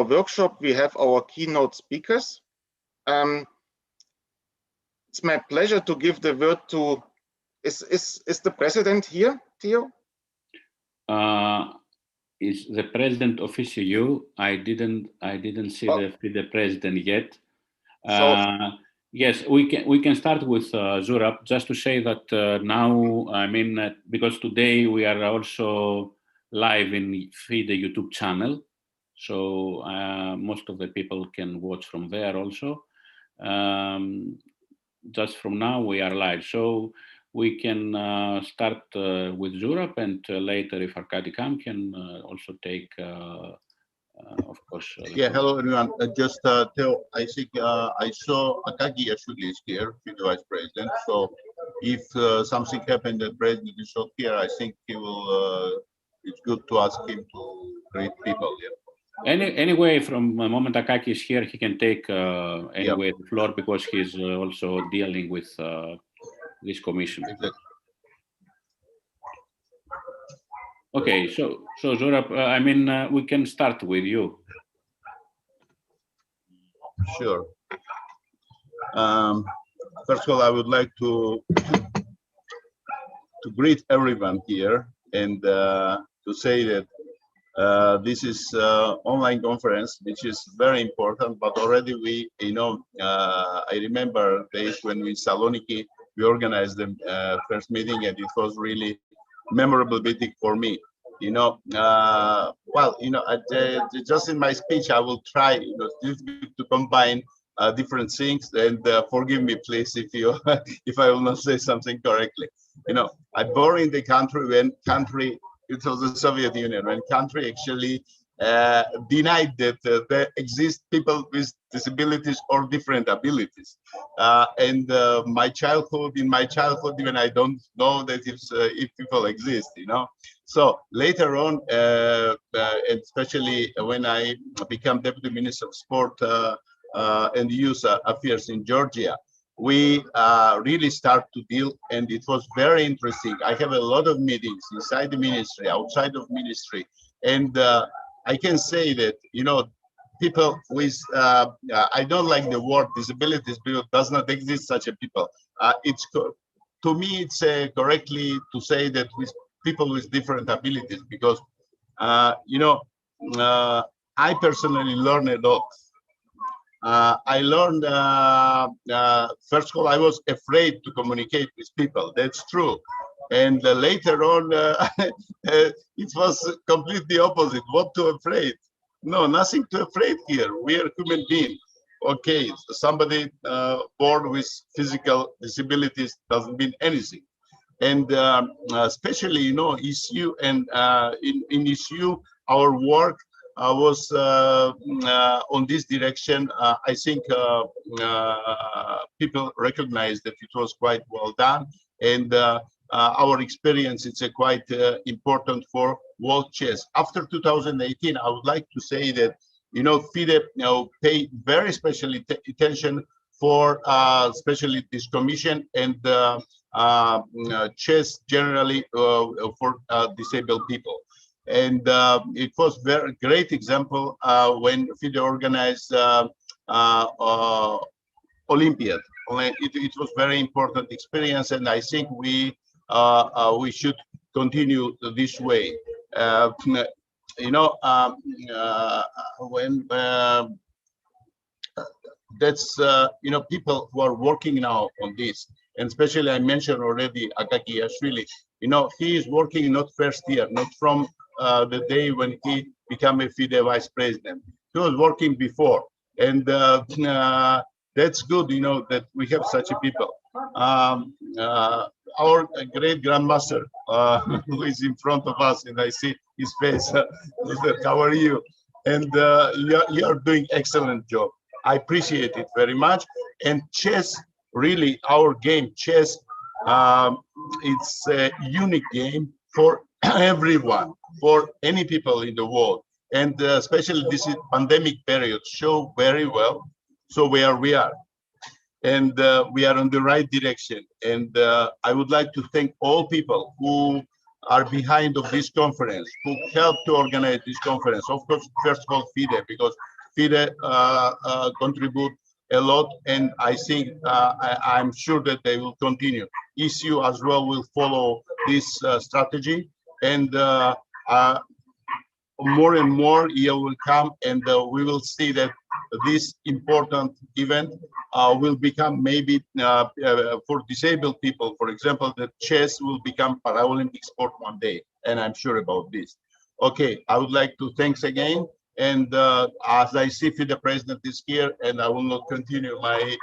workshop, we have our keynote speakers. It's my pleasure to give the word to, is the president here, Theo? Is the president of ECU? I didn't see the president yet. Yes, we can start with Zurab, just to say that now, I mean, because today we are also live in FIDE YouTube channel, so most of the people can watch from there also. Just from now we are live, so we can start with Zurab, and later if Arkady can also take, of course. Yeah, hello everyone. Just Theo, I think I saw Akagi actually is here, the vice president. So if something happened, the president is not here, I think he will. It's good to ask him to greet people. Yeah. Anyway, from the moment Akaki is here, he can take anyway the floor, because he's also dealing with this commission. Exactly. Okay, so Zurab, I mean, we can start with you. Sure. First of all, I would like to greet everyone here, and to say that this is online conference, which is very important. But already we, I remember days when we in Saloniki we organized the first meeting, and it was really memorable meeting for me. Just in my speech, I will try, to combine different things, and forgive me, please, if you, if I will not say something correctly. I born in the country when it was the Soviet Union, when country actually denied that there exist people with disabilities or different abilities. In my childhood, even I don't know that if people exist, So later on, and especially when I became Deputy Minister of Sport and Youth Affairs in Georgia, we really start to deal, and it was very interesting. I have a lot of meetings inside the ministry, outside of ministry, and I can say that, people with, I don't like the word disabilities, because does not exist such a people. To me, it's correctly to say that with people with different abilities, because, I personally learned a lot. I learned, first of all, I was afraid to communicate with people. That's true. And later on, it was completely opposite. What to afraid? No, nothing to afraid here. We are human beings. Okay, somebody born with physical disabilities doesn't mean anything. And especially, ECU, and in ECU, our work was on this direction. I think people recognize that it was quite well done, and our experience is quite important for world chess. After 2018, I would like to say that FIDE pay very special attention for especially this commission and chess generally for disabled people. And it was very great example when FIDE organized Olympiad. It was very important experience, and I think we should continue this way. When that's people who are working now on this, and especially I mentioned already Akaki Ashvili. He is working not first year, not from the day when he became a FIDE vice president. He was working before, and that's good, that we have such a people. Our great grandmaster, who is in front of us, and I see his face. How are you? And you are doing excellent job. I appreciate it very much. And chess, really, our game, chess, it's a unique game for everyone, for any people in the world. And especially this pandemic period show very well. So where we are. And we are on the right direction. And I would like to thank all people who are behind of this conference, who helped to organize this conference. Of course, first of all, FIDE, because FIDE contribute a lot, and I think I'm sure that they will continue. ECU as well will follow this strategy, and more and more year will come, and we will see that this important event will become maybe for disabled people, for example, that chess will become Paralympic sport one day, and I'm sure about this. Okay, I would like to thanks again. And as I see the president is here, and I will not continue my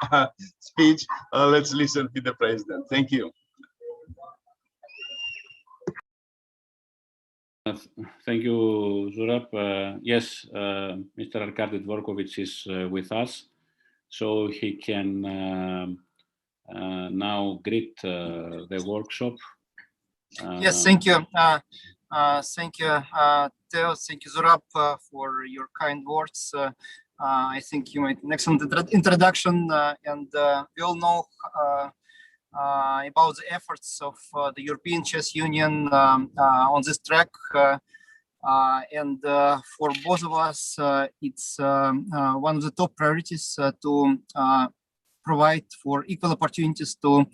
speech, let's listen to the president. Thank you. Thank you, Zurab. Yes, Mr. Arkady Dvorkovich is with us, so he can now greet the workshop. Yes, thank you. Thank you, Theo. Thank you, Zurab, for your kind words. I think you made an excellent introduction, and we all know about the efforts of the European Chess Union on this track. And for both of us, it's one of the top priorities to provide for equal opportunities to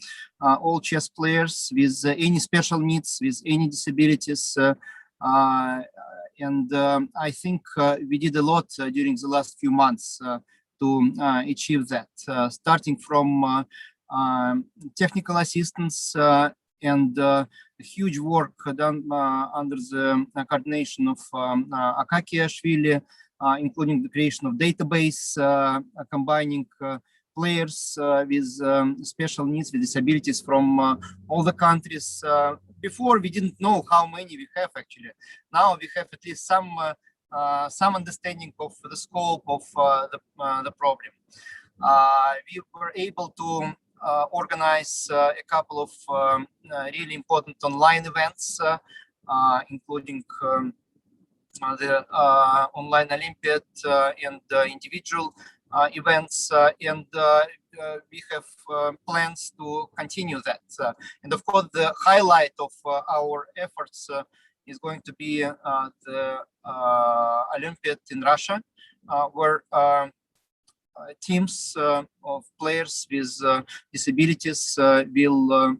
all chess players with any special needs, with any disabilities. And I think we did a lot during the last few months to achieve that, starting from technical assistance and huge work done under the coordination of Akaki Ashvili, including the creation of database combining players with special needs, with disabilities from all the countries. Before, we didn't know how many we have actually. Now we have at least some understanding of the scope of the problem. We were able to organize a couple of really important online events, including the online Olympiad and individual events, and we have plans to continue that. And of course, the highlight of our efforts is going to be the Olympiad in Russia, where teams of players with disabilities will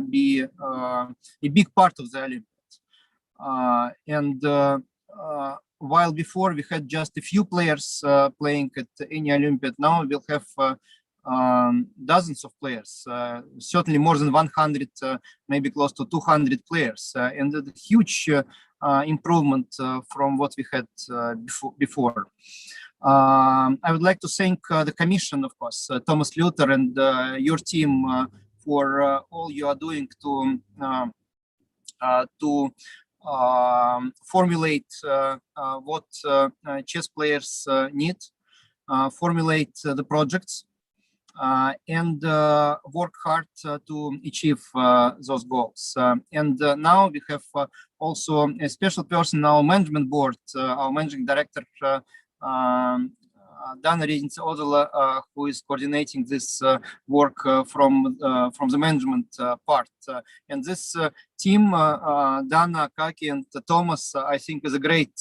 be a big part of the Olympiad. And while before we had just a few players playing at any Olympiad, now we'll have dozens of players, certainly more than 100, maybe close to 200 players, and a huge improvement from what we had before. I would like to thank the Commission, of course, Thomas Luther and your team for all you are doing to formulate what chess players need, formulate the projects, and work hard to achieve those goals. And now we have also a special person in our management board, our managing director, Dana Redince-Odola, who is coordinating this work from the management part. And this team, Dana, Kaki, and Thomas, I think is a great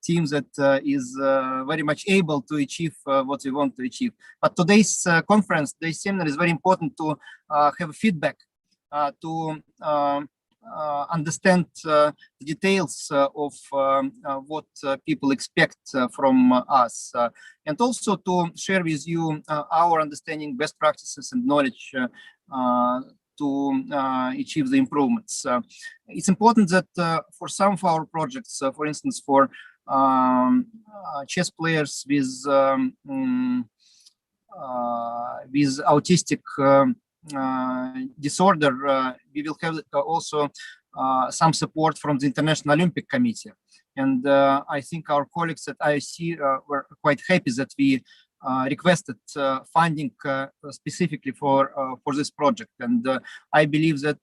team that is very much able to achieve what we want to achieve. But today's conference, today's seminar is very important to have feedback, to understand the details of what people expect from us, and also to share with you our understanding, best practices, and knowledge to achieve the improvements. It's important that for some of our projects, for instance, for chess players with autistic disorder, we will have also some support from the International Olympic Committee. And I think our colleagues at IOC were quite happy that we requested funding specifically for this project. And I believe that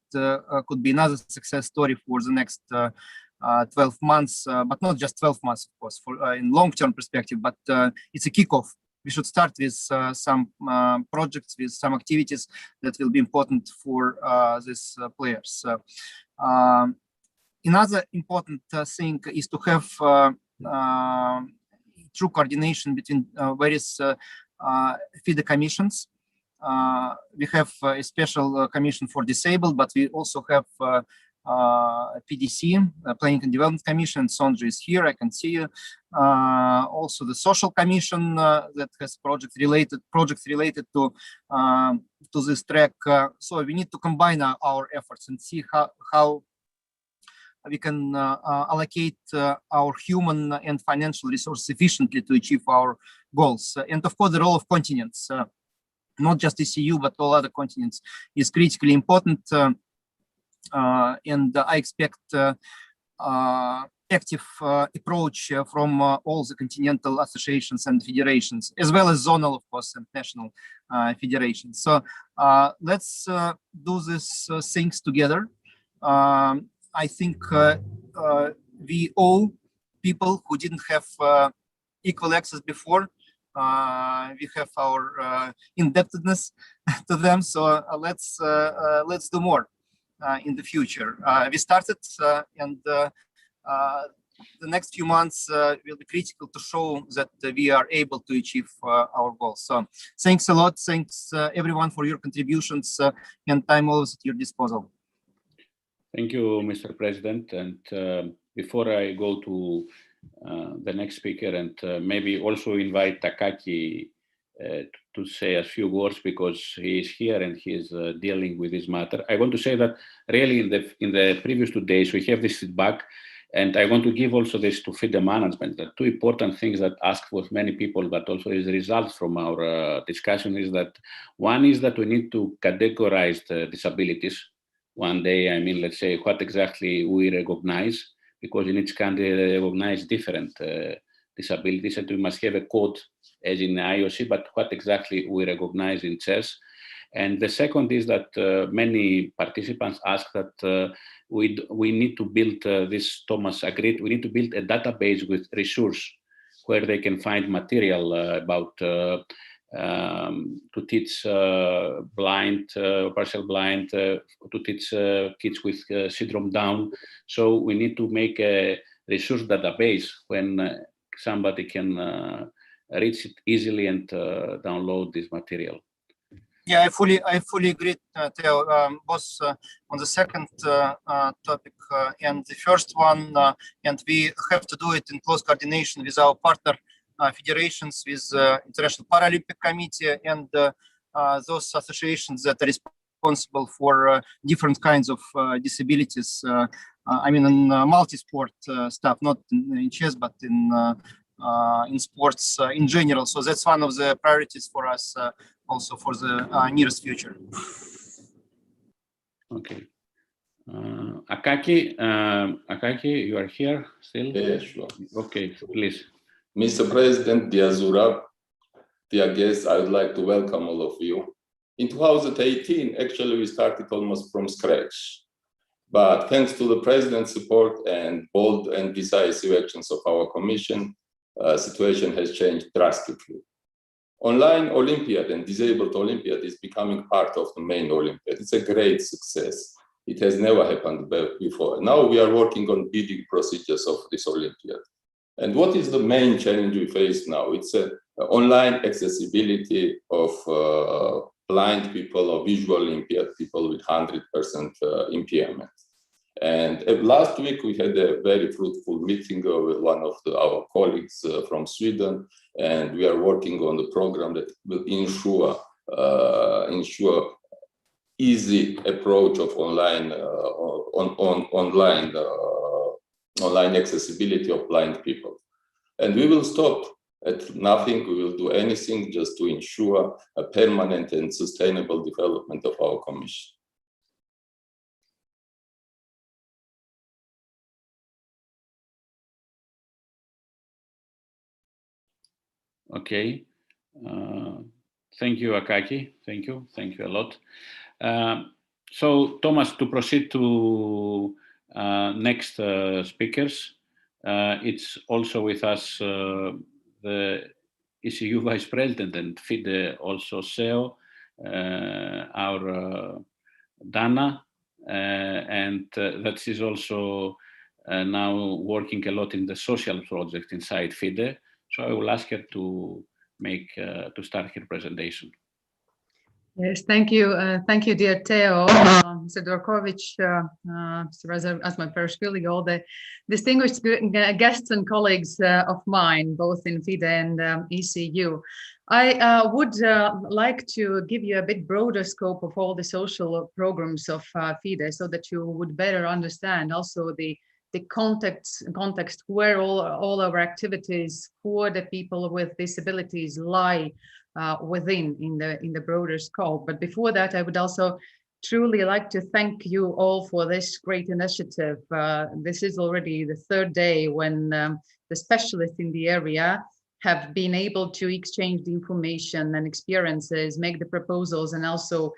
could be another success story for the next 12 months, but not just 12 months, of course, for in long-term perspective, but it's a kickoff. We should start with some projects, with some activities that will be important for these players. Another important thing is to have true coordination between various FIDE commissions. We have a special commission for disabled, but we also have PDC, Planning and Development Commission. Sondra is here, I can see you. Also the Social Commission that has projects related to this track. So we need to combine our efforts and see how we can allocate our human and financial resources efficiently to achieve our goals. And of course, the role of continents, not just ECU, but all other continents, is critically important. And I expect active approach from all the continental associations and federations, as well as zonal, of course, and national federations. So let's do these things together. I think we owe people who didn't have equal access before. We have our indebtedness to them. So let's do more in the future. We started, and the next few months will be critical to show that we are able to achieve our goals. So thanks a lot. Thanks everyone for your contributions, and I'm always at your disposal. Thank you, Mr. President. And before I go to the next speaker, and maybe also invite Akaki to say a few words, because he is here and he is dealing with this matter. I want to say that really in the previous 2 days, we have this feedback, and I want to give also this to FIDE management. The two important things that asked with many people, but also as results from our discussion, is that one is that we need to categorize the disabilities. One day, I mean, let's say what exactly we recognize, because in each country they recognize different disabilities, and we must have a code as in IOC, but what exactly we recognize in CES. And the second is that many participants ask that we need to build this, Thomas agreed, we need to build a database with resource where they can find material about to teach blind, partial blind, to teach kids with syndrome Down. So we need to make a resource database when somebody can reach it easily and download this material. Yeah, I fully agree, Theo, both on the second topic and the first one, and we have to do it in close coordination with our partner federations, with International Paralympic Committee and those associations that are responsible for different kinds of disabilities. I mean, in multi-sport stuff, not in chess, but in sports in general. So that's one of the priorities for us also for the nearest future. Okay. Akaki, you are here still? Yeah, sure. Okay, please. Mr. President, dear Zurab, dear guests, I would like to welcome all of you. In 2018, actually, we started almost from scratch. But thanks to the President's support and bold and decisive actions of our Commission, situation has changed drastically. Online Olympiad and Disabled Olympiad is becoming part of the main Olympiad. It's a great success. It has never happened before. Now we are working on bidding procedures of this Olympiad. And what is the main challenge we face now? It's online accessibility of blind people or visual impaired people with 100% impairment. And last week we had a very fruitful meeting with one of our colleagues from Sweden, and we are working on the program that will ensure easy approach of online online accessibility of blind people. And we will stop at nothing. We will do anything just to ensure a permanent and sustainable development of our Commission. Okay. Thank you, Akaki. Thank you a lot. So, Thomas, to proceed to next speakers, it's also with us the ECU Vice President and FIDE also CEO, our Dana, and that is also now working a lot in the social project inside FIDE. So I will ask her to start her presentation. Yes, thank you, dear Theo, Mr. Dorkovic, Mr. Asma-Perashvili, all the distinguished guests and colleagues of mine, both in FIDE and ECU. I would like to give you a bit broader scope of all the social programs of FIDE, so that you would better understand also the context where all our activities for the people with disabilities lie within in the broader scope. But before that, I would also truly like to thank you all for this great initiative. This is already the third day when the specialists in the area have been able to exchange the information and experiences, make the proposals, and also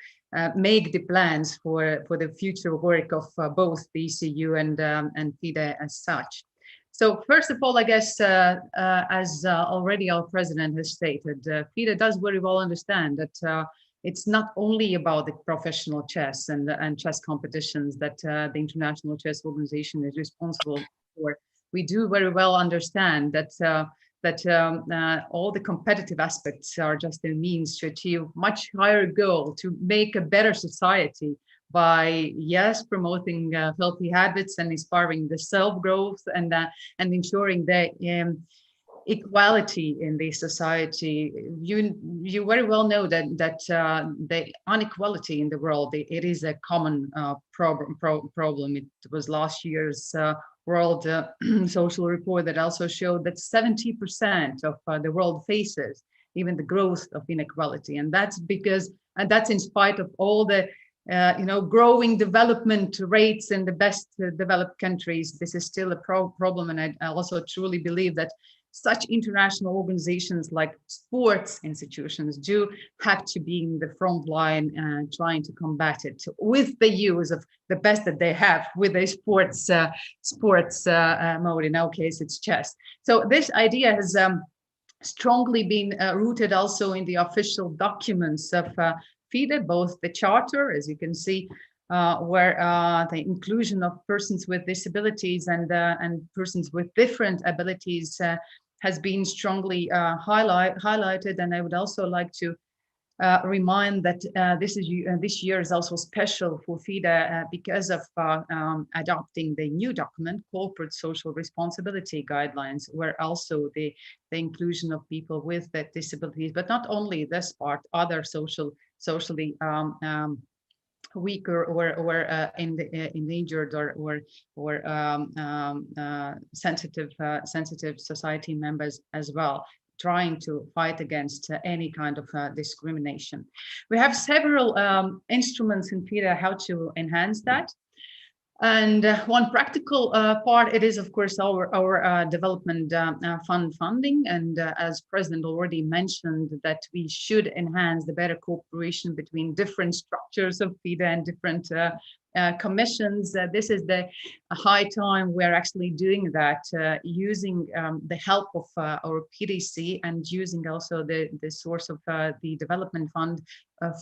make the plans for the future work of both the ECU and FIDE as such. So first of all, I guess, as already our president has stated, FIDE does very well understand that it's not only about the professional chess and chess competitions that the International Chess Organization is responsible for. We do very well understand that all the competitive aspects are just a means to achieve much higher goal, to make a better society by, yes, promoting healthy habits and inspiring the self-growth and ensuring the equality in the society. You very well know that the inequality in the world, it is a common problem. It was last year's World Social Report that also showed that 70% of the world faces even the growth of inequality, and that's in spite of all the growing development rates in the best developed countries. This is still a problem, and I also truly believe that such international organizations like sports institutions do have to be in the front line trying to combat it with the use of the best that they have with a sports mode. In our case, it's chess. So this idea has strongly been rooted also in the official documents of FIDE, both the charter, as you can see, where the inclusion of persons with disabilities and persons with different abilities has been strongly highlighted. And I would also like to remind that this year is also special for FIDE because of adopting the new document, Corporate Social Responsibility Guidelines, where also the inclusion of people with disabilities, but not only this part, other socially weaker or endangered or sensitive society members as well, trying to fight against any kind of discrimination. We have several instruments in FIDE how to enhance that. And one practical part, it is of course our development fund funding. And as President already mentioned, that we should enhance the better cooperation between different structures of FIDE and different commissions. This is the high time we're actually doing that, using the help of our PDC and using also the source of the development fund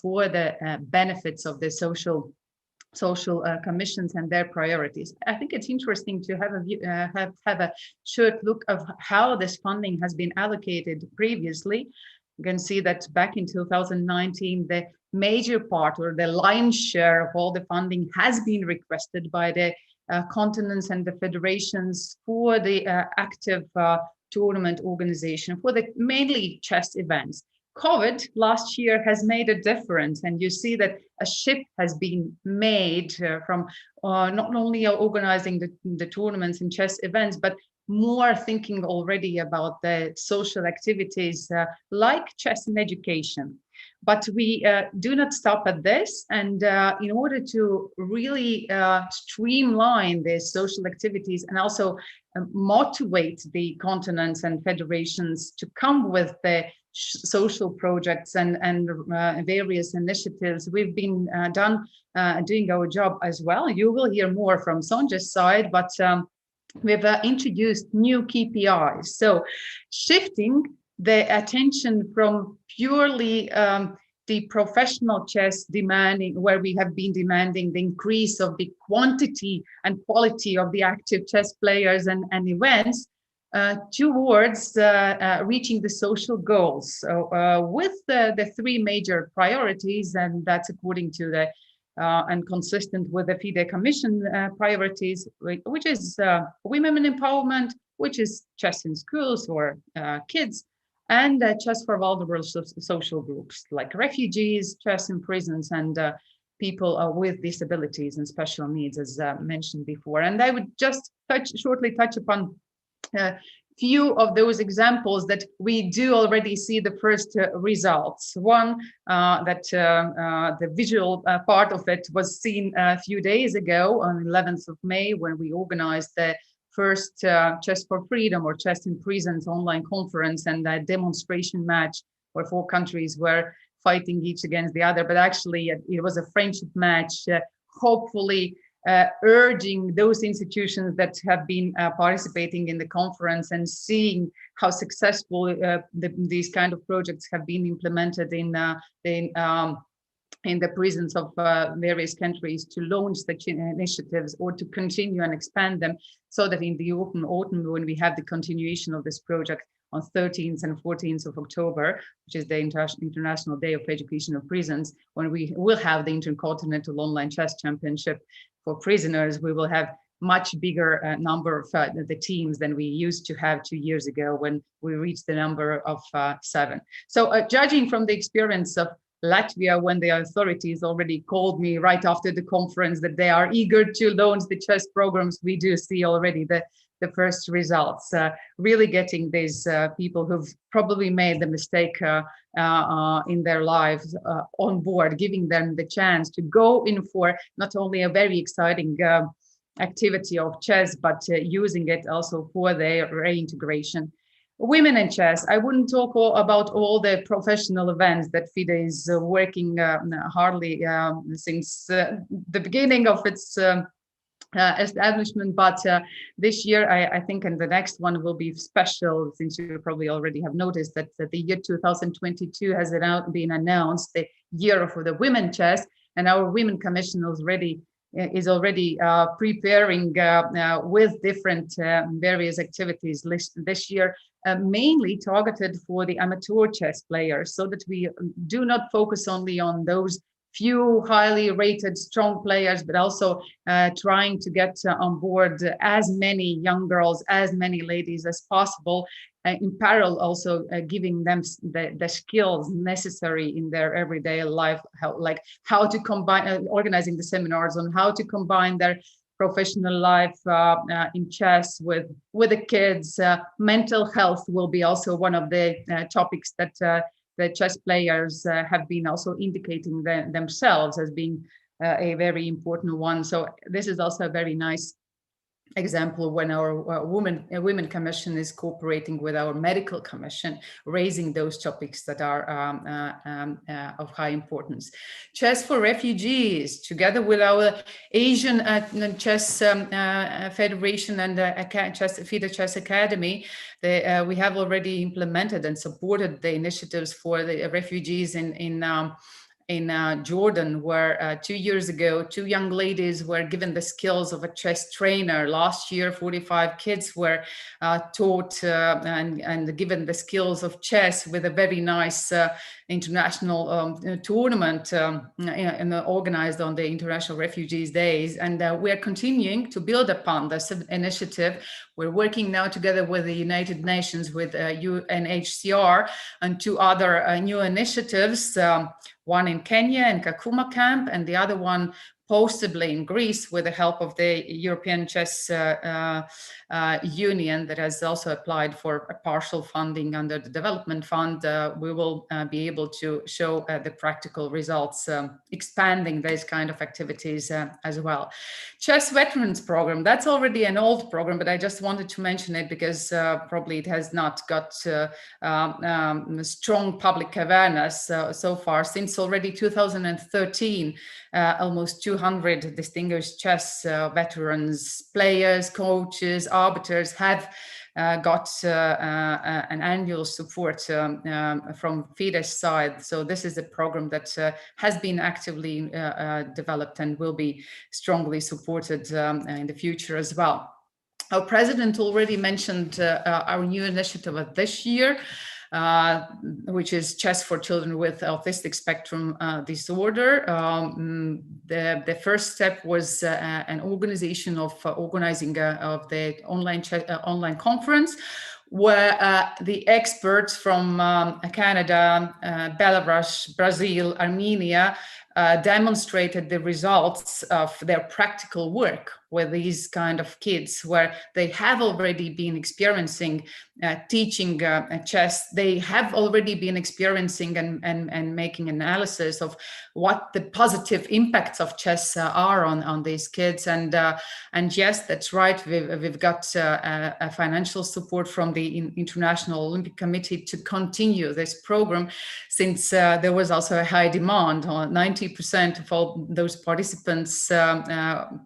for the benefits of the social commissions and their priorities. I think it's interesting to have a short look of how this funding has been allocated previously. You can see that back in 2019, the major part or the lion's share of all the funding has been requested by the continents and the federations for the active tournament organization for the mainly chess events. COVID last year has made a difference, and you see that a shift has been made from not only organizing the tournaments and chess events, but more thinking already about the social activities like chess and education. But we do not stop at this, and in order to really streamline the social activities and also motivate the continents and federations to come with the social projects and various initiatives, we've been doing our job as well. You will hear more from Sonja's side, but we've introduced new KPIs. So shifting the attention from purely the professional chess demanding, where we have been demanding the increase of the quantity and quality of the active chess players and events, towards reaching the social goals. So with the three major priorities, and that's according to the and consistent with the FIDE Commission priorities, which is women empowerment, which is chess in schools or kids, and chess for vulnerable social groups like refugees, chess in prisons, and people with disabilities and special needs, as mentioned before. And I would just shortly touch upon a few of those examples that we do already see the first results. One, that the visual part of it was seen a few days ago on 11th of May, when we organized the first Chess for Freedom or Chess in Prisons online conference and a demonstration match where 4 countries were fighting each against the other, but actually it was a friendship match, hopefully urging those institutions that have been participating in the conference and seeing how successful these kind of projects have been implemented in the prisons of various countries, to launch such initiatives or to continue and expand them, so that in the autumn, when we have the continuation of this project on 13th and 14th of October, which is the International Day of Education of Prisons, when we will have the Intercontinental Online Chess Championship for prisoners, we will have much bigger number of the teams than we used to have 2 years ago, when we reached the number of 7. So judging from the experience of Latvia, when the authorities already called me right after the conference that they are eager to launch the chess programs, we do see already the first results, really getting these people who've probably made the mistake in their lives on board, giving them the chance to go in for not only a very exciting activity of chess, but using it also for their reintegration. Women in chess, I wouldn't talk about all the professional events that FIDE is working hardly since the beginning of its establishment, but this year I think, and the next one will be special, since you probably already have noticed that the year 2022 has been announced, the year of the women chess, and our Women Commission is already preparing with different various activities this year, mainly targeted for the amateur chess players, so that we do not focus only on those few highly rated strong players, but also trying to get on board as many young girls, as many ladies as possible, in parallel also giving them the skills necessary in their everyday life, how to combine, organizing the seminars on how to combine their professional life in chess with the kids. Mental health will be also one of the topics that the chess players have been also indicating themselves as being a very important one. So this is also a very nice example when our Women Commission is cooperating with our Medical Commission, raising those topics that are of high importance. Chess for Refugees, together with our Asian Chess Federation and FIDE Chess Academy, we have already implemented and supported the initiatives for the refugees in Jordan, where 2 years ago, 2 young ladies were given the skills of a chess trainer. Last year, 45 kids were taught and given the skills of chess with a very nice international tournament organized on the International Refugees Days. And we are continuing to build upon this initiative. We're working now together with the United Nations, with UNHCR, and 2 other new initiatives, one in Kenya in Kakuma camp, and the other one possibly in Greece, with the help of the European Chess Union that has also applied for a partial funding under the Development Fund. We will be able to show the practical results, expanding those kind of activities as well. Chess Veterans Program, that's already an old program, but I just wanted to mention it because probably it has not got strong public awareness so far. Since already 2013, almost 200 distinguished chess veterans, players, coaches, arbiters have got an annual support from FIDE's side. So this is a program that has been actively developed and will be strongly supported in the future as well. Our president already mentioned our new initiative of this year, which is chess for children with autistic spectrum disorder. The first step was an organization of of the online conference, where the experts from Canada, Belarus, Brazil, Armenia demonstrated the results of their practical work with these kind of kids, where they have already been experiencing teaching chess. They have already been experiencing and making analysis of what the positive impacts of chess are on these kids. And yes, that's right. We've got a financial support from the International Olympic Committee to continue this program, since there was also a high demand. 90% of all those participants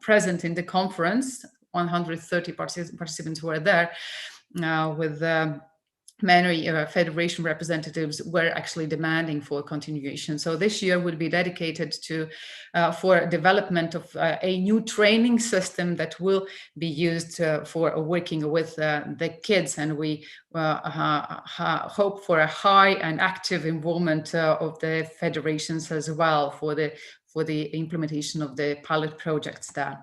present in the conference, 130 participants were there, with many federation representatives were actually demanding for continuation. So this year will be dedicated to for development of a new training system that will be used for working with the kids, and we hope for a high and active involvement of the federations as well for the implementation of the pilot projects there.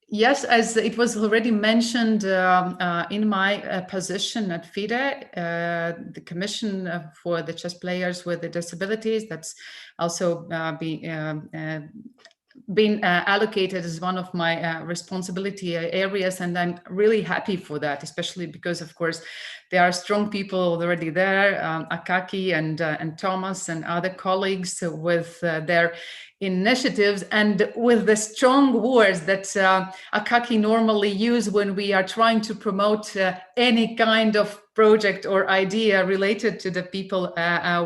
Yes, as it was already mentioned in my position at FIDE, the Commission for the Chess Players with the Disabilities, that's also been allocated as one of my responsibility areas, and I'm really happy for that, especially because, of course, there are strong people already there, Akaki and Thomas and other colleagues with their initiatives and with the strong words that Akaki normally use when we are trying to promote any kind of project or idea related to the people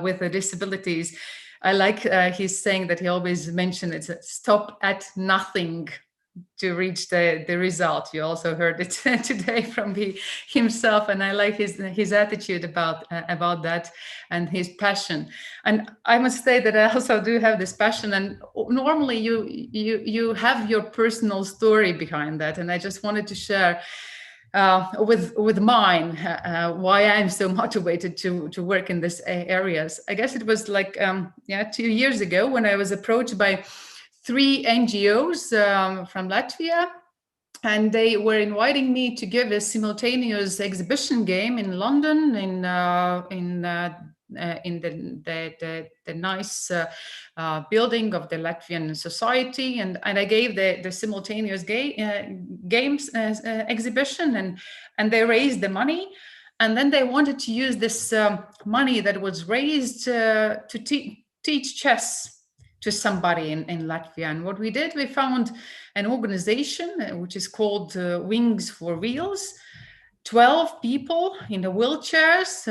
with the disabilities. I like his saying that he always mentioned it's a stop at nothing to reach the result. You also heard it today from himself, and I like his attitude about that and his passion. And I must say that I also do have this passion, and normally you have your personal story behind that, and I just wanted to share with mine why I'm so motivated to work in these areas. I guess it was like 2 years ago when I was approached by 3 NGOs from Latvia, and they were inviting me to give a simultaneous exhibition game in London in the nice building of the Latvian society, and I gave the simultaneous games exhibition, and they raised the money, and then they wanted to use this money that was raised to teach chess to somebody in Latvia. And what we did, we found an organization which is called Wings for Wheels. 12 people in the wheelchairs,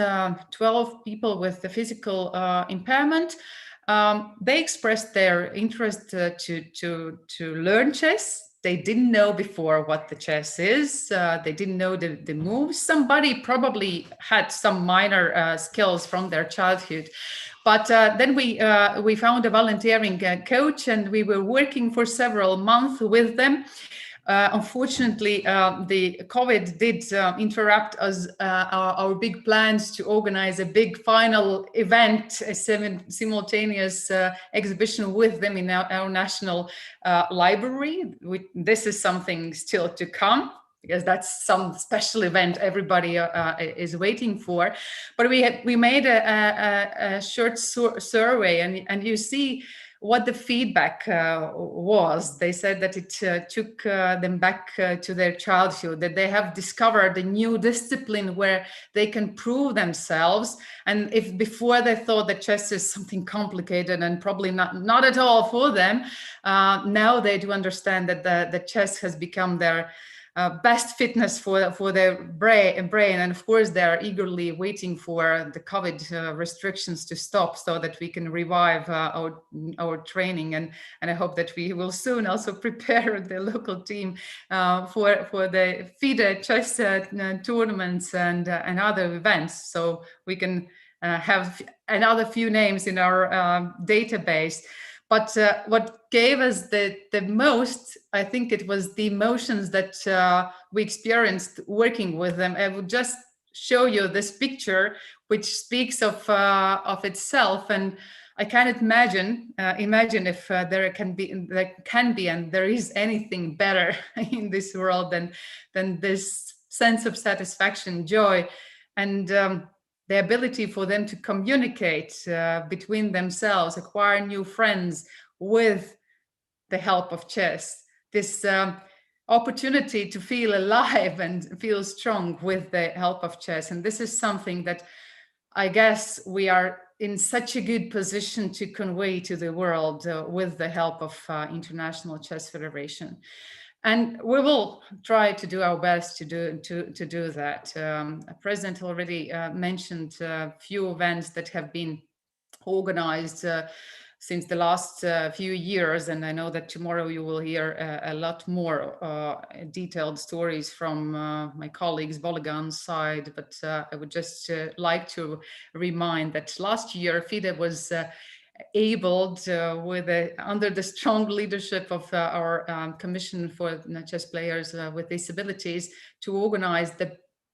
12 people with the physical impairment. They expressed their interest to learn chess. They didn't know before what the chess is. They didn't know the moves. Somebody probably had some minor skills from their childhood. But then we found a volunteering coach, and we were working for several months with them. Unfortunately, the COVID did interrupt us, our big plans to organize a big final event, a simultaneous exhibition with them in our national library. This is something still to come, because that's some special event everybody is waiting for. But we made a short survey, and you see what the feedback was. They said that it took them back to their childhood, that they have discovered a new discipline where they can prove themselves. And if before they thought that chess is something complicated and probably not at all for them, now they do understand that the chess has become their best fitness for their brain, and of course they are eagerly waiting for the COVID restrictions to stop so that we can revive our training, and I hope that we will soon also prepare the local team for the FIDE chess tournaments and other events, so we can have another few names in our database. But what gave us the most, I think it was the emotions that we experienced working with them. I would just show you this picture, which speaks of itself. And I cannot imagine if there can be and there is anything better in this world than this sense of satisfaction, joy, and the ability for them to communicate between themselves, acquire new friends with the help of chess. This opportunity to feel alive and feel strong with the help of chess. And this is something that I guess we are in such a good position to convey to the world with the help of International Chess Federation. And we will try to do our best to do that. President already mentioned a few events that have been organized since the last few years, and I know that tomorrow you will hear a lot more detailed stories from my colleagues Bologan's side, but I would just like to remind that last year FIDE was able to, under the strong leadership of our Commission for Chess Players with Disabilities, to organize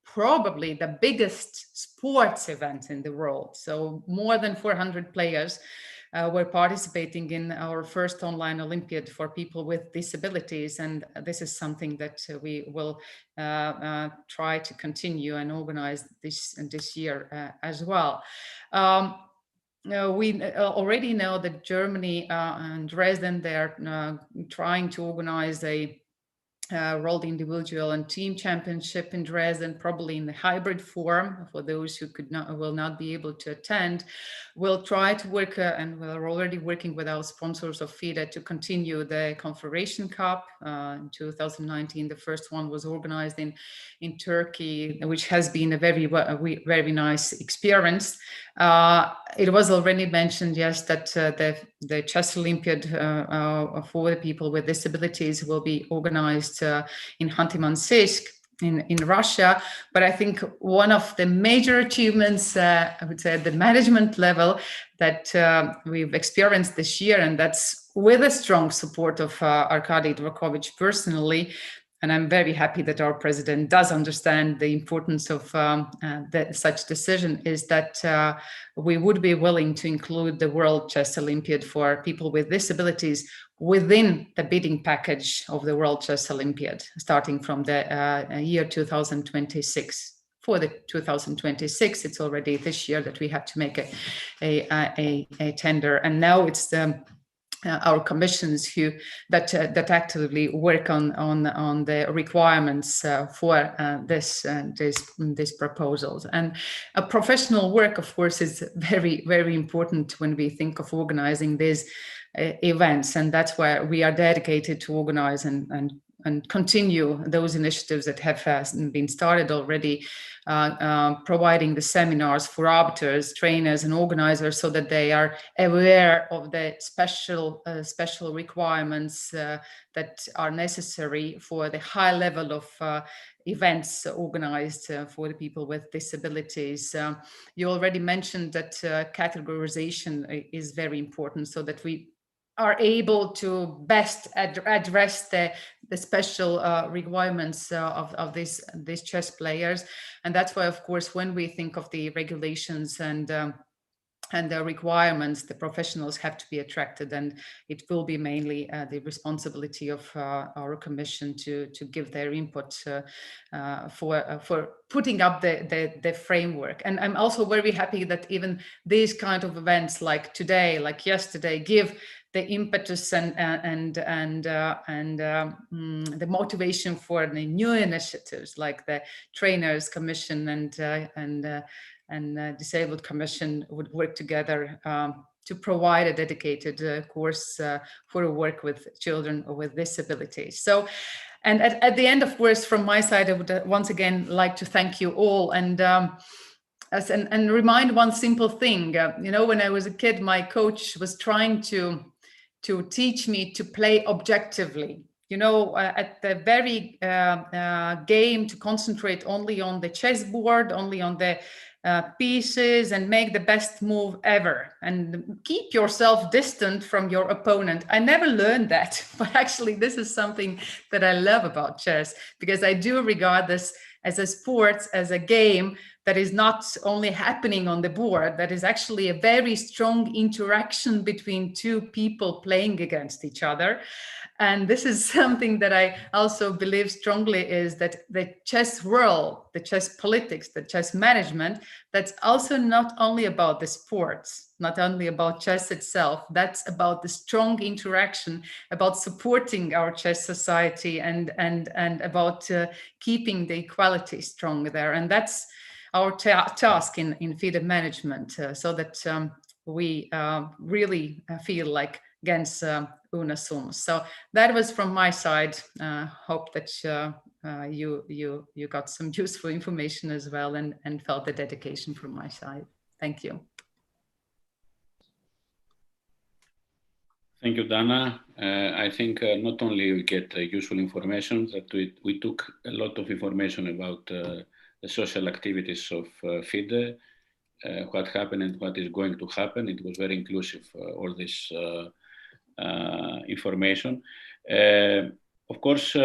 probably the biggest sports event in the world. So more than 400 players were participating in our first online Olympiad for people with disabilities. And this is something that we will try to continue and organize this year as well. We already know that Germany and Dresden, they're trying to organize a World Individual and Team Championship in Dresden, probably in the hybrid form for those who will not be able to attend. We'll try to work, and we're already working with our sponsors of FIDE to continue the Confederation Cup. In 2019, the first one was organized in Turkey, which has been a very nice experience. It was already mentioned, yes, that the Chess Olympiad for the people with disabilities will be organized in Khanty-Mansiysk in Russia. But I think one of the major achievements, I would say at the management level, that we've experienced this year, and that's with the strong support of Arkady Dvorkovich personally. And I'm very happy that our president does understand the importance of such decision, is that we would be willing to include the World Chess Olympiad for people with disabilities within the bidding package of the World Chess Olympiad, starting from the year 2026. For the 2026, it's already this year that we have to make a tender, and now it's our commissions that actively work on the requirements for these proposals. And professional work, of course, is very important when we think of organizing these events, and that's why we are dedicated to organize and continue those initiatives that have been started already, providing the seminars for arbiters, trainers, and organizers, so that they are aware of the special requirements that are necessary for the high level of events organized for the people with disabilities. You already mentioned that categorization is very important, so that we are able to best address the special requirements of these chess players. And that's why, of course, when we think of the regulations and the requirements, the professionals have to be attracted, and it will be mainly the responsibility of our commission to give their input for putting up the framework. And I'm also very happy that even these kind of events, like today, like yesterday, give the impetus and the motivation for the new initiatives, like the Trainers Commission and Disabled Commission would work together to provide a dedicated course for work with children with disabilities. So, and at the end, of course, from my side, I would once again like to thank you all, and remind one simple thing. You know, when I was a kid, my coach was trying to teach me to play objectively. You know, at the very game, to concentrate only on the chessboard, only on the pieces and make the best move ever and keep yourself distant from your opponent. I never learned that, but actually this is something that I love about chess, because I do regard this as a sport, as a game that is not only happening on the board, that is actually a very strong interaction between two people playing against each other. And this is something that I also believe strongly, is that the chess world, the chess politics, the chess management, that's also not only about the sports, not only about chess itself, that's about the strong interaction, about supporting our chess society and about keeping the equality strong there. And that's our task in FIDE management, so that we really feel like gens una sum. So that was from my side. Hope that you got some useful information as well, and felt the dedication from my side. Thank you. Thank you, Dana. I think not only we get useful information, that we took a lot of information about the social activities of FIDE, what happened and what is going to happen. It was very inclusive, all this information. Of course,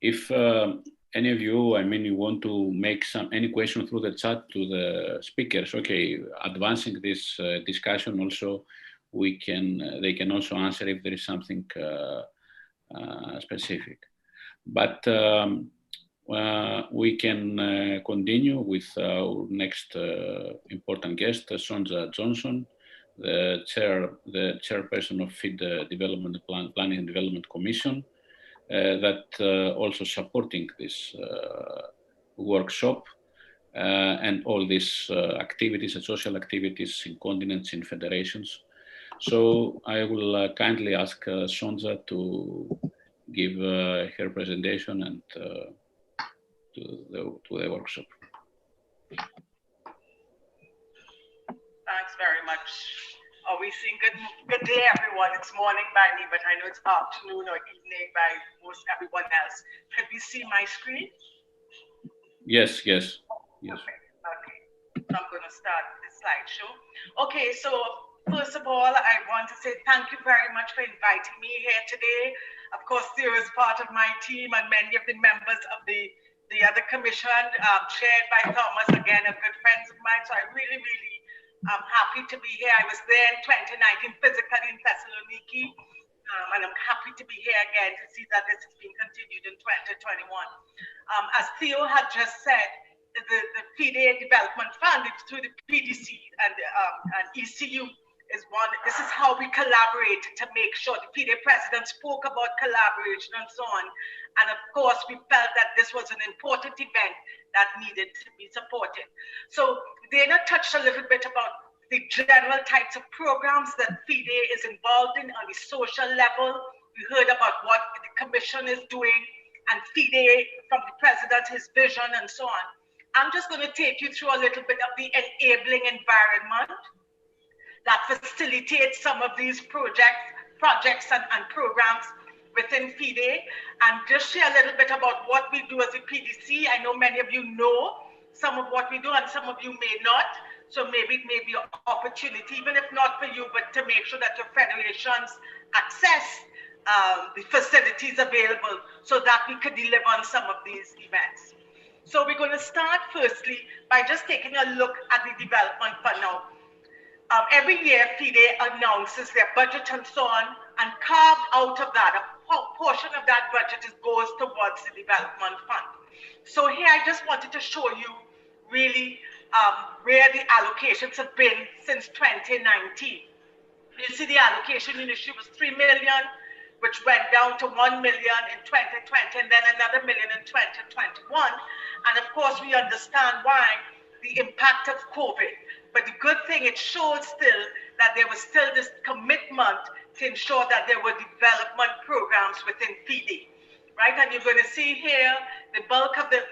if any of you, you want to make any question through the chat to the speakers, okay, advancing this discussion also, they can also answer if there is something specific. But we can continue with our next important guest, Sonja Johnson, the chairperson of FIDE Planning and Development Commission, that also supporting this workshop and all these activities and social activities in continents, in federations. So I will kindly ask Sonja to give her presentation and to the workshop. Thanks very much. Are we saying good day, everyone? It's morning by me, but I know it's afternoon or evening by most everyone else. Can we see my screen? Yes. Okay. So I'm going to start the slideshow. Okay, so first of all, I want to say thank you very much for inviting me here today. Of course, Theo is part of my team, and many of the members of the other commission, chaired by Thomas, again, are good friends of mine. So I really I'm happy to be here. I was there in 2019 physically in Thessaloniki, and I'm happy to be here again to see that this is being continued in 2021. As Theo had just said, the FIDE Development Fund, it's through the PDC and ECU is one. This is how we collaborate to make sure the FIDE president spoke about collaboration and so on. And of course, we felt that this was an important event that needed to be supported. So Dana touched a little bit about the general types of programs that FIDE is involved in on the social level. We heard about what the commission is doing and FIDE from the president, his vision and so on. I'm just going to take you through a little bit of the enabling environment that facilitates some of these projects and programs within FIDE, and just share a little bit about what we do as a PDC. I know many of you know some of what we do and some of you may not. So maybe it may be an opportunity, even if not for you, but to make sure that your federations access the facilities available so that we could deliver on some of these events. So we're going to start firstly by just taking a look at the development fund now. Every year, FIDE announces their budget and so on, and carved out of that, a portion of that budget goes towards the development fund. So here I just wanted to show you really where the allocations have been since 2019. You see the allocation initially was 3 million, which went down to 1 million in 2020, and then another million in 2021. And of course, we understand why, the impact of COVID. But the good thing, it showed still that there was still this commitment to ensure that there were development programs within FIDE, right? And you're going to see here the bulk of the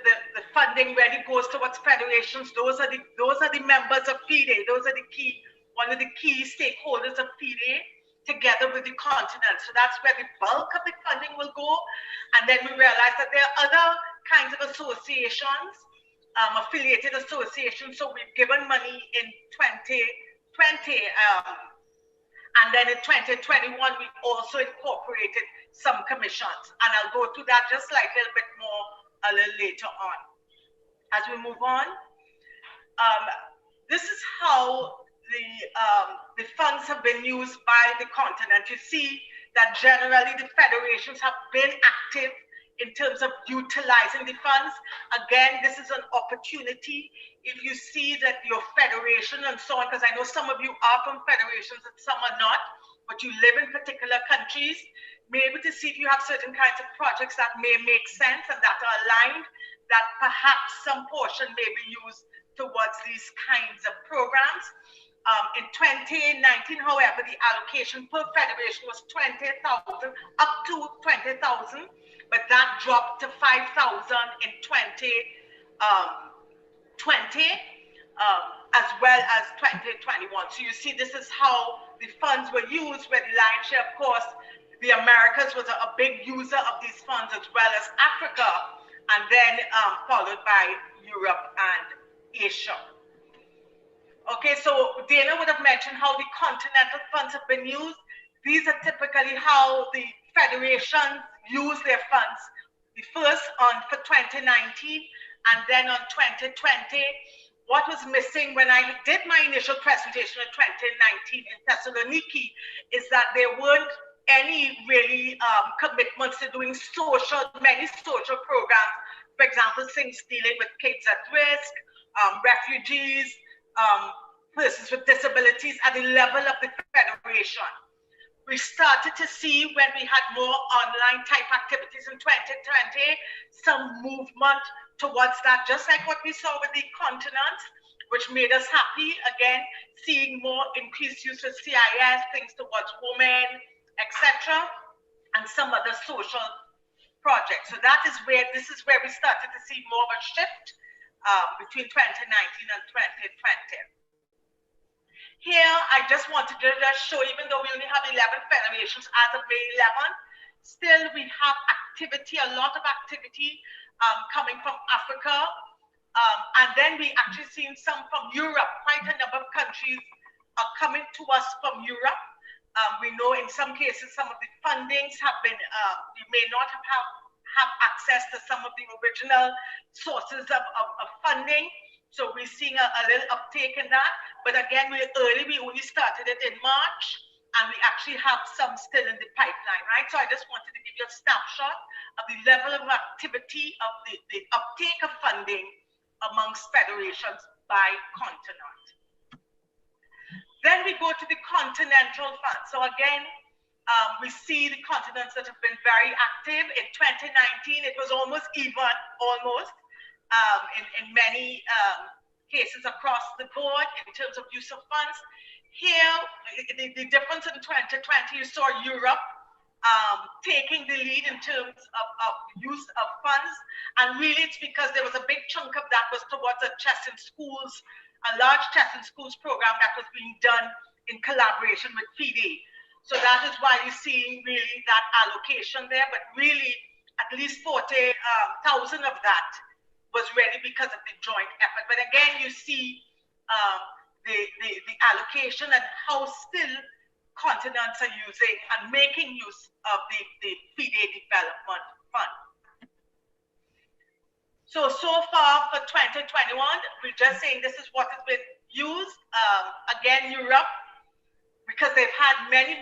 funding really goes towards federations. Those are the members of FIDE. Those are one of the key stakeholders of FIDE, together with the continent. So that's where the bulk of the funding will go. And then we realize that there are other kinds of associations affiliated associations. So we've given money in 2020, and then in 2021 we also incorporated some commissions, and I'll go through that just like a little bit more a little later on. As we move on, this is how the funds have been used by the continent. You see that generally the federations have been active in terms of utilizing the funds. Again, this is an opportunity. If you see that your federation and so on, because I know some of you are from federations and some are not, but you live in particular countries, be able to see if you have certain kinds of projects that may make sense and that are aligned, that perhaps some portion may be used towards these kinds of programs. In 2019, however, the allocation per federation was 20,000, up to 20,000, but that dropped to 5,000 in 2020, as well as 2021. So you see, this is how the funds were used, where the lion's share, of course, the Americas was a big user of these funds, as well as Africa, and then followed by Europe and Asia. Okay, so Dana would have mentioned how the continental funds have been used. These are typically how the federations use their funds. The first for 2019, and then on 2020. What was missing when I did my initial presentation in 2019 in Thessaloniki is that there weren't any really commitments to doing many social programs. For example, things dealing with kids at risk, refugees, persons with disabilities at the level of the federation. We started to see, when we had more online type activities in 2020, some movement towards that, just like what we saw with the continent, which made us happy. Again, seeing more increased use of CIS, things towards women, etc., and some other social projects. So this is where we started to see more of a shift between 2019 and 2020. Here, I just wanted to show, even though we only have 11 federations as of May 11, still we have activity, a lot of activity coming from Africa. And then we actually seen some from Europe. Quite a number of countries are coming to us from Europe. We know in some cases, some of the fundings have been, we may not have access to some of the original sources of funding. So we're seeing a little uptake in that. But again, we're early, we only started it in March, and we actually have some still in the pipeline, right? So I just wanted to give you a snapshot of the level of activity of the uptake of funding amongst federations by continent. Then we go to the continental fund. So again, we see the continents that have been very active. In 2019, it was almost even, in many cases across the board in terms of use of funds. Here, the difference in 2020, you saw Europe taking the lead in terms of use of funds. And really, it's because there was a big chunk of that was towards a chess in schools, a large chess in schools program that was being done in collaboration with FIDE. So that is why you're seeing really that allocation there, but really at least 40,000 of that was really because of the joint effort. But again, you see the allocation and how still continents are using and making use of the FIDE Development Fund. So far for 2021, we're just saying this is what has been used. Again, Europe, because they've had many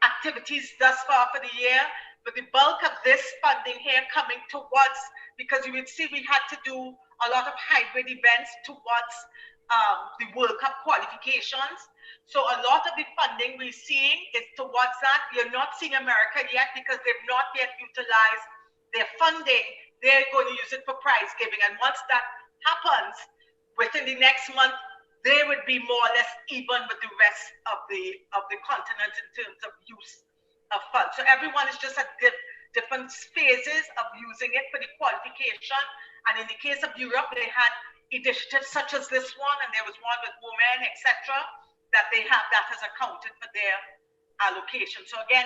activities thus far for the year, but the bulk of this funding here coming towards, because you would see we had to do a lot of hybrid events towards the World Cup qualifications. So a lot of the funding we're seeing is towards that. You're not seeing America yet because they've not yet utilized their funding. They're going to use it for prize giving. And once that happens, within the next month, they would be more or less even with the rest of the continent in terms of use of funds. So everyone is just at different phases of using it for the qualification. And in the case of Europe, they had initiatives such as this one, and there was one with women, etc., that they have that has accounted for their allocation. So again,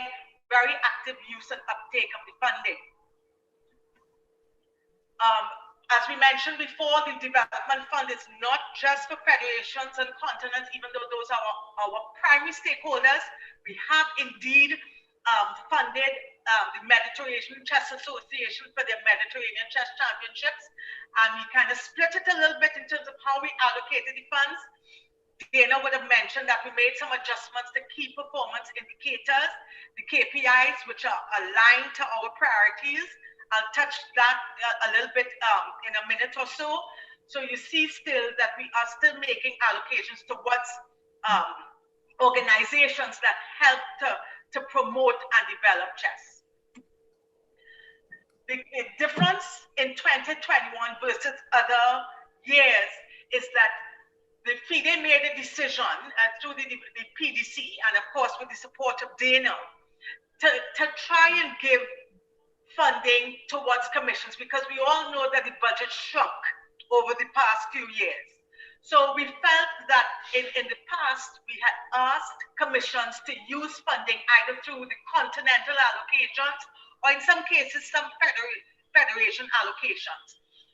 very active use and uptake of the funding. as we mentioned before, the development fund is not just for federations and continents, even though those are our primary stakeholders. We have indeed funded the Mediterranean Chess Association for their Mediterranean Chess Championships. And we kind of split it a little bit in terms of how we allocated the funds. Dana would have mentioned that we made some adjustments to key performance indicators, the KPIs, which are aligned to our priorities. I'll touch that a little bit in a minute or so. So you see still that we are still making allocations towards organizations that help to promote and develop chess. The difference in 2021 versus other years is that the FIDE made a decision through the PDC and of course with the support of Dana to try and give funding towards commissions, because we all know that the budget shrunk over the past few years. So we felt that in the past, we had asked commissions to use funding either through the continental allocations or in some cases, some federation allocations.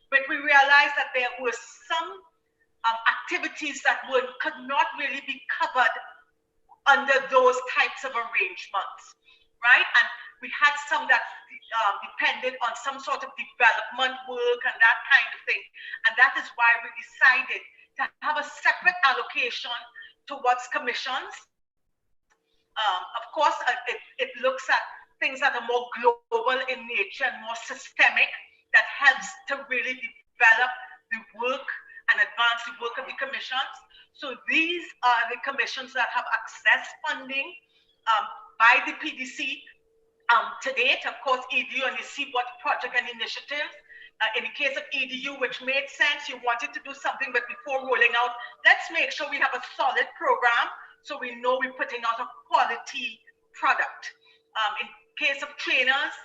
But we realized that there were some activities that could not really be covered under those types of arrangements, right? And we had some that depended on some sort of development work and that kind of thing. And that is why we decided to have a separate allocation towards commissions. Of course, it looks at things that are more global in nature and more systemic, that helps to really develop the work and advance the work of the commissions. So these are the commissions that have accessed funding by the PDC to date. Of course, EDU, and you see what project and initiatives. In the case of EDU, which made sense, you wanted to do something, but before rolling out, let's make sure we have a solid program so we know we're putting out a quality product. In case of trainers,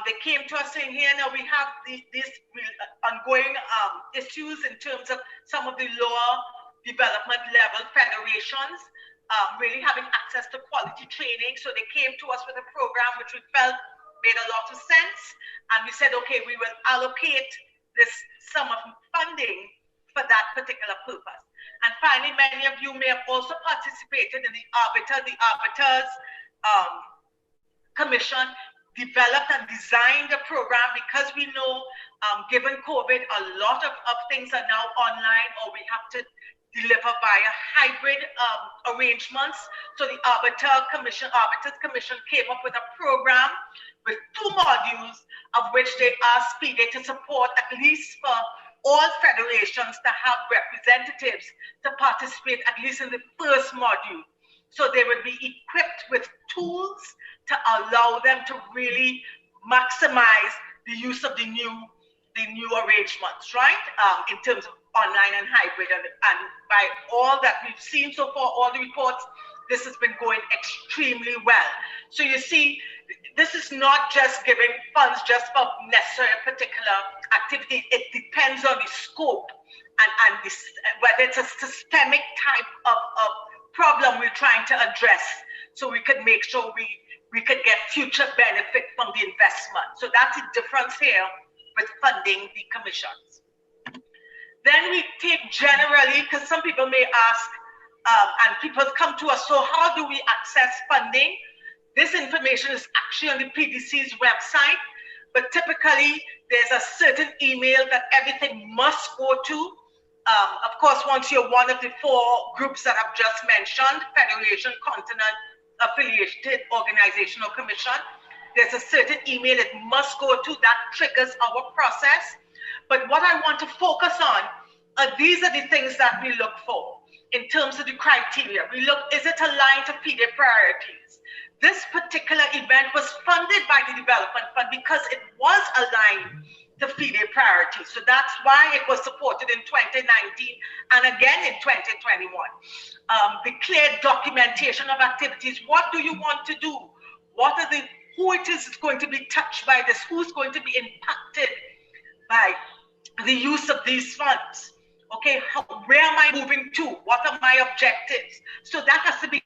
they came to us saying, here now we have these ongoing issues in terms of some of the lower development level federations really having access to quality training. So they came to us with a program which we felt made a lot of sense. And we said, okay, we will allocate this sum of funding for that particular purpose. And finally, many of you may have also participated in the Arbiter. The Arbiter's commission developed and designed a program, because we know, given COVID, a lot of things are now online, or we have to deliver via hybrid arrangements. So the Arbiter's commission came up with a program with 2 modules, of which they asked FIDE to support, at least for all federations, to have representatives to participate at least in the first module. So they would be equipped with tools to allow them to really maximize the use of the new arrangements, right? In terms of online and hybrid, and by all that we've seen so far, all the reports, this has been going extremely well. So you see, this is not just giving funds just for necessary particular activity. It depends on the scope and this, whether it's a systemic type of problem we're trying to address, so we could make sure we could get future benefit from the investment. So that's the difference here with funding the commissions. Then we take generally, because some people may ask, and people come to us, so how do we access funding? This information is actually on the PDC's website, but typically there's a certain email that everything must go to. Of course, once you're one of the 4 groups that I've just mentioned, Federation, Continent, Affiliated Organization or Commission, there's a certain email it must go to that triggers our process. But what I want to focus on, these are the things that we look for in terms of the criteria. We look, is it aligned to FIDE priorities? This particular event was funded by the Development Fund because it was aligned to FIDE priorities. So that's why it was supported in 2019 and again in 2021. The clear documentation of activities. What do you want to do? What are who it is going to be touched by this? Who's going to be impacted by the use of these funds? Okay, where am I moving to? What are my objectives? So that has to be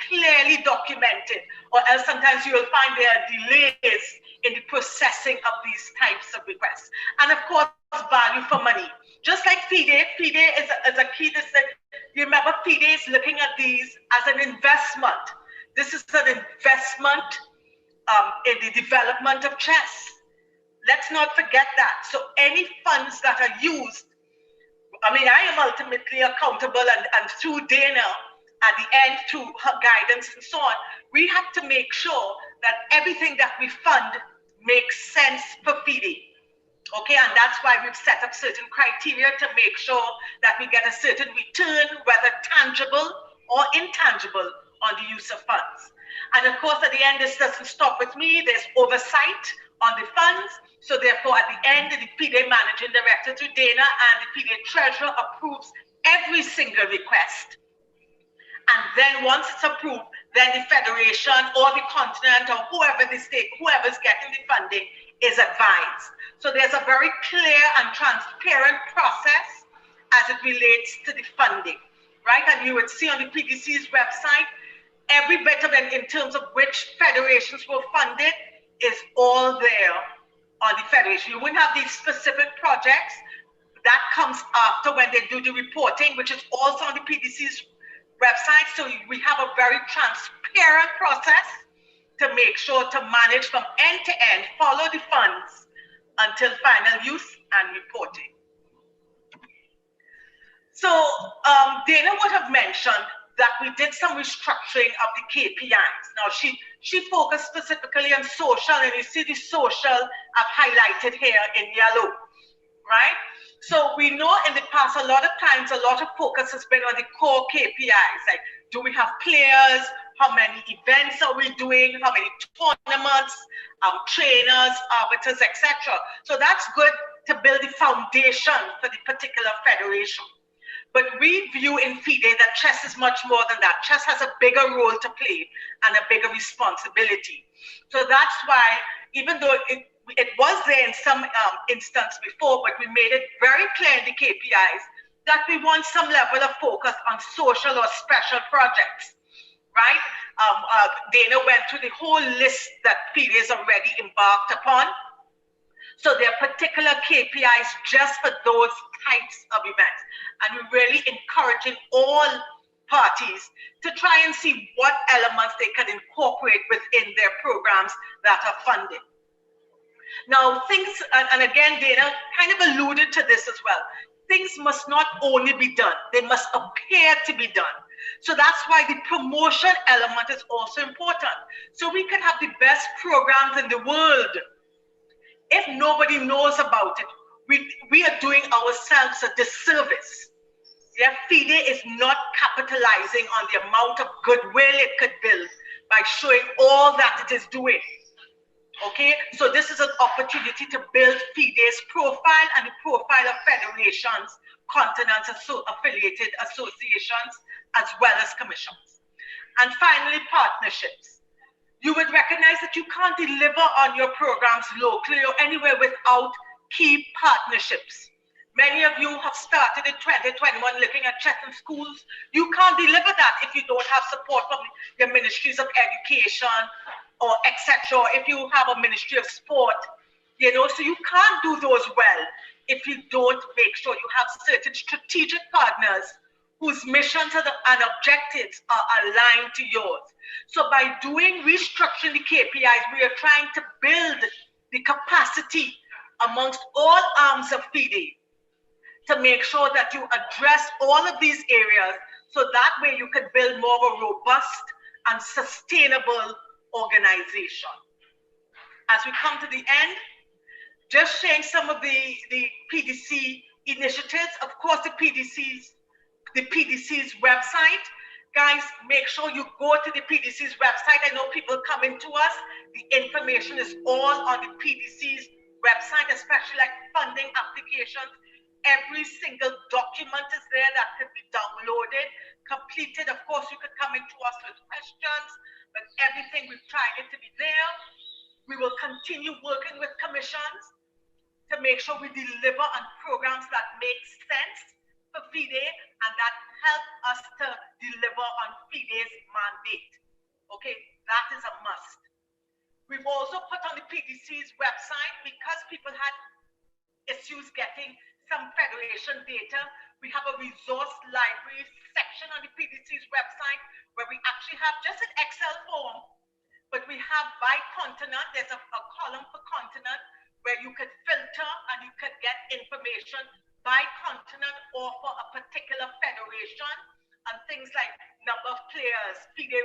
clearly documented, or else sometimes you will find there are delays in the processing of these types of requests. And of course, value for money. Just like FIDE is a key to say, you remember FIDE is looking at these as an investment. This is an investment in the development of chess. Let's not forget that. So any funds that are used, I mean, I am ultimately accountable, and through Dana, at the end, through her guidance and so on, we have to make sure that everything that we fund makes sense for FIDE. Okay, and that's why we've set up certain criteria to make sure that we get a certain return, whether tangible or intangible, on the use of funds. And of course, at the end, this doesn't stop with me. There's oversight on the funds. So therefore, at the end, the FIDE Managing Director through Dana and the FIDE Treasurer approves every single request. And then once it's approved, then the federation or the continent or whoever's getting the funding is advised. So there's a very clear and transparent process as it relates to the funding, right? And you would see on the PDC's website, every bit of it in terms of which federations were funded is all there on the federation. You wouldn't have these specific projects. That comes after when they do the reporting, which is also on the PDC's website. So we have a very transparent process to make sure to manage from end to end, follow the funds until final use and reporting. So Dana would have mentioned that we did some restructuring of the KPIs. Now she focused specifically on social, and you see the social I've highlighted here in yellow, right? So we know in the past, a lot of times, a lot of focus has been on the core KPIs, like do we have players, how many events are we doing, how many tournaments, trainers, arbiters, etc. So that's good to build the foundation for the particular federation. But we view in FIDE that chess is much more than that. Chess has a bigger role to play and a bigger responsibility. So that's why, even though it was there in some instance before, but we made it very clear in the KPIs that we want some level of focus on social or special projects, right? Dana went through the whole list that FIDE is already embarked upon. So there are particular KPIs just for those types of events. And we're really encouraging all parties to try and see what elements they can incorporate within their programs that are funded. Now things, and again, Dana kind of alluded to this as well, things must not only be done, they must appear to be done. So that's why the promotion element is also important. So we can have the best programs in the world. If nobody knows about it, we are doing ourselves a disservice. Yeah, FIDE is not capitalizing on the amount of goodwill it could build by showing all that it is doing. Okay, so this is an opportunity to build FIDE's profile and the profile of federations, continents, affiliated associations, as well as commissions. And finally, partnerships. You would recognize that you can't deliver on your programs locally or anywhere without key partnerships. Many of you have started in 2021 looking at chess in schools. You can't deliver that if you don't have support from your ministries of education or etc. If you have a ministry of sport, you know, so you can't do those well if you don't make sure you have certain strategic partners whose missions and objectives are aligned to yours. So by restructuring the KPIs, we are trying to build the capacity amongst all arms of FIDE to make sure that you address all of these areas, so that way you can build more of a robust and sustainable organization. As we come to the end, just sharing some of the PDC initiatives. Of course, the PDC's website. Guys, make sure you go to the PDC's website. I know people coming to us. The information is all on the PDC's website, especially like funding applications. Every single document is there that can be downloaded, completed. Of course, you could come into us with questions, but everything, we've tried it to be there. We will continue working with commissions to make sure we deliver on programs that make sense for FIDE and that help us to deliver on FIDE's mandate. Okay, that is a must. We've also put on the PDC's website, because people had issues getting some federation data. We have a resource library section on the PDC's website where we actually have just an Excel form, but we have by continent, there's a column for continent where you could filter and you could get information by continent or for a particular federation, and things like number of players, FIDE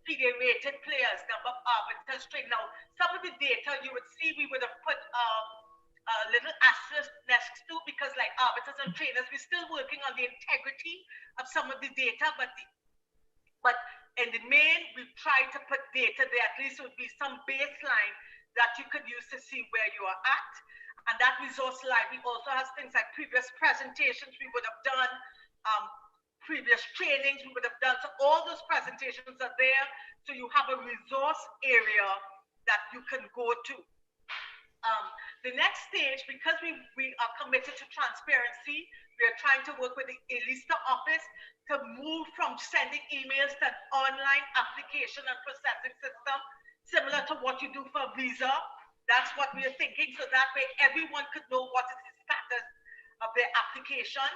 rated players, number of arbiters trained. Now, some of the data you would see, we would have put a little asterisk next to, because like arbiters and trainers, we're still working on the integrity of some of the data, but in the main, we've tried to put data there. At least it would be some baseline that you could use to see where you are at. And that resource library also has things like previous presentations we would have done, previous trainings we would have done. So all those presentations are there. So you have a resource area that you can go to. The next stage, because we are committed to transparency, we are trying to work with the ELISTA office to move from sending emails to an online application and processing system, similar to what you do for a visa. That's what we are thinking, so that way everyone could know what is the status of their application.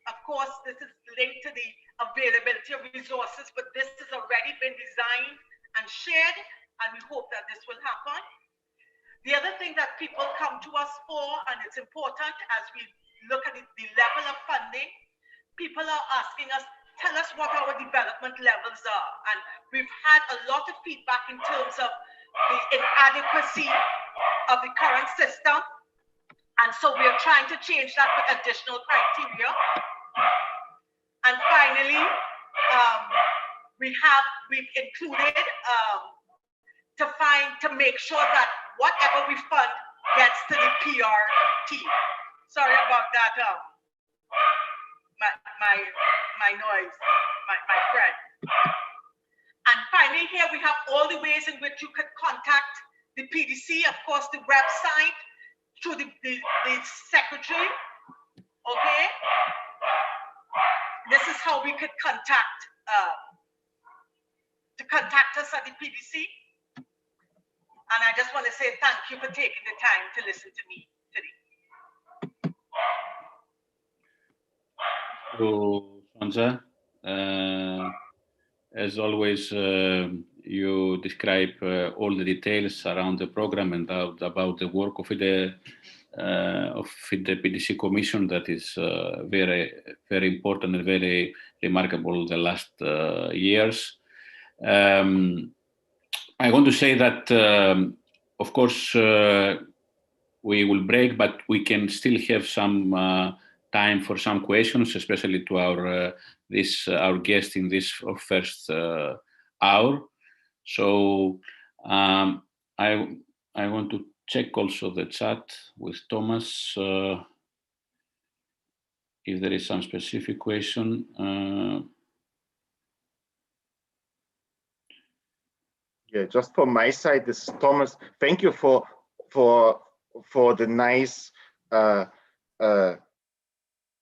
Of course, this is linked to the availability of resources, but this has already been designed and shared, and we hope that this will happen. The other thing that people come to us for, and it's important as we look at the level of funding, people are asking us, tell us what our development levels are. And we've had a lot of feedback in terms of the inadequacy of the current system. And so we are trying to change that with additional criteria. And finally, we've included to make sure that whatever we fund gets to the PR team. Sorry about that, my noise, my friend. And finally, here we have all the ways in which you could contact the PDC. Of course, the website, through the secretary. Okay. This is how we could contact us at the PDC. And I just want to say thank you for taking the time to listen to me today. So, Sonja, as always, you describe all the details around the program and about the work of the PDC Commission that is very, very important and very remarkable the last years. I want to say that, of course, we will break, but we can still have some time for some questions, especially to our guest in this first hour. So I want to check also the chat with Thomas if there is some specific question. Yeah, just from my side, this is Thomas. Thank you for the nice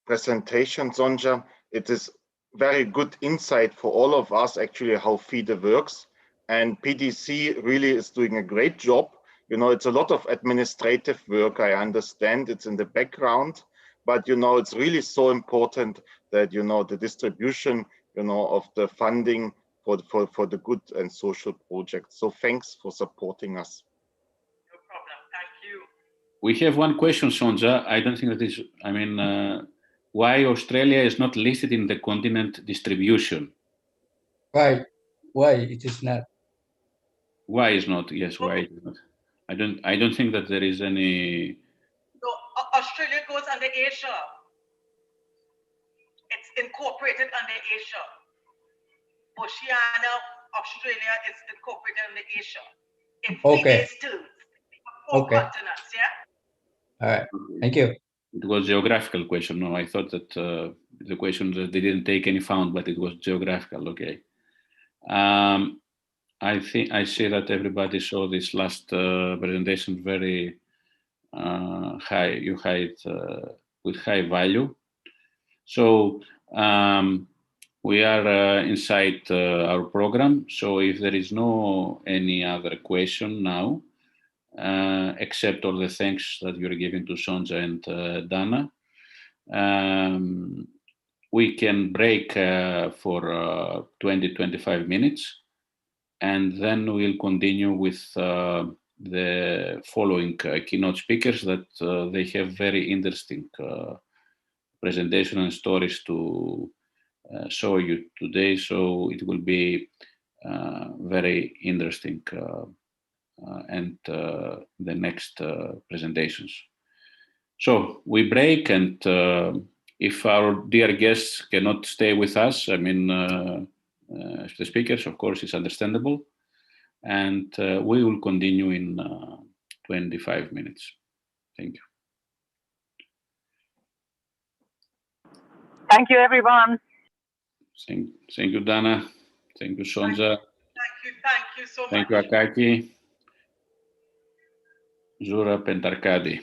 presentation, Sonja. It is very good insight for all of us actually how FIDE works, and PDC really is doing a great job. You know, it's a lot of administrative work. I understand it's in the background, but you know, it's really so important that you know the distribution, you know, of the funding for the good and social projects. So thanks for supporting us. No problem. Thank you. We have one question, Sonja. I don't think that is, I mean, why Australia is not listed in the continent distribution? Why it is not? Why is not? Yes, why it is not? I don't think that there is any. So Australia goes under Asia. It's incorporated under Asia. Oceania, Australia is incorporated under Asia. In Okay. still four Okay. continents, yeah? All right. Thank you. It was a geographical question. No, I thought that the question that they didn't take any fund, but it was geographical. Okay. I think I see that everybody saw this last presentation very high. You had with high value. So we are inside our program. So if there is no any other question now, except all the thanks that you're giving to Sonja and Dana, we can break for 20-25 minutes, and then we'll continue with the following keynote speakers that they have very interesting presentation and stories to show you today. So it will be very interesting and the next presentations. So we break, and if our dear guests cannot stay with us, I mean, the speakers, of course, is understandable. And we will continue in 25 minutes. Thank you. Thank you, everyone. Thank you, Dana. Thank you, Sonja. Thank you so much. Thank you, Akaki, Zurab, and Arkady.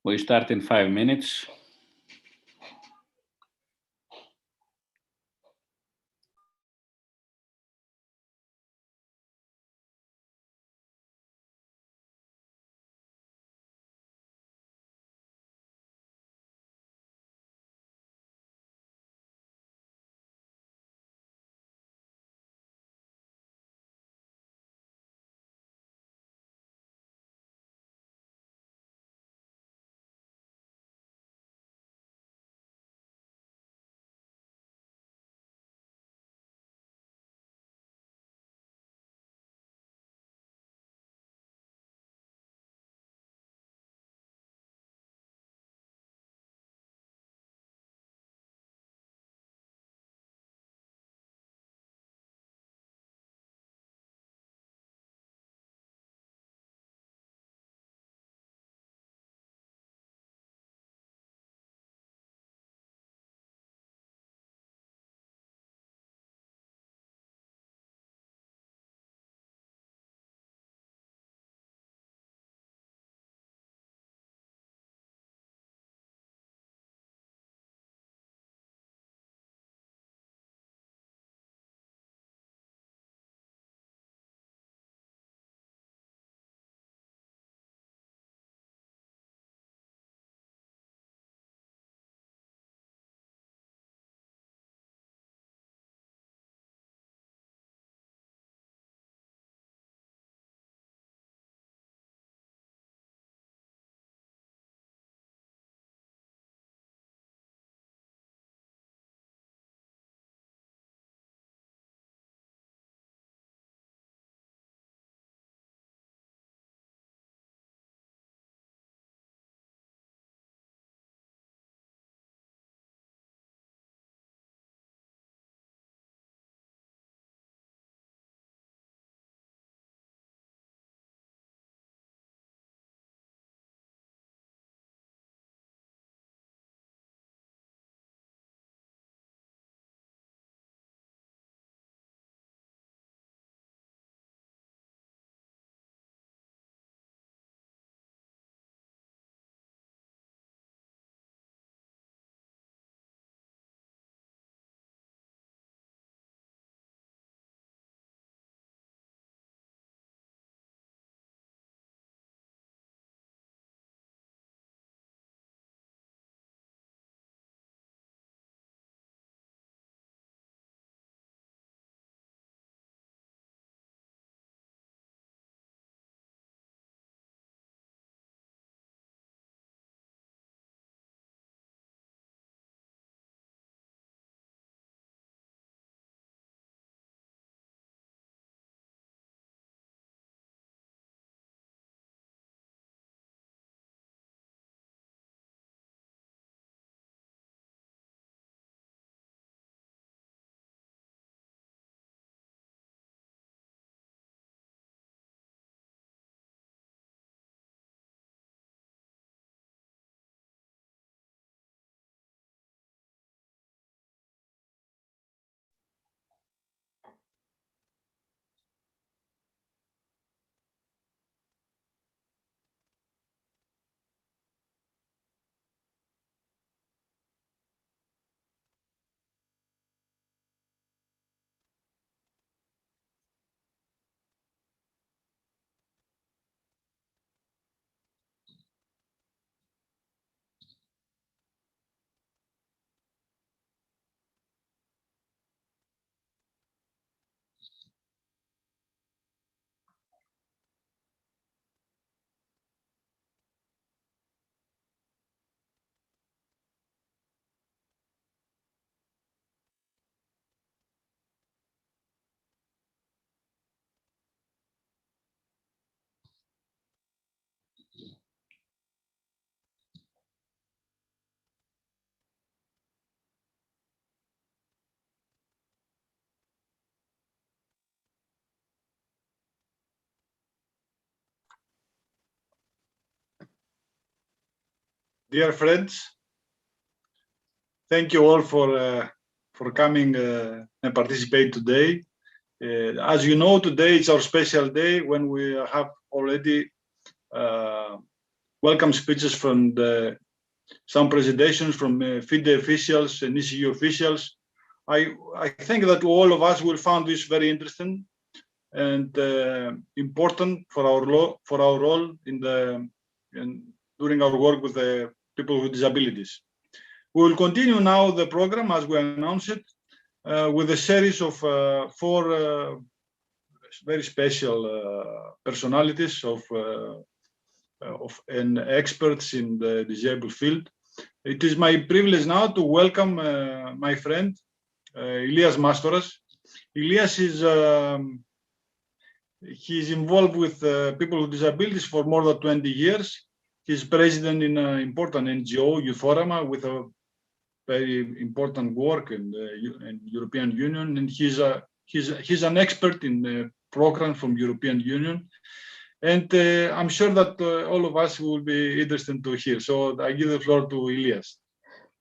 We start in 5 minutes. Dear friends, thank you all for coming and participate today. As you know, today is our special day when we have already welcome speeches from some presentations from FIDE officials and ECU officials. I think that all of us will find this very interesting and important for our role during our work with the people with disabilities. We will continue now the program as we announced it with a series of 4 very special personalities and experts in the disabled field. It is my privilege now to welcome my friend Ilias Mastoras. Ilias is he's involved with people with disabilities for more than 20 years. He's president in an important NGO, Youthorama, with a very important work in the European Union, and he's an expert in the program from European Union. And I'm sure that all of us will be interested to hear. So I give the floor to Ilias.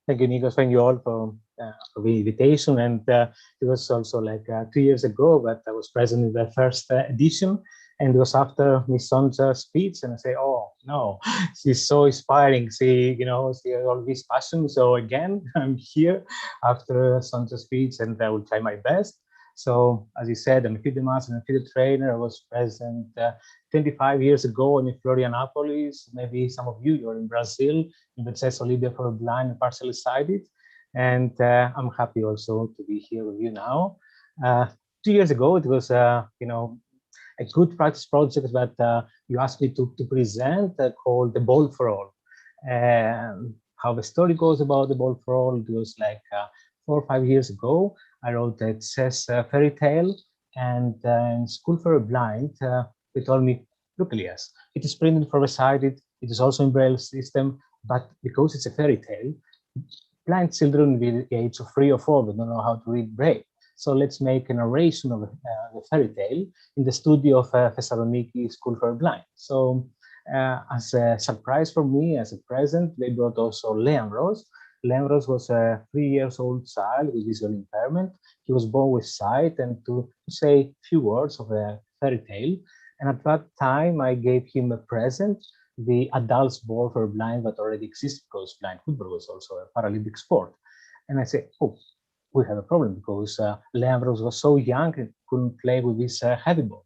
Thank you, Nikos. Thank you all for the invitation. And it was also like 2 years ago that I was present in the first edition. And it was after Miss Sonja's speech, and I say, oh no, she's so inspiring. She has all this passion. So again, I'm here after Sonja's speech, and I will try my best. So as you said, I'm a FIDE master and a FIDE trainer. I was present 25 years ago in Florianopolis. Maybe some of you are in Brazil, in the CES Olympiad for blind and partially sighted. And I'm happy also to be here with you now. 2 years ago, it was, a good practice project that you asked me to present called the Ball for All. How the story goes about the Ball for All, it was like 4 or 5 years ago. I wrote a CES fairy tale, and in School for the Blind, they told me, look, Elias, it is printed for the sighted, it is also in Braille system, but because it's a fairy tale, blind children with the age of 3 or 4, they don't know how to read Braille. So let's make a narration of the fairy tale in the studio of Thessaloniki School for the Blind. So as a surprise for me, as a present, they brought also Leandros. Leandros was a 3-year-old child with visual impairment. He was born with sight, and to say a few words of the fairy tale. And at that time, I gave him a present, the adults ball for blind that already exists, because blind football was also a Paralympic sport. And I said, oh, we have a problem, because Leandros was so young and couldn't play with this heavy ball.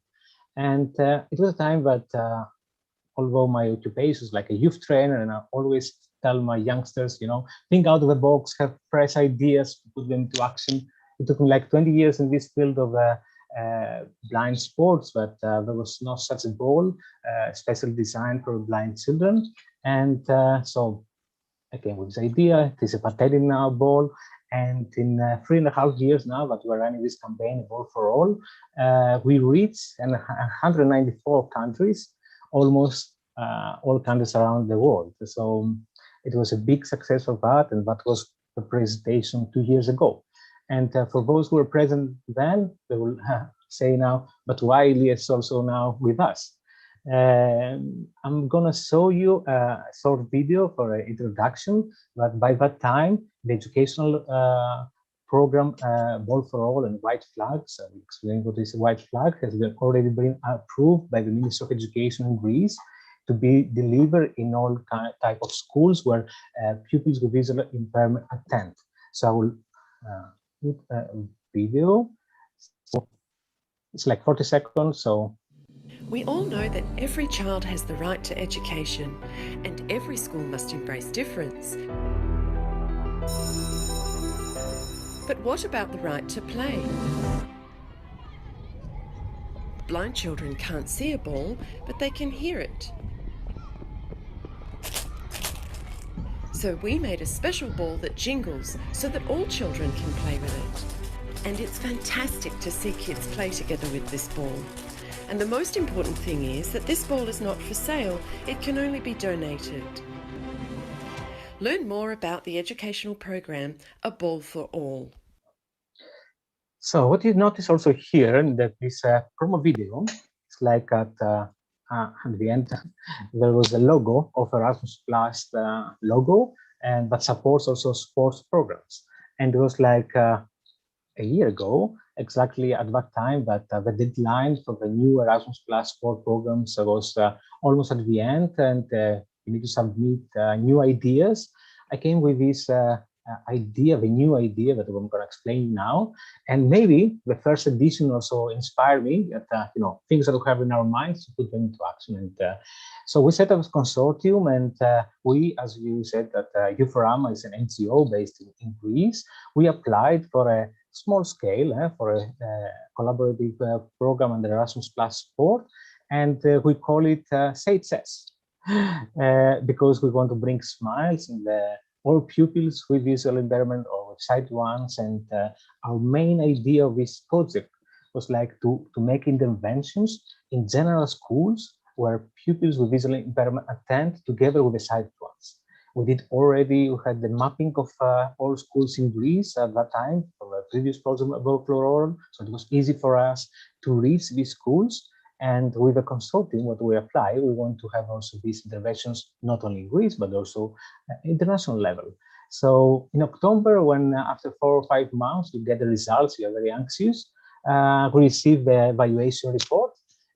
And it was a time that, although my occupation is like a youth trainer, and I always tell my youngsters, think out of the box, have fresh ideas, put them into action. It took me like 20 years in this field of blind sports, but there was no such a ball, specially designed for blind children. And so I came with this idea. It is a Patelin now ball. And in 3.5 years now that we're running this campaign, Ball for All, we reached 194 countries, almost all countries around the world. So it was a big success of that, and that was the presentation 2 years ago. And for those who were present then, they will say now, but why Elias also now with us? I'm gonna show you a short video for an introduction, but by that time, the educational program Ball for All and White Flags, I'll explain what is a white flag, has already been approved by the Ministry of Education in Greece to be delivered in all type of schools where pupils with visual impairment attend. So I will put a video. So it's like 40 seconds, so. We all know that every child has the right to education, and every school must embrace difference. But what about the right to play? Blind children can't see a ball, but they can hear it. So we made a special ball that jingles so that all children can play with it. And it's fantastic to see kids play together with this ball. And the most important thing is that this ball is not for sale, it can only be donated. Learn more about the educational program, A Ball for All. So what you notice also here in that this promo video, it's like at the end, there was a logo of Erasmus Plus logo, and that supports also sports programs. And it was like a year ago, exactly at that time, that the deadline for the new Erasmus Plus sport programs was almost at the end, and you need to submit new ideas. I came with this idea, the new idea that I'm going to explain now, and maybe the first edition also inspired me that things that we have in our minds to put them into action. And so we set up a consortium, and we, as you said, that Zurab is an NGO based in Greece. We applied for a small scale for a collaborative program under Erasmus Plus Sport, and we call it SAGES because we want to bring smiles in all pupils with visual impairment or with sight ones. And our main idea of this project was like to make interventions in general schools where pupils with visual impairment attend together with the sight ones. We had the mapping of all schools in Greece at that time from a previous project above Floral, so it was easy for us to reach these schools. And with the consortium, what we apply, we want to have also these interventions, not only in Greece, but also international level. So in October, when after 4 or 5 months, we get the results, we are very anxious, we receive the evaluation report.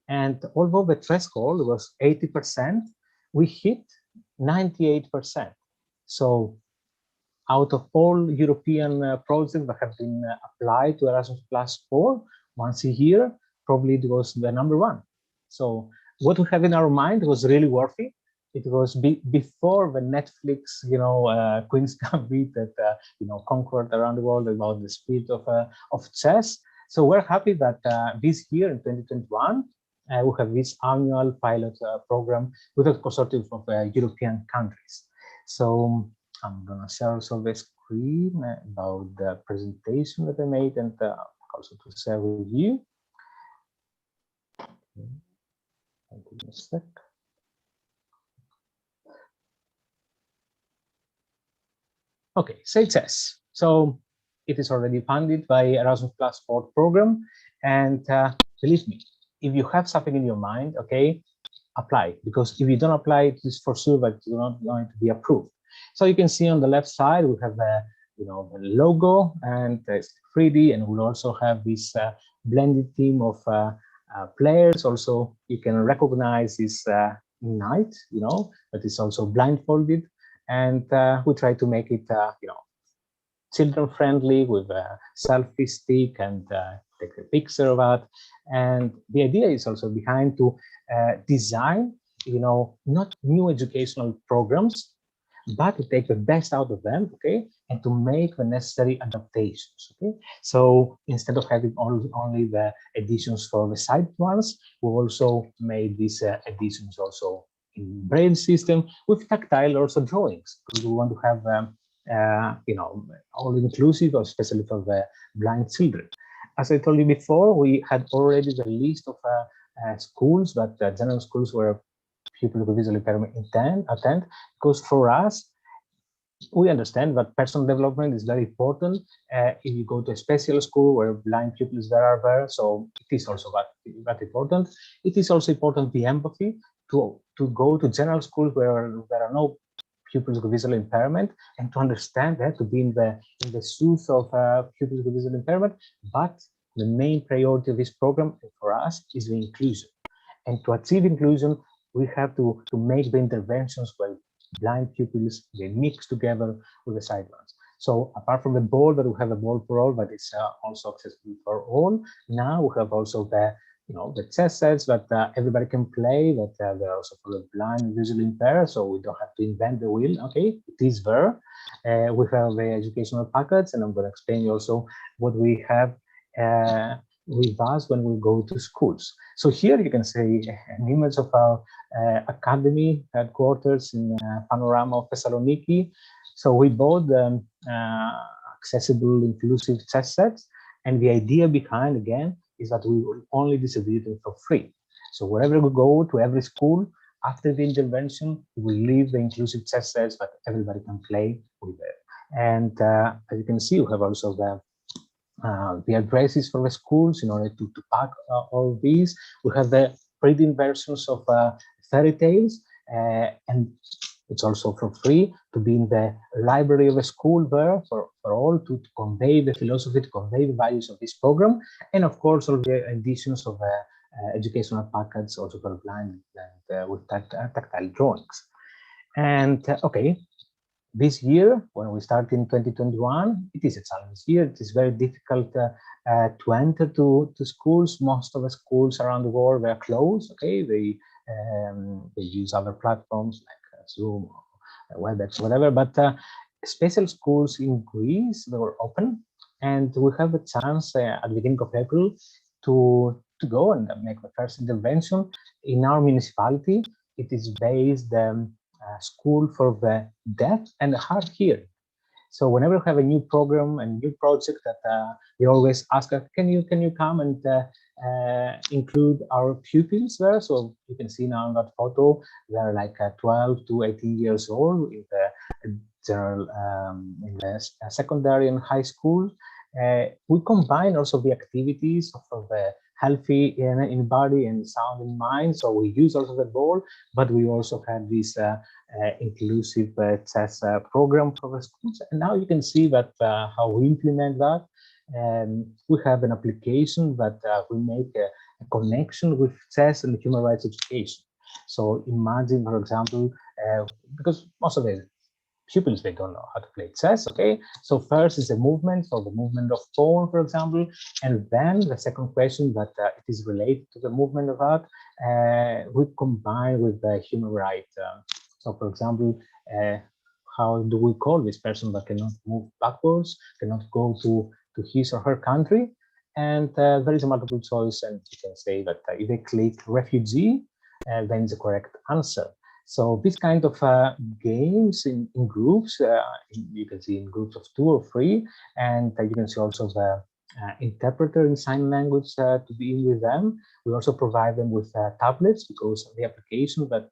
And although the threshold was 80%, we hit 98%. So out of all European projects that have been applied to Erasmus Plus 4 once a year, probably it was the #1. So what we have in our mind was really worthy. It was before the Netflix, Queen's Gambit that conquered around the world about the speed of chess. So we're happy that this year in 2021 we have this annual pilot program with a consortium of European countries. So I'm gonna share also the screen about the presentation that I made and also to share with you. Give me a sec. Okay, SAGES. So it is already funded by Erasmus Plus Sport program, and believe me, if you have something in your mind, okay, apply, because if you don't apply, it is for sure that you're not going to be approved. So you can see on the left side we have the logo, and it's 3D, and we'll also have this blended team of players. Also, you can recognize this knight, that is also blindfolded, and we try to make it, children friendly with a selfie stick and take a picture of that. And the idea is also behind to design, not new educational programs, but to take the best out of them, okay, and to make the necessary adaptations, okay. So instead of having only the editions for the sight ones, we also made these editions also in braille system with tactile also drawings, because we want to have all inclusive, especially for the blind children. As I told you before, we had already the list of schools, but general schools where people with visual impairment attend, because for us, we understand that personal development is very important. If you go to a special school where blind pupils are there, so it is also that important. It is also important the empathy to go to general schools where there are no pupils with visual impairment, and to understand that, to be in the shoes of pupils with visual impairment. But the main priority of this program for us is the inclusion. And to achieve inclusion, we have to make the interventions where blind pupils, they mix together with the sight ones. So apart from the ball, that we have a ball for all, but it's also accessible for all. Now we have also the chess sets that everybody can play, that they're also for the blind and visually impaired, so we don't have to invent the wheel, okay, it is there. We have the educational packets, and I'm going to explain you also what we have with us when we go to schools. So here you can see an image of our academy headquarters in Panorama of Thessaloniki. So we bought accessible, inclusive chess sets, and the idea behind, again, is that we will only distribute them for free. So wherever we go, to every school, after the intervention, we will leave the inclusive chess sets that everybody can play with it. And as you can see, we have also the addresses for the schools in order to pack all these. We have the printed versions of fairy tales, and it's also for free to be in the library of the school there for all to convey the philosophy, to convey the values of this program, and of course all the editions of educational packets also for blind and with tactile drawings. And okay, this year, when we start in 2021, it is a challenge year. It is very difficult to enter to schools. Most of the schools around the world were closed. Okay, they use other platforms like Zoom, WebEx, whatever. But special schools in Greece, they were open, and we have a chance at the beginning of April to go and make the first intervention in our municipality. It is based school for the deaf and the hard hearing. So whenever we have a new program and new project, that we always ask, can you come and include our pupils there? So you can see now in that photo, they're like 12 to 18 years old in the general, in the secondary and high school. We combine also the activities of the healthy in body and sound in mind. So we use also the ball, but we also have this inclusive chess program for the schools. And now you can see that how we implement that. We have an application that we make a connection with chess and human rights education. So imagine, for example, because most of the pupils, they don't know how to play chess, okay? So first is the movement, so the movement of pawn, for example, and then the second question that it is related to the movement of that, we combine with the human right. So for example, how do we call this person that cannot move backwards, cannot go to his or her country? And there is a multiple choice, and you can say that if they click refugee, then it's the correct answer. So this kind of games in groups, you can see in groups of 2 or 3, and you can see also the interpreter in sign language to be in with them. We also provide them with tablets, because the application that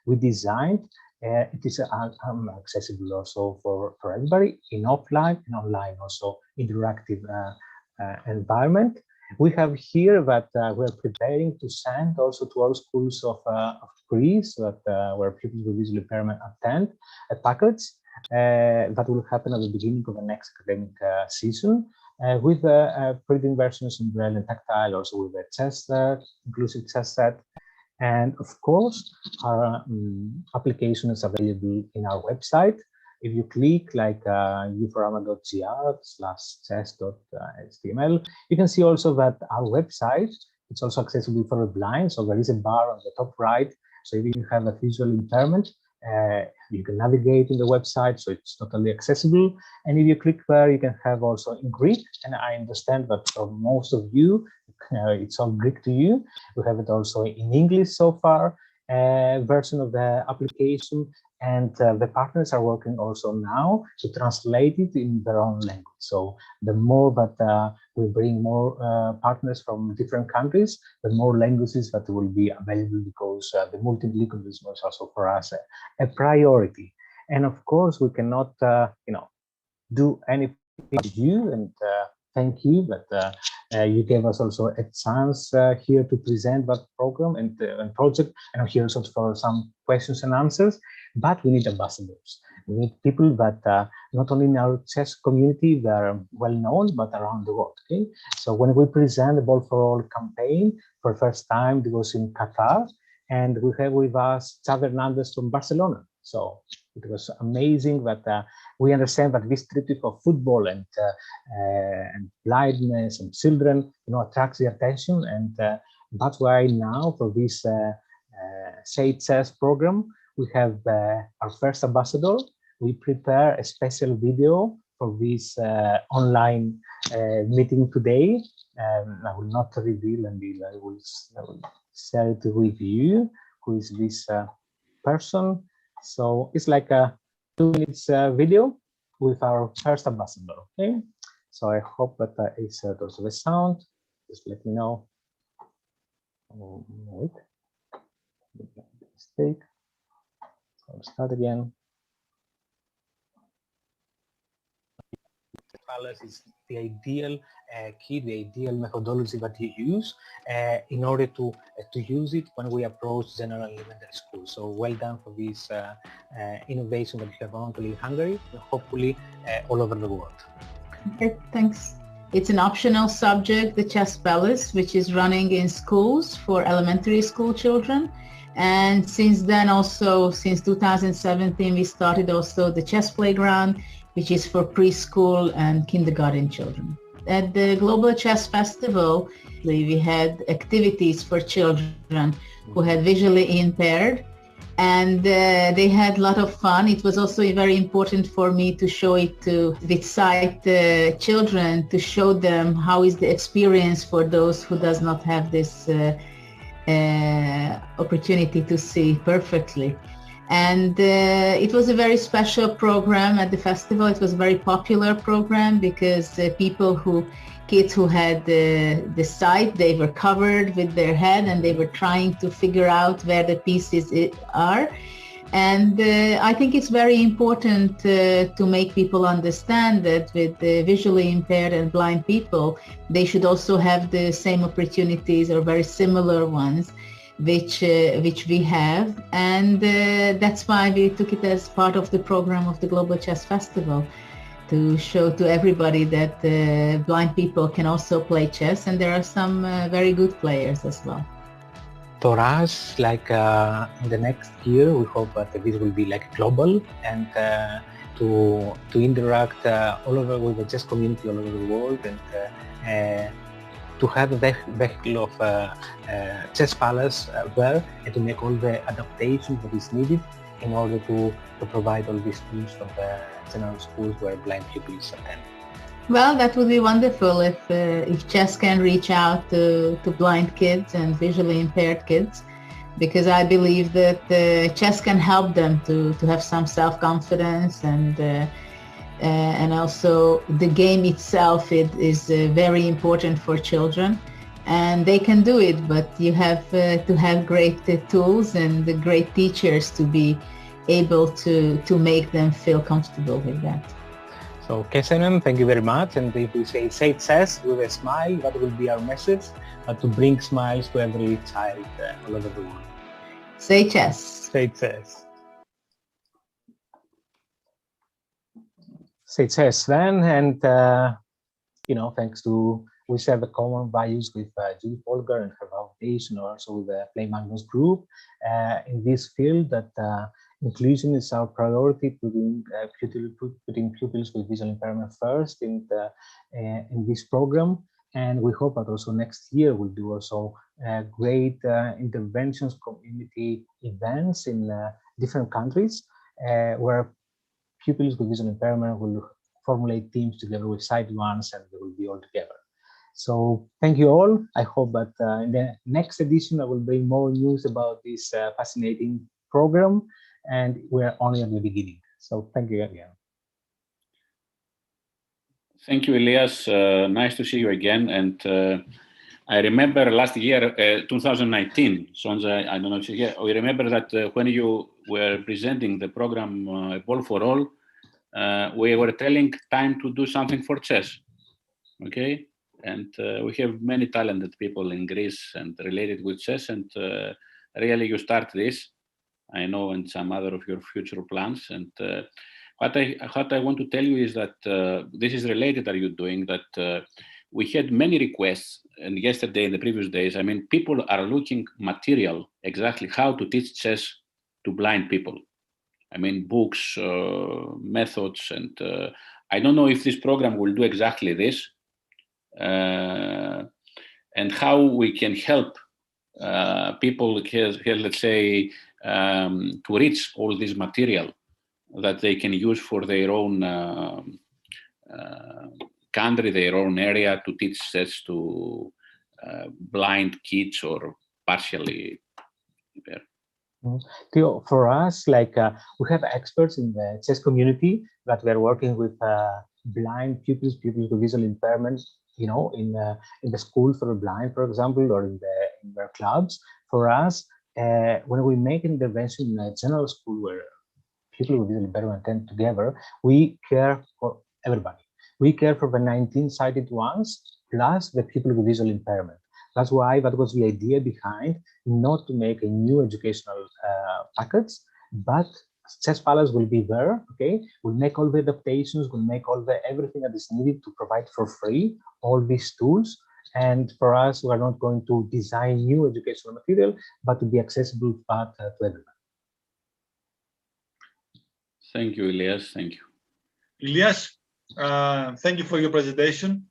we designed, it is accessible also for everybody in offline and online, also interactive environment. We have here that we're preparing to send also to all schools of Greece that where pupils with visual impairment attend a package that will happen at the beginning of the next academic season with printing versions in Braille and tactile, also with a chess set, inclusive chess set. And of course, our application is available in our website. If you click like uforama.gr/chess.html, you can see also that our website, it's also accessible for the blind. So there is a bar on the top right. So if you have a visual impairment, you can navigate in the website, so it's totally accessible. And if you click there, you can have also in Greek. And I understand that for most of you, it's all Greek to you. We have it also in English so far, version of the application. And the partners are working also now to translate it in their own language. So the more that we bring more partners from different countries, the more languages that will be available, because the multilingualism is also for us a priority. And of course, we cannot, do anything with you. And thank you that you gave us also a chance here to present that program and project. And I'm here also for some questions and answers. But we need ambassadors. We need people that not only in our chess community, they're well known, but around the world. Okay. So when we present the Ball for All campaign for the first time, it was in Qatar, and we have with us Xavi Hernandez from Barcelona. So it was amazing that we understand that this tribute of football and blindness and children, attracts the attention, and that's why now for this Say Chess program, we have our first ambassador. We prepare a special video for this online meeting today. I will not reveal until I will share it with you. Who is this person? So it's like a 2 minutes video with our first ambassador. Okay. So I hope that I shared also the sound. Just let me know. Oh, wait. Mistake. I'll start again. Colors is the ideal key, the ideal methodology that you use in order to use it when we approach general elementary school. So well done for this innovation that you have not only in Hungary, but hopefully all over the world. Okay, thanks. It's an optional subject, the chess palace, which is running in schools for elementary school children. And since then, also since 2017, we started also the chess playground, which is for preschool and kindergarten children. At the Global Chess Festival, we had activities for children who had visually impaired, and they had a lot of fun. It was also very important for me to show it to with sight children, to show them how is the experience for those who does not have this opportunity to see perfectly. And it was a very special program at the festival. It was a very popular program because kids who had the sight, they were covered with their head and they were trying to figure out where the pieces are. And I think it's very important to make people understand that with the visually impaired and blind people, they should also have the same opportunities or very similar ones, which we have. And that's why we took it as part of the program of the Global Chess Festival, to show to everybody that blind people can also play chess, and there are some very good players as well. For us, like in the next year, we hope that this will be like global and to interact all over with the chess community all over the world, and to have a vehicle of chess palace there, and to make all the adaptations that is needed in order to provide all these tools from the general schools where blind pupils attend. Well, that would be wonderful if chess can reach out to blind kids and visually impaired kids, because I believe that chess can help them to have some self-confidence, and also the game itself is very important for children, and they can do it, but you have to have great tools and great teachers to be able to make them feel comfortable with that. So Kesenem, thank you very much. And if we say chess with a smile, that will be our message, to bring smiles to every child all over the world. Say chess. Say chess. Say chess then, and thanks to we share the common values with Julie Folger and her foundation, also with the Play Magnus group in this field, that inclusion is our priority, putting pupils with visual impairment first in this program. And we hope that also next year we'll do also great interventions, community events in different countries where pupils with visual impairment will formulate teams together with sighted ones, and they will be all together. So thank you all. I hope that in the next edition I will bring more news about this fascinating program, and we're only at the beginning. So thank you again. Thank you, Elias. Nice to see you again. And I remember last year, 2019, Sonja, I don't know if you hear, we remember that when you were presenting the program Ball for All, we were telling time to do something for chess, okay? And we have many talented people in Greece and related with chess, and really you start this, I know, and some other of your future plans. And what I want to tell you is that this is related, are you doing that we had many requests, and yesterday and the previous days, I mean, people are looking material, exactly how to teach chess to blind people. I mean, books, methods, and I don't know if this program will do exactly this, and how we can help people here, let's say, to reach all this material that they can use for their own country, their own area, to teach chess to blind kids or partially impaired. Theo, for us, like we have experts in the chess community that we are working with blind pupils with visual impairment, you know, in the school for the blind, for example, or in their clubs. For us, when we make intervention in a general school where people with visual impairment attend together, we care for everybody. We care for the 19 sighted ones plus the people with visual impairment. That's why that was the idea behind, not to make a new educational package, but chess palace will be there, okay? We'll make all the adaptations, we'll make all the everything that is needed to provide for free all these tools. And for us, we are not going to design new educational material, but to be accessible to everyone. Thank you, Elias. Thank you. Elias, thank you for your presentation.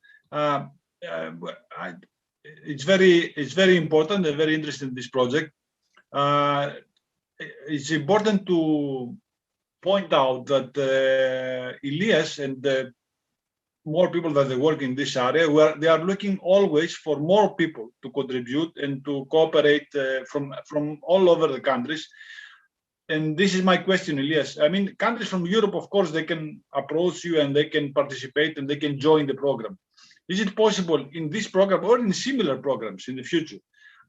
It's very important and very interesting, this project. It's important to point out that Elias and more people that they work in this area, where they are looking always for more people to contribute and to cooperate from all over the countries. And this is my question, Elias. I mean, countries from Europe, of course, they can approach you and they can participate and they can join the program. Is it possible in this program or in similar programs in the future,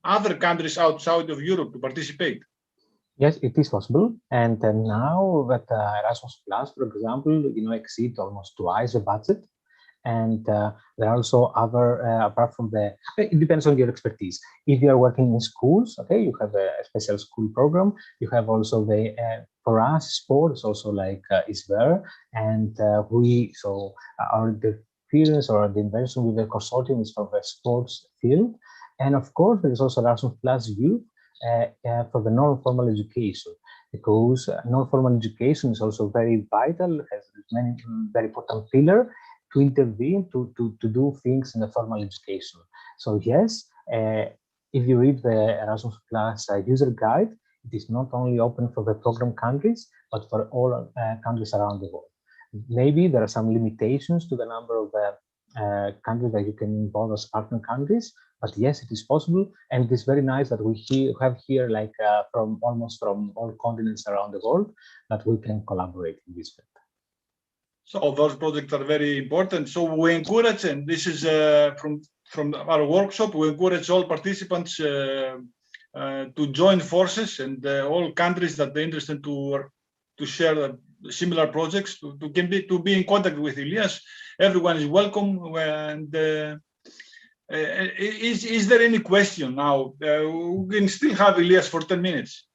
other countries outside of Europe to participate? Yes, it is possible. And now that Erasmus Plus, for example, exceed almost twice the budget. And there are also other, apart from it depends on your expertise. If you are working in schools, okay, you have a special school program. You have also for us, sports also is there. And the experience or the invention with the consortium is from the sports field. And of course, there is also Erasmus Plus Youth for the non-formal education, because non-formal education is also very vital, has many very important pillars to intervene, to do things in the formal education. So yes, if you read the Erasmus Plus user guide, it is not only open for the program countries, but for all countries around the world. Maybe there are some limitations to the number of countries that you can involve as partner countries, but yes, it is possible. And it is very nice that we have here from all continents around the world that we can collaborate in this field. So those projects are very important. So we encourage, and this is from our workshop, we encourage all participants to join forces, and all countries that they're interested to share similar projects, to be in contact with Elias. Everyone is welcome. And is there any question now? We can still have Elias for 10 minutes.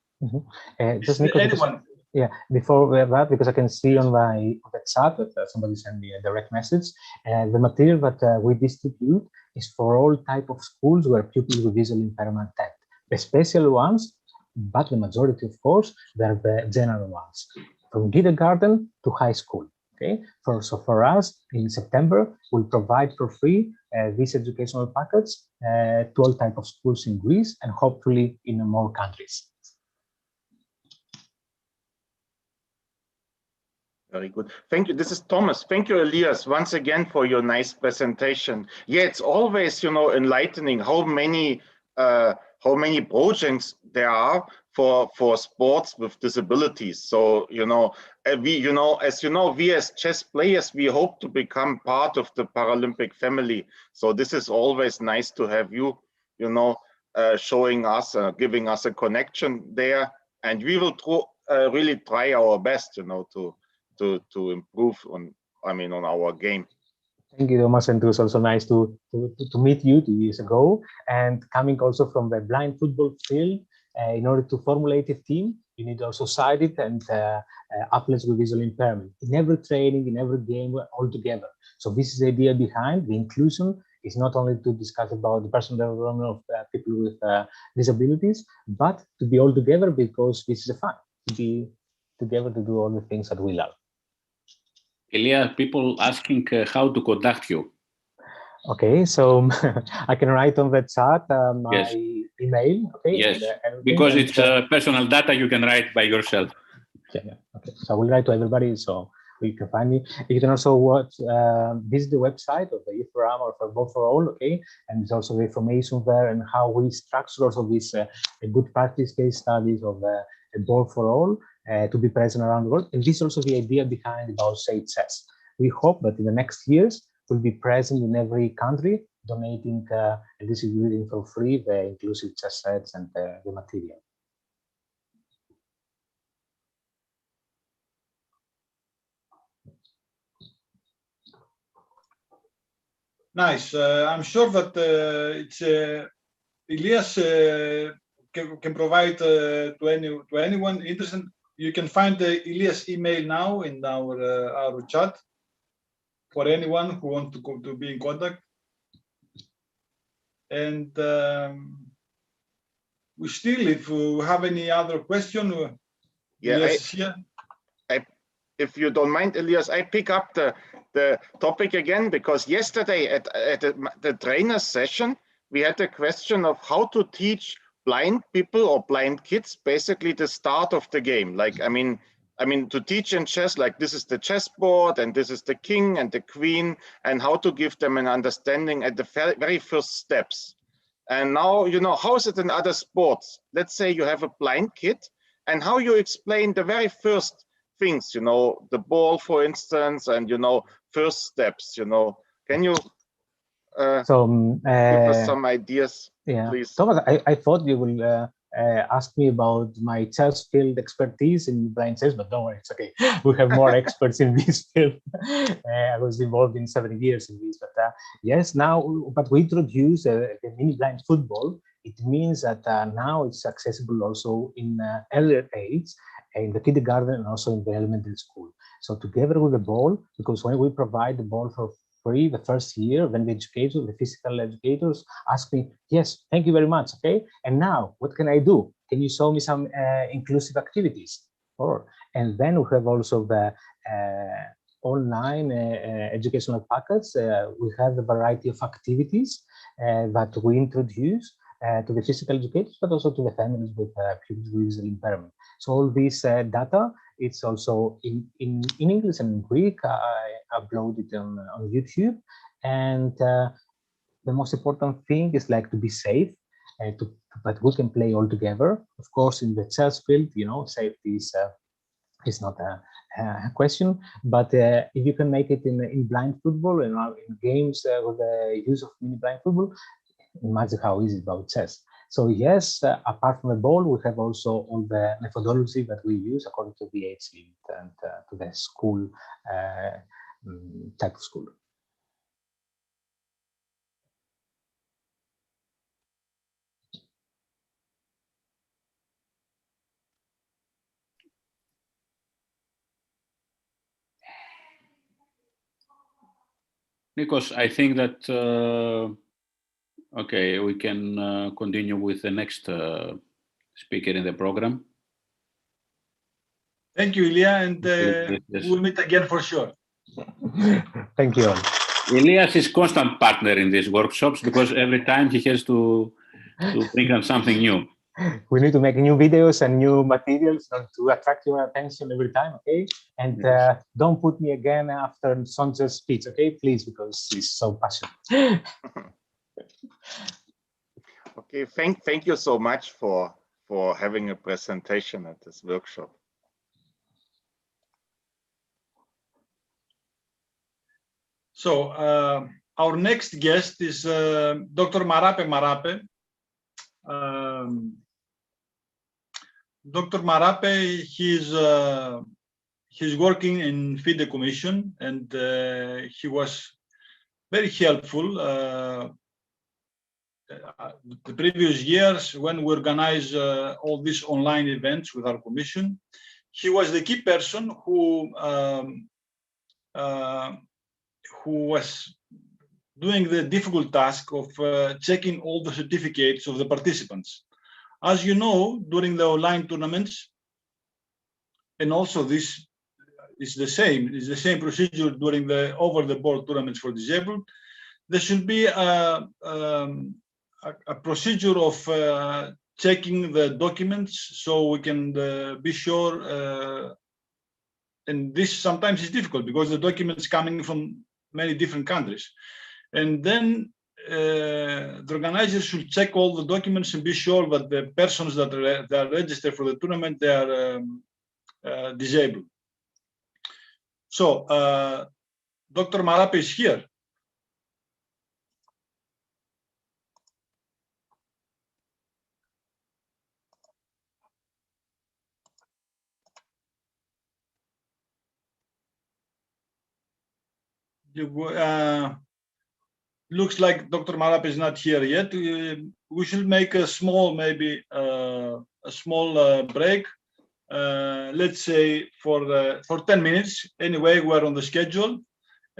Just anyone? Yeah, before that, because I can see on the chat that somebody sent me a direct message, the material that we distribute is for all type of schools where pupils with visual impairment attend. The special ones, but the majority, of course, they're the general ones, from kindergarten to high school. Okay, so for us in September, we'll provide for free this educational package to all type of schools in Greece and hopefully in more countries. Very good. Thank you. This is Thomas. Thank you, Elias, once again for your nice presentation. Yeah, it's always, enlightening how many projects there are for sports with disabilities. So, we as chess players, we hope to become part of the Paralympic family. So this is always nice to have you, showing us, giving us a connection there, and we will really try our best, to improve on our game. Thank you, Thomas, and it was also nice to meet you 2 years ago. And coming also from the blind football field, in order to formulate a team, you need also sighted and athletes with visual impairment. In every training, in every game, we're all together. So this is the idea behind the inclusion. Is not only to discuss about the personal development of people with disabilities, but to be all together, because this is fun to be together to do all the things that we love. Elia, people asking how to contact you. Okay, so I can write on the chat my email. Okay. Yes, because it's personal data, you can write by yourself. Yeah. Okay. So I will write to everybody, so you can find me. You can also visit the website of the Youth Program or for Both for All. Okay, and there's also the information there and how we structure also these good practice case studies of Both for All. To be present around the world. And this is also the idea behind about Say Chess. We hope that in the next years, we'll be present in every country, donating and distributing for free the inclusive chess sets and the material. Nice. I'm sure that Elias can provide to anyone interested you can find the Elias email now in our chat for anyone who wants to be in contact. And we still, if you have any other question, Elias is here. If you don't mind, Elias, I pick up the topic again, because yesterday at the trainer session, we had a question of how to teach blind people or blind kids basically the start of the game. Like, I mean, to teach in chess, like this is the chessboard and this is the king and the queen, and how to give them an understanding at the very first steps. And now, you know, how is it in other sports? Let's say you have a blind kid, and how you explain the very first things, you know, the ball, for instance, and, you know, first steps, you know. Can you give us some ideas, please? Thomas, I thought you will ask me about my chess field expertise in blind chess, but don't worry, it's okay. We have more experts in this field. I was involved in 7 years in this, but yes, now, but we introduce the mini blind football. It means that now it's accessible also in earlier age, in the kindergarten and also in the elementary school. So together with the ball, because when we provide the ball for free the first year, then the educators, the physical educators ask me, yes, thank you very much, okay? And now, what can I do? Can you show me some inclusive activities? And then we have also the online educational packets. We have a variety of activities that we introduce to the physical educators, but also to the families with pupils with visual impairment. So all this data, it's also in English and in Greek. I upload it on YouTube. And the most important thing is like to be safe, but we can play all together. Of course, in the chess field, you know, safety is not a question, but if you can make it in blind football and in games with the use of mini blind football, imagine how easy about chess. So yes, apart from the ball, we have also all the methodology that we use according to the age limit and to the school type of school. Nikos, I think that okay, we can continue with the next speaker in the program. Thank you, Ilya, and we'll meet again for sure. Thank you all. Elias is constant partner in these workshops because every time he has to bring up something new. We need to make new videos and new materials to attract your attention every time, okay? And yes. Don't put me again after Sonja's speech, okay? Please, because he's so passionate. Okay, thank you so much for having a presentation at this workshop. So our next guest is Dr. Marape. Dr. Marape, he's working in FIDE Commission, and he was very helpful the previous years when we organized all these online events with our commission. He was the key person who was doing the difficult task of checking all the certificates of the participants. As you know, during the online tournaments, and also this is the same procedure during the over-the-board tournaments for disabled, there should be a procedure of checking the documents so we can be sure, and this sometimes is difficult because the documents coming from many different countries. And then the organizers should check all the documents and be sure that the persons that are registered for the tournament, they are disabled. So Dr. Marape is here. Looks like Dr. Marape is not here yet. We should make a small, maybe a small break let's say for 10 minutes. Anyway, we're on the schedule,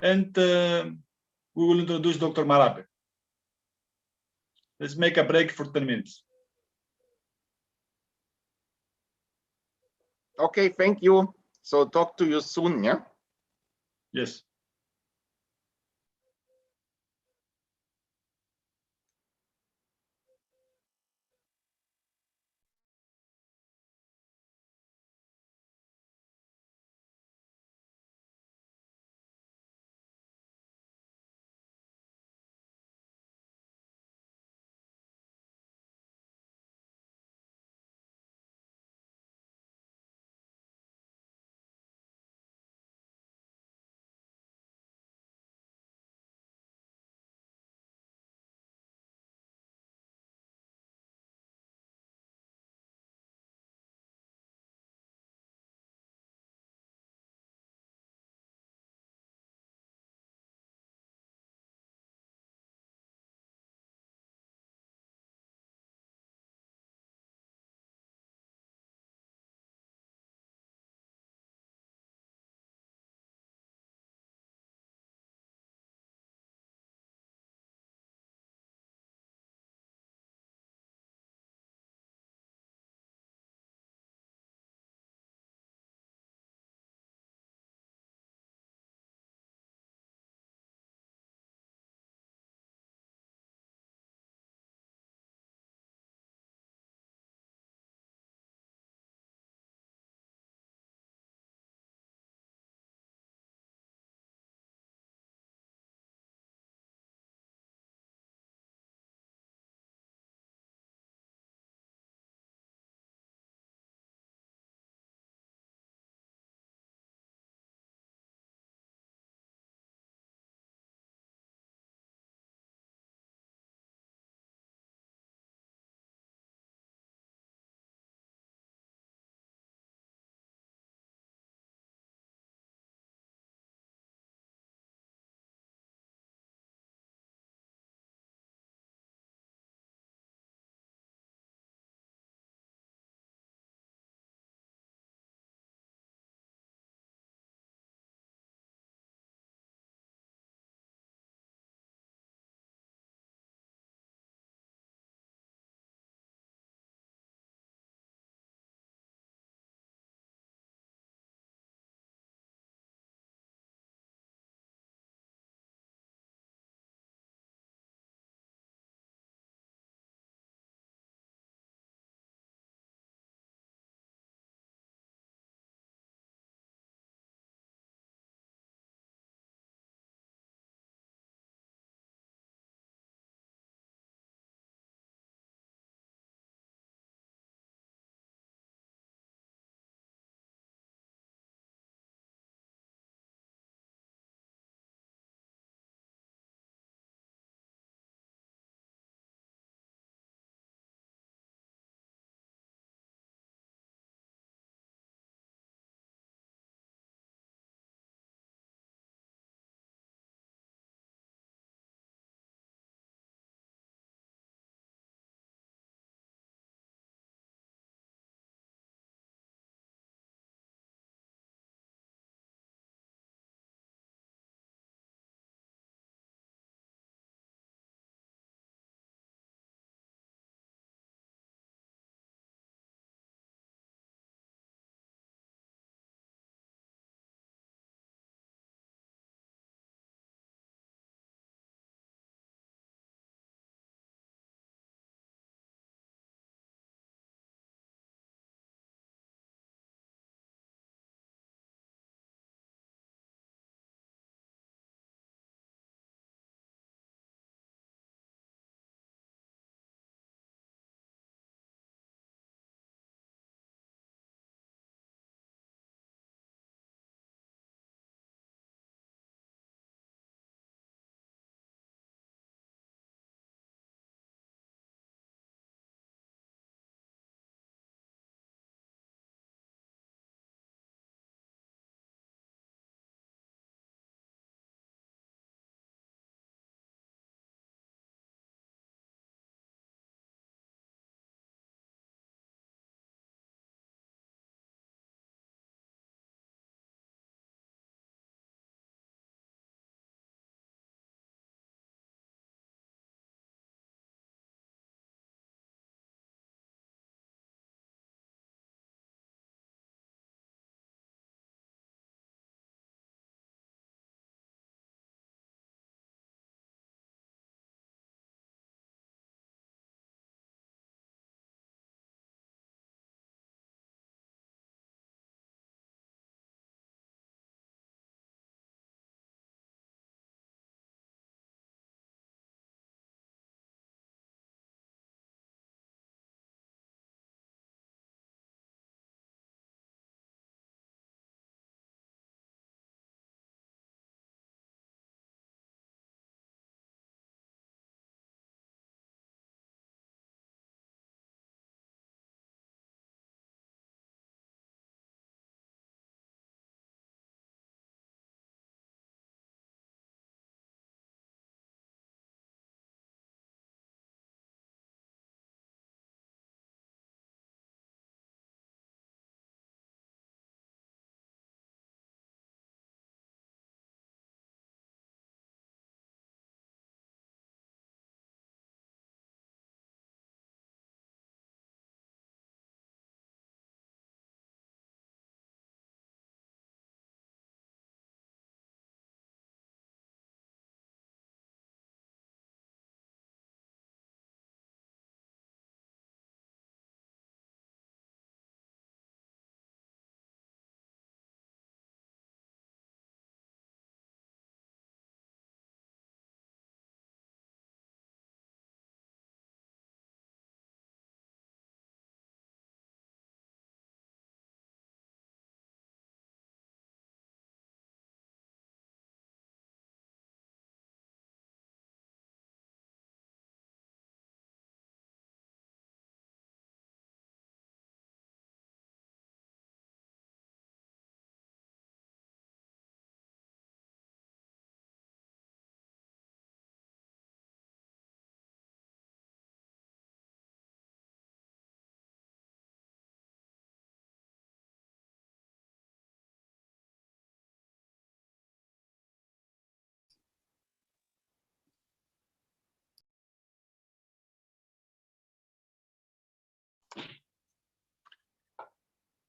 and we will introduce Dr. Marape. Let's make a break for 10 minutes. Okay, thank you. So talk to you soon, yeah? Yes.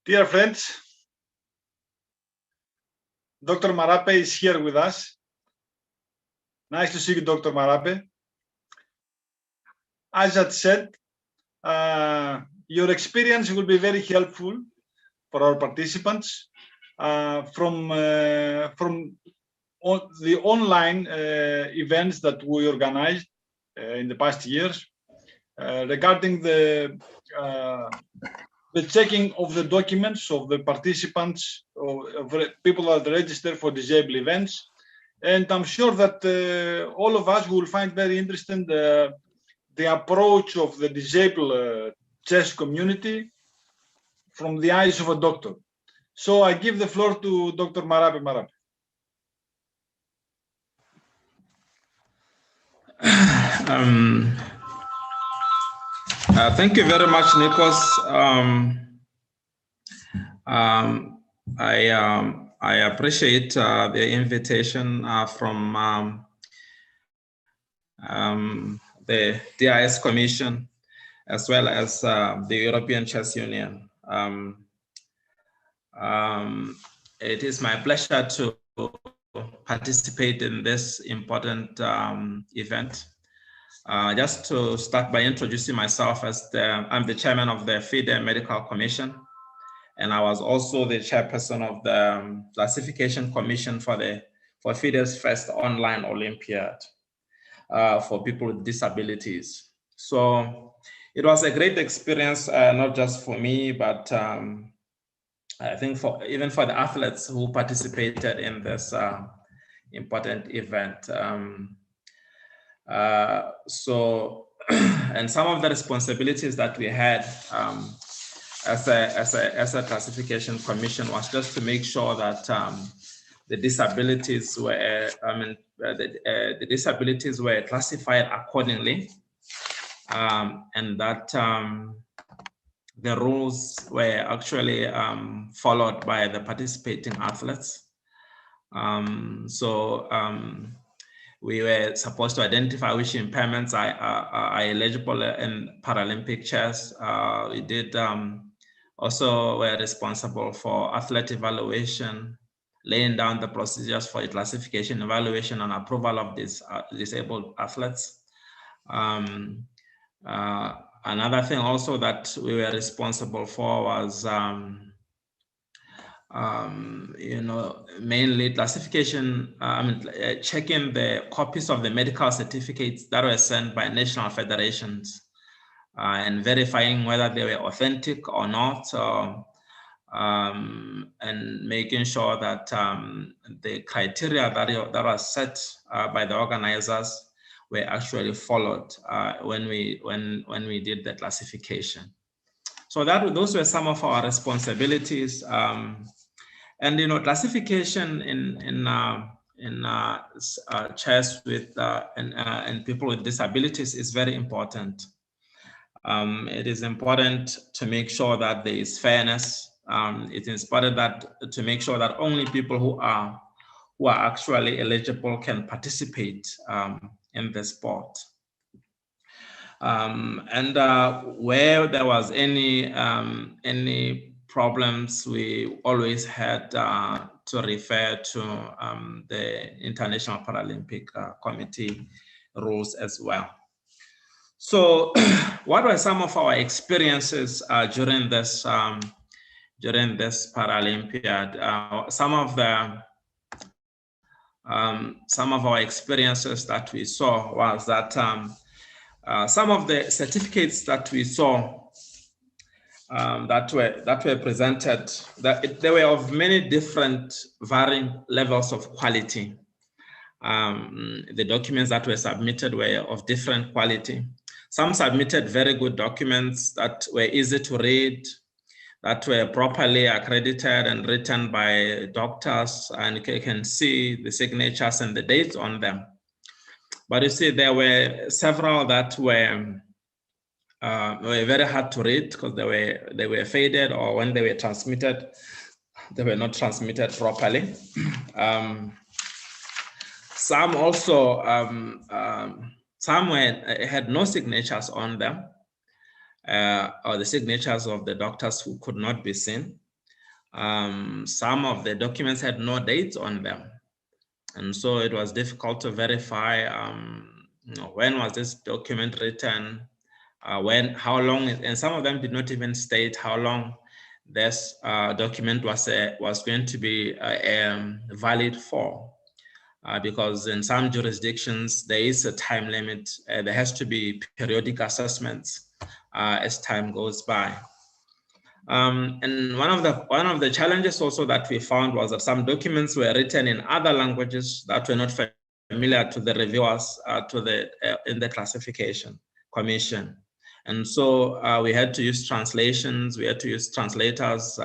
Dear friends, Dr. Marape is here with us. Nice to see you, Dr. Marape. As I said, your experience will be very helpful for our participants from the online events that we organized in the past years regarding the checking of the documents of the participants, of people that register for disabled events. And I'm sure that all of us will find very interesting the approach of the disabled chess community from the eyes of a doctor. So I give the floor to Dr. Marape Marape. Thank you very much, Nikos. I appreciate the invitation from the DIS Commission, as well as the European Chess Union. It is my pleasure to participate in this important event. Just to start by introducing myself, I'm the chairman of the FIDE Medical Commission, and I was also the chairperson of the Classification Commission for FIDE's first online Olympiad for people with disabilities. So it was a great experience, not just for me, but I think even for the athletes who participated in this important event. And some of the responsibilities that we had as a classification commission was just to make sure that the disabilities were, the disabilities were classified accordingly, and that the rules were actually followed by the participating athletes. We were supposed to identify which impairments are eligible in Paralympic chess. We did also were responsible for athlete evaluation, laying down the procedures for classification, evaluation, and approval of these disabled athletes. Another thing also that we were responsible for was mainly classification, checking the copies of the medical certificates that were sent by national federations and verifying whether they were authentic or not, and making sure that the criteria that was set by the organizers were actually followed when we did the classification. So those were some of our responsibilities. And classification in chess with and people with disabilities is very important. It is important to make sure that there is fairness. It is important to make sure that only people who are actually eligible can participate in the sport. Where there was any problems, we always had to refer to the International Paralympic Committee rules as well. So what were some of our experiences during this Paralympiad? Some of our experiences that we saw was that some of the certificates that we saw that were presented, they were of many different varying levels of quality. The documents that were submitted were of different quality. Some submitted very good documents that were easy to read, that were properly accredited and written by doctors, and you can see the signatures and the dates on them. But you see, there were several that were very hard to read because they were faded, or when they were transmitted, they were not transmitted properly. Some also, some had no signatures on them, or the signatures of the doctors who could not be seen. some of the documents had no dates on them. And so it was difficult to verify when was this document written, how long, and some of them did not even state how long this document was going to be valid for. Because in some jurisdictions, there is a time limit. There has to be periodic assessments as time goes by. And one of the challenges also that we found was that some documents were written in other languages that were not familiar to the reviewers in the classification commission. And so we had to use translations, we had to use translators.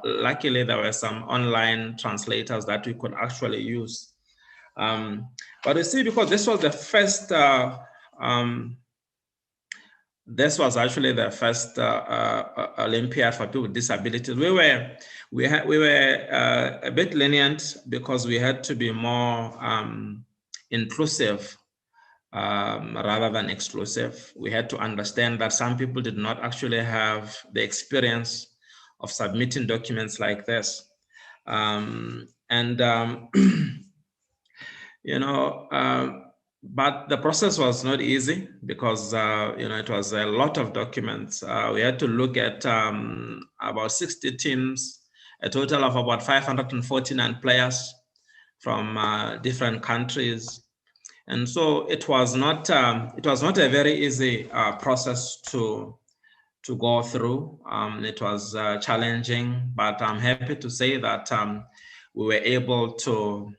Luckily, there were some online translators that we could actually use. But you see, because this was the first this was actually the first Olympiad for people with disabilities. We were a bit lenient because we had to be more inclusive rather than exclusive. We had to understand that some people did not actually have the experience of submitting documents like this. You know, but the process was not easy because you know, it was a lot of documents. We had to look at about 60 teams, a total of about 549 players from different countries, and so it was not a very easy process to go through. It was challenging, but I'm happy to say that we were able to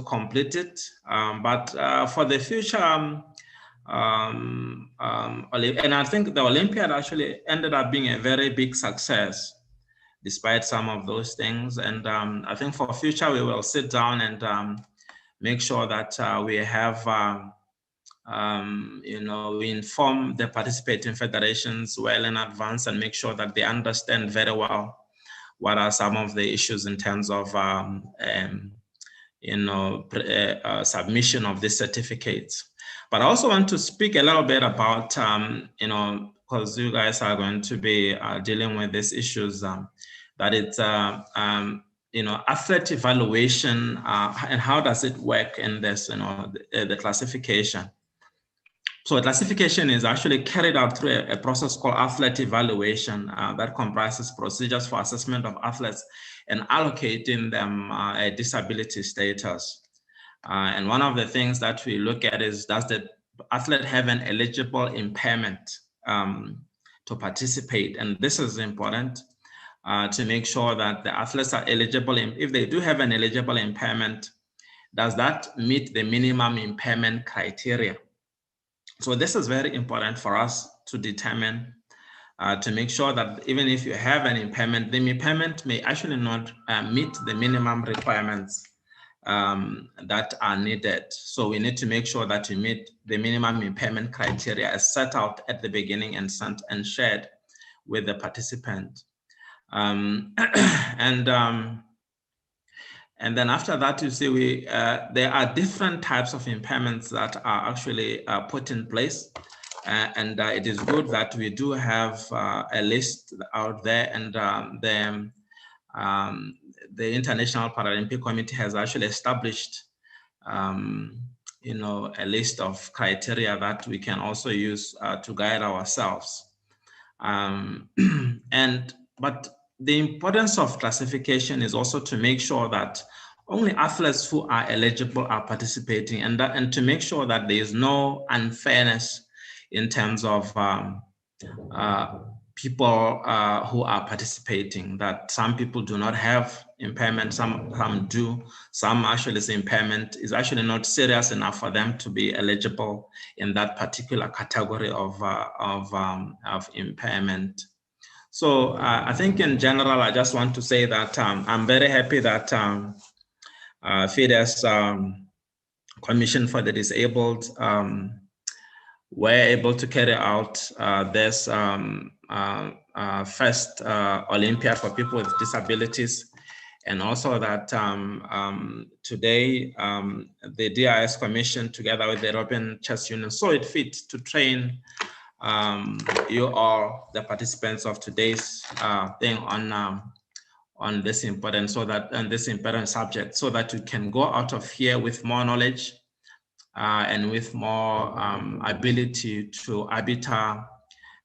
complete it. But for the future, and I think the Olympiad actually ended up being a very big success, despite some of those things. And I think for future, we will sit down and make sure that we have, you know, we inform the participating federations well in advance and make sure that they understand very well what are some of the issues in terms of you know, submission of these certificates. But I also want to speak a little bit about, you know, because you guys are going to be dealing with these issues, that it's, you know, athlete evaluation and how does it work in this, you know, the classification. So classification is actually carried out through a process called athlete evaluation that comprises procedures for assessment of athletes and allocating them a disability status. And one of the things that we look at is, does the athlete have an eligible impairment to participate? And this is important to make sure that the athletes are eligible. If they do have an eligible impairment, does that meet the minimum impairment criteria? So this is very important for us to determine, to make sure that even if you have an impairment, the impairment may actually not meet the minimum requirements that are needed. So we need to make sure that we meet the minimum impairment criteria as set out at the beginning and sent and shared with the participant. And then after that, you see, there are different types of impairments that are actually put in place. And it is good that we do have a list out there, and the International Paralympic Committee has actually established, you know, a list of criteria that we can also use to guide ourselves. But the importance of classification is also to make sure that only athletes who are eligible are participating, and to make sure that there is no unfairness in terms of people who are participating, that some people do not have impairment, some do, some actually this impairment is actually not serious enough for them to be eligible in that particular category of impairment. So I think in general, I just want to say that I'm very happy that FIDE's Commission for the Disabled were able to carry out this first Olympiad for people with disabilities, and also that today the DIS Commission, together with the European Chess Union, saw it fit to train you all, the participants of today's thing, on this important subject, so that we can go out of here with more knowledge and with more ability to arbiter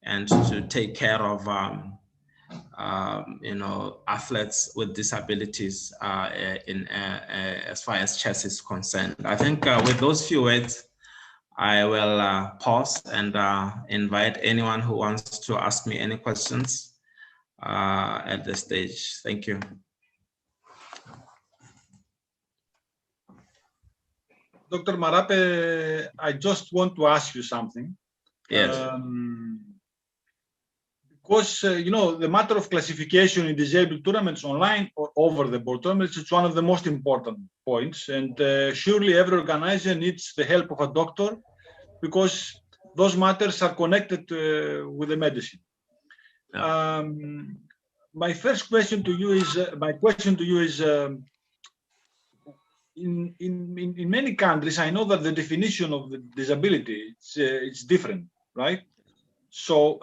and to take care of athletes with disabilities as far as chess is concerned. I think with those few words, I will pause and invite anyone who wants to ask me any questions at this stage. Thank you. Dr. Marape, I just want to ask you something. Yes. Because, the matter of classification in disabled tournaments online or over the board tournaments is one of the most important points. And surely every organizer needs the help of a doctor, because those matters are connected with the medicine. Yeah. My question to you is, in many countries, I know that the definition of the disability it's different, right? So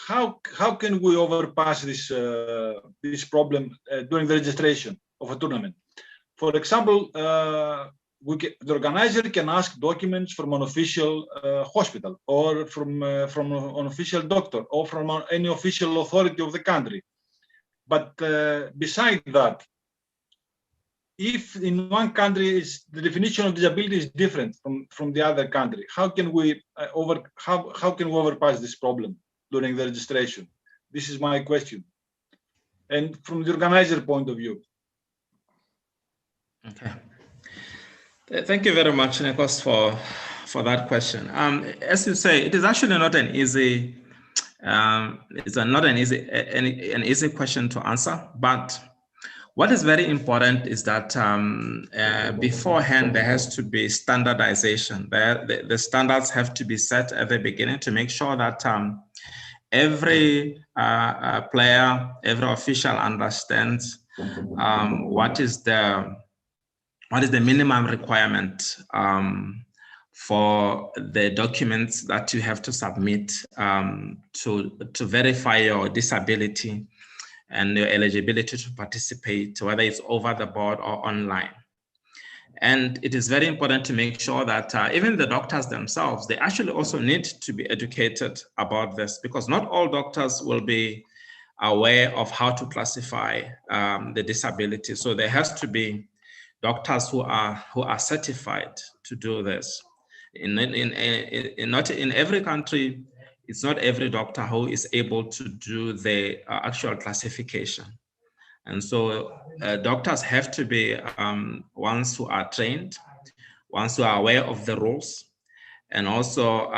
how can we overpass this problem during the registration of a tournament? For example, the organizer can ask documents from an official hospital, or from an official doctor, or from any official authority of the country. But besides that, if in one country the definition of disability is different from the other country, how can we overpass this problem during the registration? This is my question, and from the organizer point of view. Okay. Thank you very much, Nikos, for that question. As you say, it is actually not an easy easy question to answer, but what is very important is that beforehand there has to be standardization. The standards have to be set at the beginning to make sure that every player, every official understands what is the minimum requirement for the documents that you have to submit to verify your disability and your eligibility to participate, whether it's over the board or online. And it is very important to make sure that even the doctors themselves, they actually also need to be educated about this, because not all doctors will be aware of how to classify the disability. So there has to be doctors who are certified to do this. Not in every country, it's not every doctor who is able to do the actual classification. And so doctors have to be ones who are trained, ones who are aware of the rules. And also,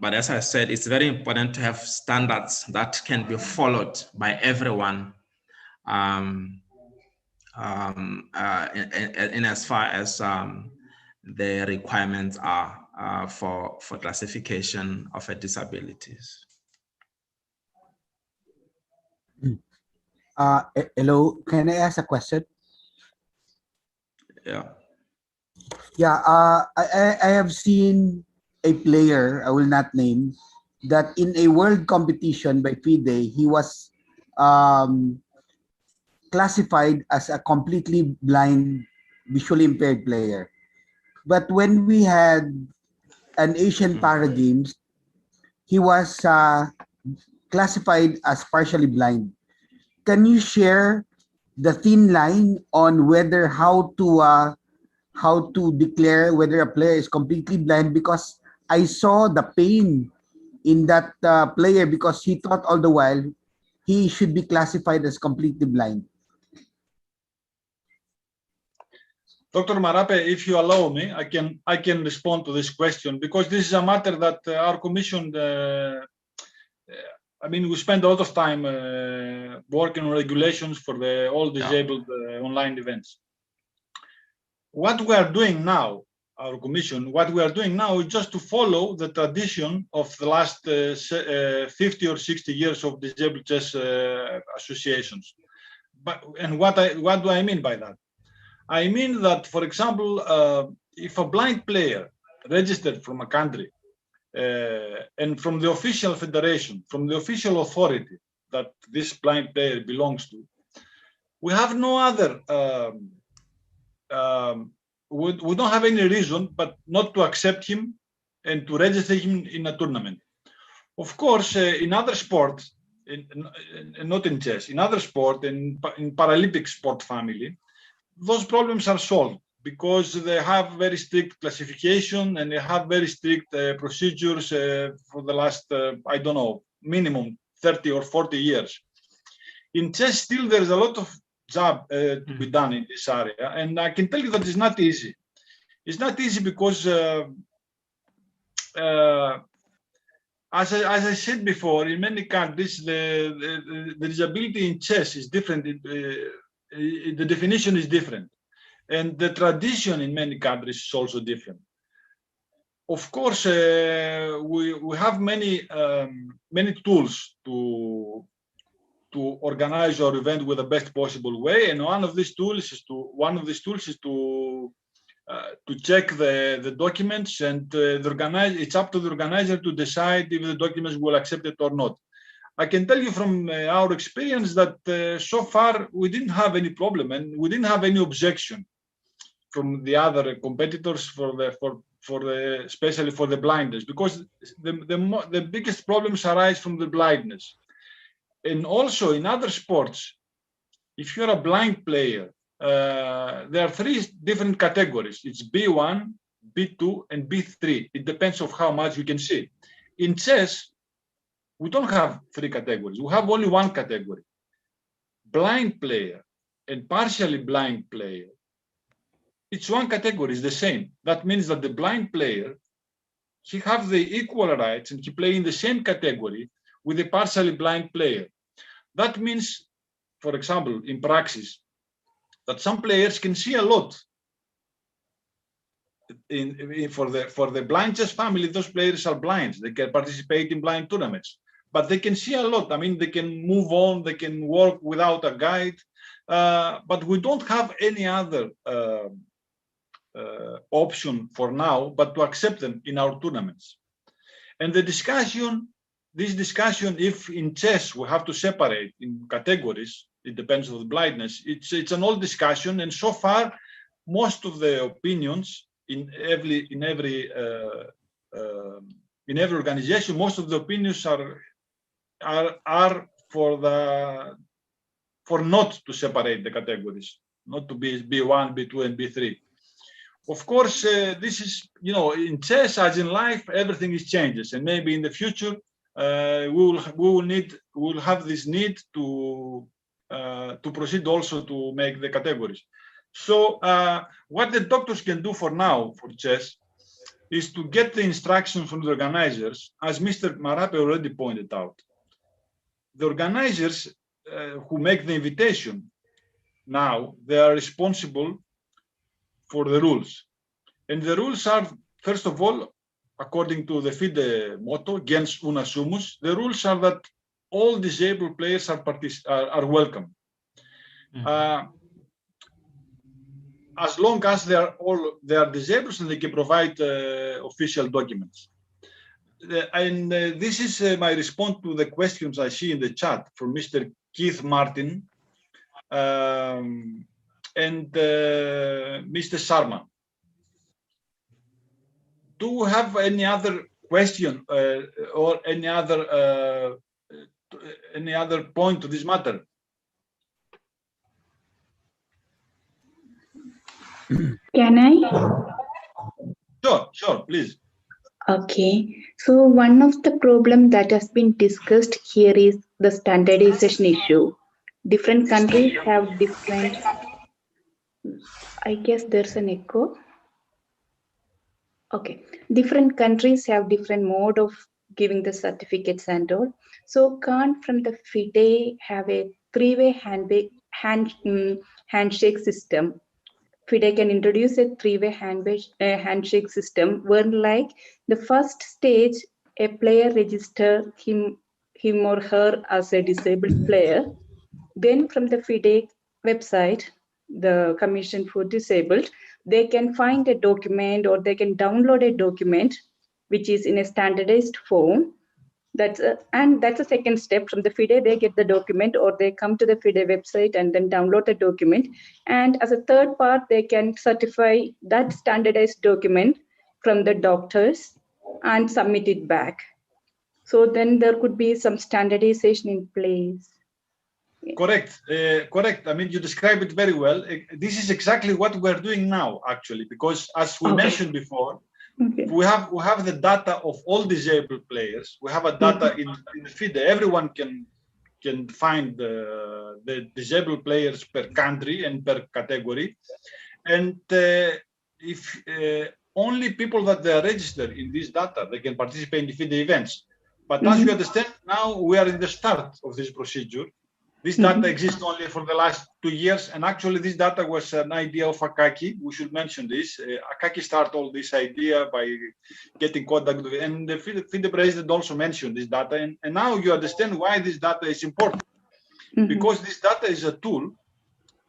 but as I said, it's very important to have standards that can be followed by everyone in as far as the requirements are for classification of disabilities. Hello, can I ask a question? Yeah. Yeah, I have seen a player, I will not name, that in a world competition by FIDE, he was classified as a completely blind, visually impaired player. But when we had an Asian Para Games, he was classified as partially blind. Can you share the thin line on whether how to declare whether a player is completely blind? Because I saw the pain in that player, because he thought all the while he should be classified as completely blind. Dr. Marape, if you allow me, I can respond to this question, because this is a matter that our commission, we spend a lot of time working on regulations for the all disabled online events. What we are doing now, our commission, what we are doing now is just to follow the tradition of the last 50 or 60 years of disabled chess associations. And what do I mean by that? I mean that, for example, if a blind player registered from a country and from the official federation, from the official authority that this blind player belongs to, we have no other, we don't have any reason but not to accept him and to register him in a tournament. Of course, in other sports, not in chess, in other sport, in Paralympic sport family, those problems are solved because they have very strict classification and they have very strict procedures for the last, I don't know, minimum 30 or 40 years. In chess, still there's a lot of job to be done in this area, and I can tell you that it's not easy. It's not easy because, as I said before, in many countries, the disability in chess is different. The definition is different, and the tradition in many countries is also different. Of course, we have many tools to organize our event with the best possible way, and one of these tools is to check the documents, and it's up to the organizer to decide if the documents will accept it or not. I can tell you from our experience that so far we didn't have any problem, and we didn't have any objection from the other competitors especially for the blindness, because the biggest problems arise from the blindness. And also in other sports, if you're a blind player, there are 3 different categories. It's B1, B2, and B3. It depends on how much you can see. In chess, we don't have 3 categories. We have only 1 category. Blind player and partially blind player. It's 1 category, it's the same. That means that the blind player, he have the equal rights and he play in the same category with the partially blind player. That means, for example, in practice, that some players can see a lot. For the blind chess family, those players are blind. They can participate in blind tournaments, but they can see a lot. I mean, they can move on, they can work without a guide, but we don't have any other option for now, but to accept them in our tournaments. And this discussion, if in chess we have to separate in categories, it depends on the blindness. It's an old discussion, and so far, most of the opinions in every organization, most of the opinions are for not to separate the categories, not to be B1, B2, and B3. Of course, this is, in chess as in life, everything is changes, and maybe in the future we will have this need to proceed also to make the categories. So what the doctors can do for now for chess is to get the instructions from the organizers, as Mr. Marape already pointed out. The organizers who make the invitation now, they are responsible for the rules. And the rules are, first of all, according to the FIDE motto, gens una sumus, the rules are that all disabled players are welcome. As long as they are disabled and they can provide official documents. And this is my response to the questions I see in the chat from Mr. Keith Martin and Mr. Sharma. Do you have any other question or any other point to this matter? Can I? Sure, please. Okay. So one of the problems that has been discussed here is the standardization issue. Different countries have different, I guess there's an echo. Okay. Different countries have different mode of giving the certificates and all. So can't from the FIDE have a 3-way handshake system? FIDE can introduce a 3-way handshake system where, like, the first stage, a player register him or her as a disabled player. Then from the FIDE website, the Commission for Disabled, they can find a document or they can download a document which is in a standardized form. that's a second step. From the FIDE, they get the document, or they come to the FIDE website and then download the document. And as a third part, they can certify that standardized document from the doctors and submit it back. So then there could be some standardization in place. Correct, correct. I mean, you describe it very well. This is exactly what we're doing now, actually, because as we mentioned before, we have the data of all disabled players. We have a data in the FIDE. Everyone can find the disabled players per country and per category. And if only people that they are registered in this data, they can participate in the FIDE events. But as you understand, now we are in the start of this procedure. This data exists only for the last 2 years, and actually this data was an idea of Akaki. We should mention this. Akaki started all this idea by getting contact with, and the FIDE president also mentioned this data, and now you understand why this data is important. Because this data is a tool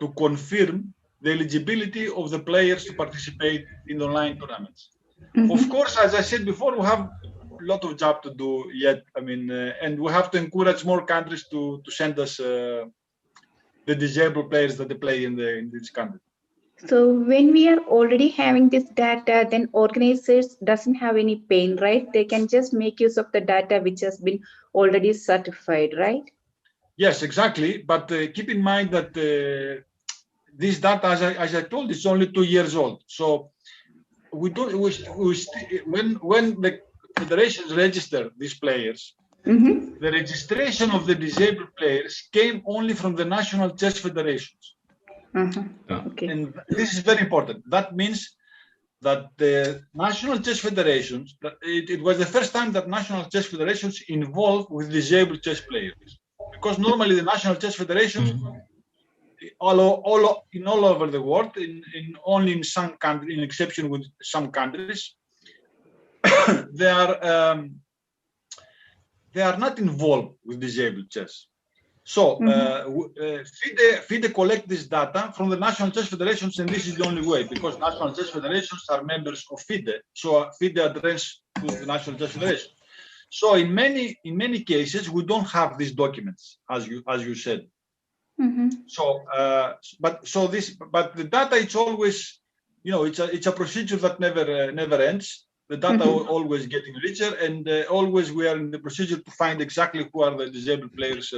to confirm the eligibility of the players to participate in online tournaments. Of course, as I said before, we have a lot of job to do yet. I mean, and we have to encourage more countries to send us the disabled players that they play in this country. So when we are already having this data, then organizers doesn't have any pain, right? They can just make use of the data which has been already certified, right? Yes, exactly. But keep in mind that this data, as I told, is only 2 years old. So we don't. When the federations register these players, the registration of the disabled players came only from the national chess federations. And this is very important. That means that the national chess federations, it was the first time that national chess federations involved with disabled chess players. Because normally the national chess federations, all over the world, only in some countries, in exception with some countries, they are not involved with disabled chess. So FIDE collect this data from the national chess federations, and this is the only way, because national chess federations are members of FIDE. So FIDE address to the national chess federation. So in many cases we don't have these documents, as you said. So but the data, it's always, it's a procedure that never ends. The data always getting richer, and always we are in the procedure to find exactly who are the disabled players,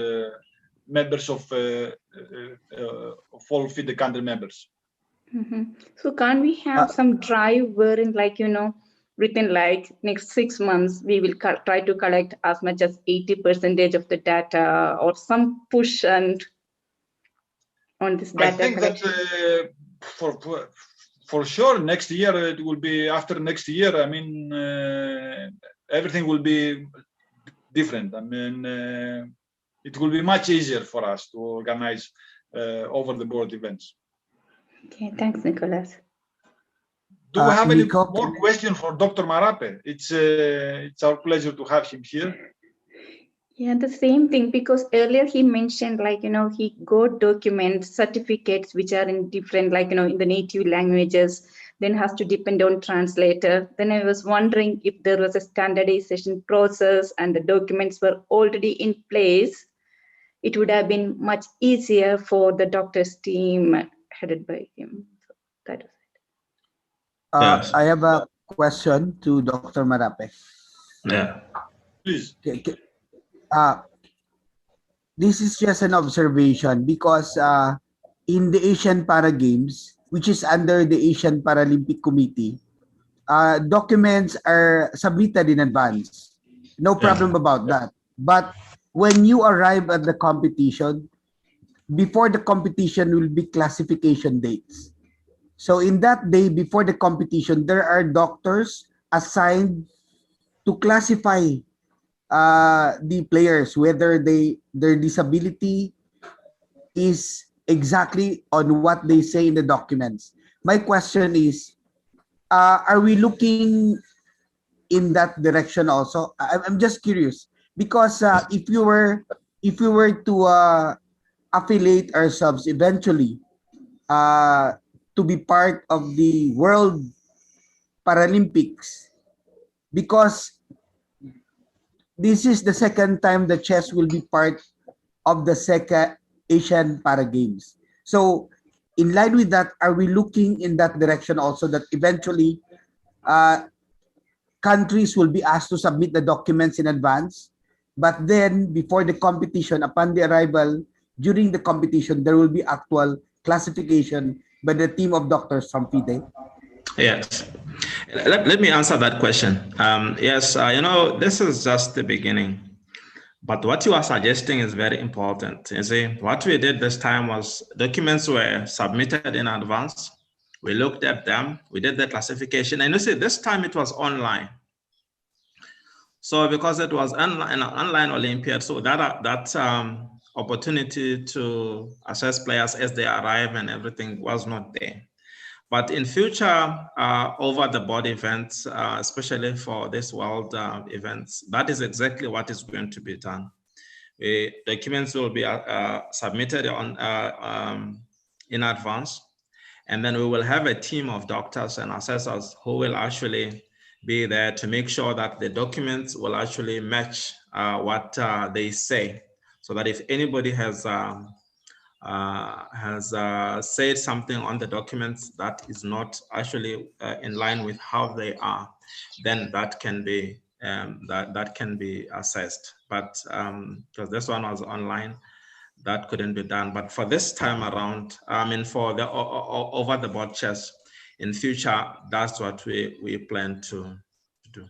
members of all FIDE country members. So can't we have some drive wherein, within next 6 months, we will try to collect as much as 80% of the data, or some push and on this data? I think collection? That for sure next year it will be, after next year, I mean, everything will be different. I mean, it will be much easier for us to organize over the board events. Okay, thanks, Nicholas. Do we have any more questions for Dr. Marape? It's our pleasure to have him here. Yeah, the same thing, because earlier he mentioned, he got documents, certificates which are in different, in the native languages, then has to depend on translator. Then I was wondering if there was a standardization process and the documents were already in place, it would have been much easier for the doctor's team headed by him. So that was it. Yes. I have a question to Dr. Marape. Yeah. Please. This is just an observation, because in the Asian Para Games, which is under the Asian Paralympic Committee, documents are submitted in advance. No problem about that. But when you arrive at the competition, before the competition will be classification dates. So in that day before the competition, there are doctors assigned to classify the players, whether their disability is exactly on what they say in the documents. My question is, are we looking in that direction also? I'm just curious, because if we were to affiliate ourselves eventually to be part of the World Paralympics, because this is the second time the chess will be part of the second Asian Para Games. So in line with that, are we looking in that direction also, that eventually countries will be asked to submit the documents in advance, but then before the competition, upon the arrival, during the competition, there will be actual classification by the team of doctors from FIDE? Yes. Let me answer that question. Yes, this is just the beginning. But what you are suggesting is very important. You see, what we did this time was documents were submitted in advance. We looked at them, we did the classification, and you see, this time it was online. So because it was an online Olympiad, so that opportunity to assess players as they arrive and everything was not there. But in future over-the-board events, especially for this world events, that is exactly what is going to be done. Documents will be submitted in advance, and then we will have a team of doctors and assessors who will actually be there to make sure that the documents will actually match what they say, so that if anybody has said something on the documents that is not actually in line with how they are, then that can be that can be assessed. But because this one was online, that couldn't be done. But for this time around, I mean, for the over-the-board chess in future, that's what we plan to do.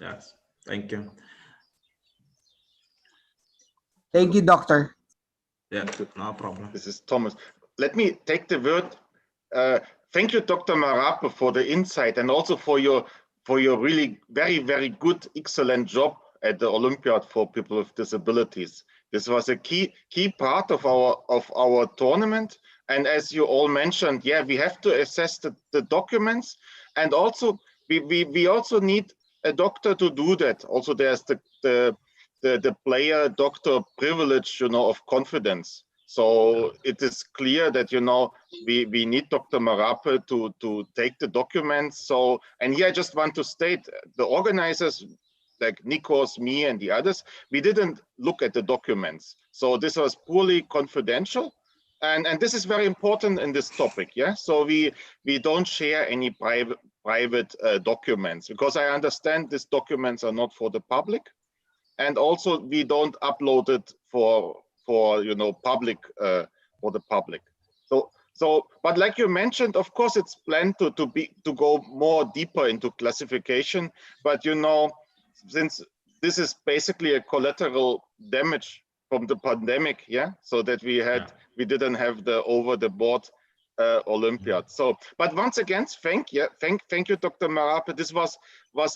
Yes, thank you. Thank you, Doctor. Yeah, no problem. This is Thomas. Let me take the word. Thank you, Dr. Marape, for the insight and also for your really very, very good, excellent job at the Olympiad for people with disabilities. This was a key part of our tournament. And as you all mentioned, yeah, we have to assess the documents, and also we also need a doctor to do that. Also, there's the player doctor privilege, of confidence. So it is clear that, we need Dr. Marape to take the documents. So, and here I just want to state, the organizers like Nikos, me, and the others, we didn't look at the documents. So this was purely confidential. And this is very important in this topic, yeah? So we don't share any private documents, because I understand these documents are not for the public. And also we don't upload it for public, for the public. So, but like you mentioned, of course, it's planned to go more deeper into classification. But since this is basically a collateral damage from the pandemic, yeah, so that we didn't have the over-the-board Olympiad. So, but once again, thank you, Dr. Marape. This was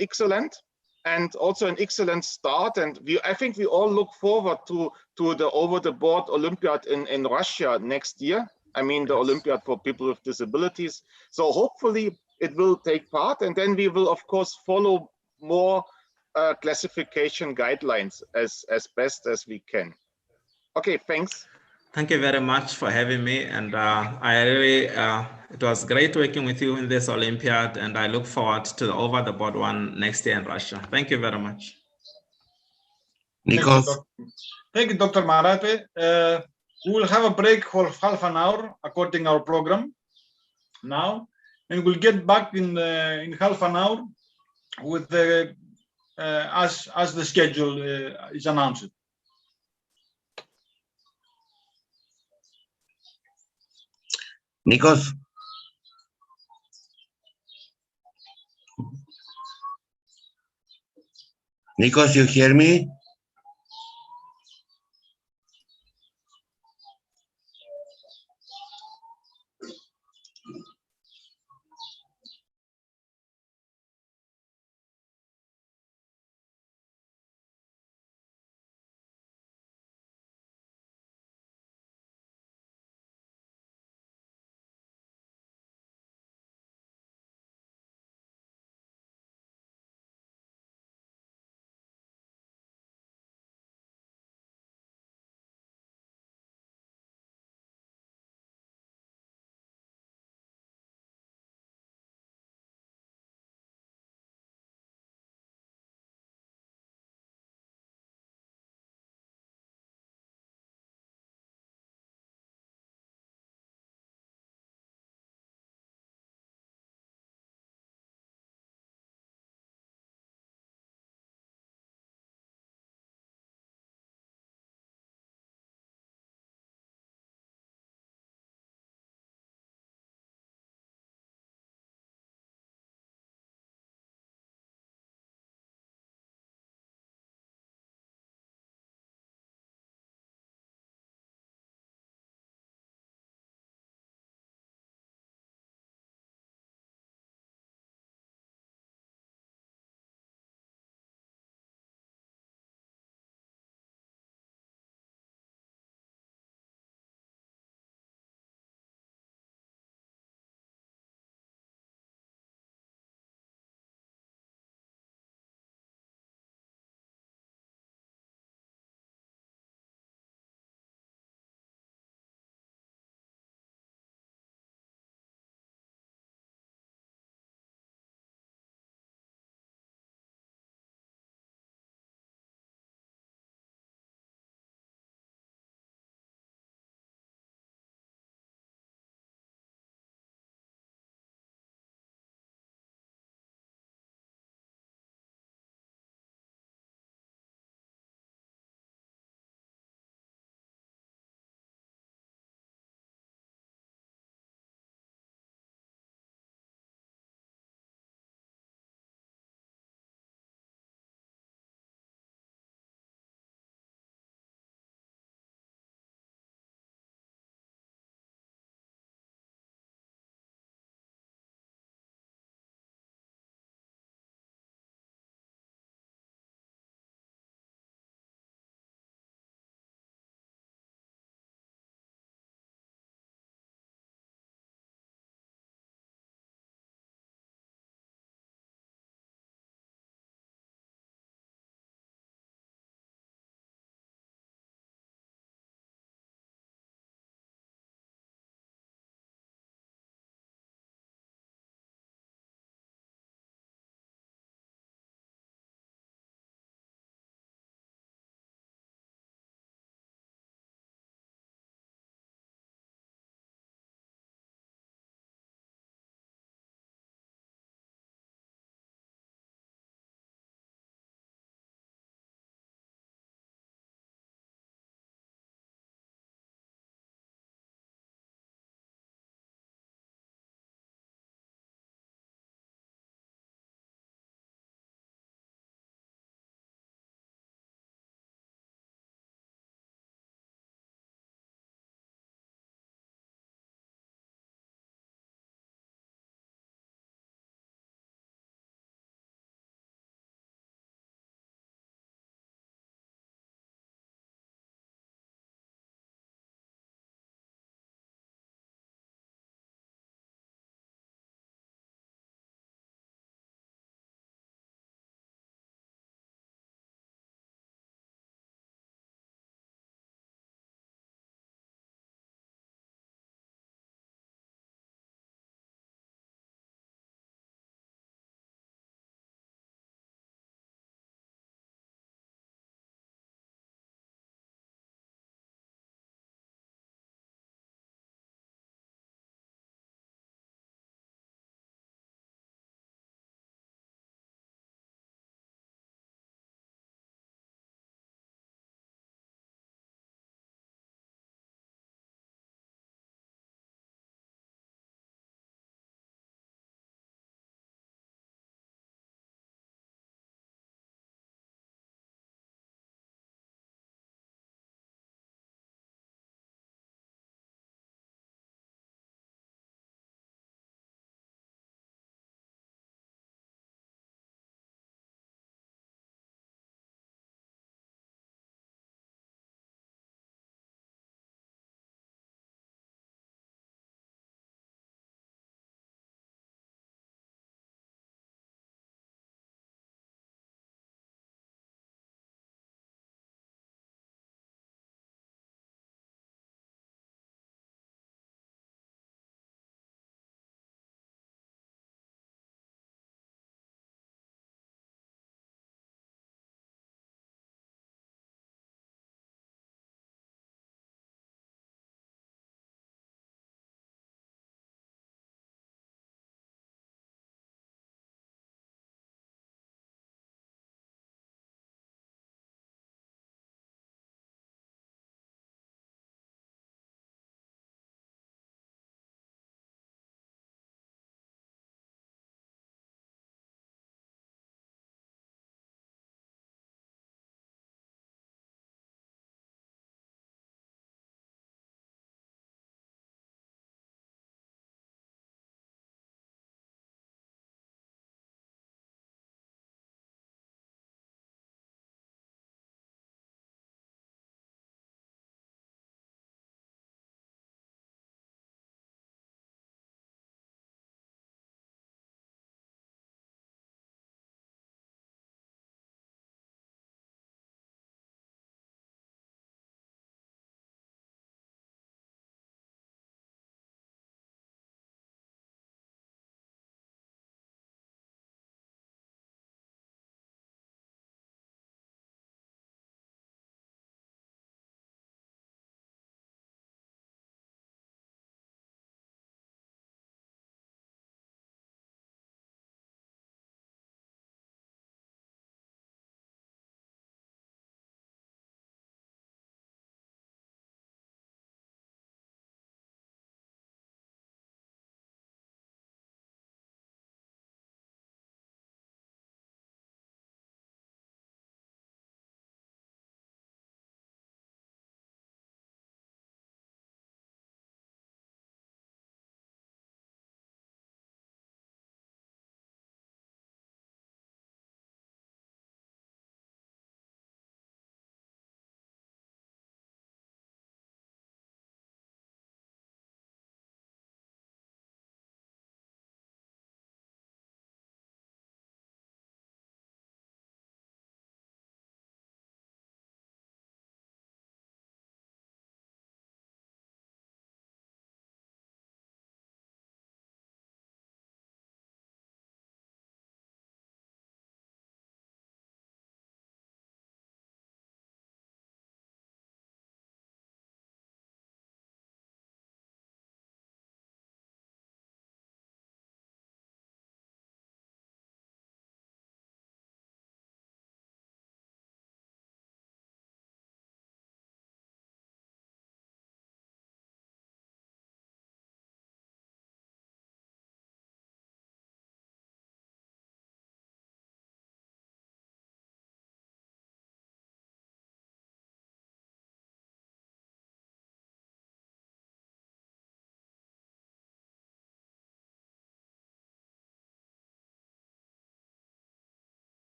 excellent, and also an excellent start. And I think we all look forward to the over-the-board Olympiad in Russia next year. I mean, the Olympiad for people with disabilities. So hopefully it will take part, and then we will, of course, follow more classification guidelines as best as we can. Okay, thanks. Thank you very much for having me. And I really, it was great working with you in this Olympiad, and I look forward to the over-the-board one next year in Russia. Thank you very much. Nikos. Thank you, Dr. Marape. We will have a break for half an hour according to our program now, and we'll get back in half an hour with the as the schedule is announced. Nikos. Nikos, you hear me?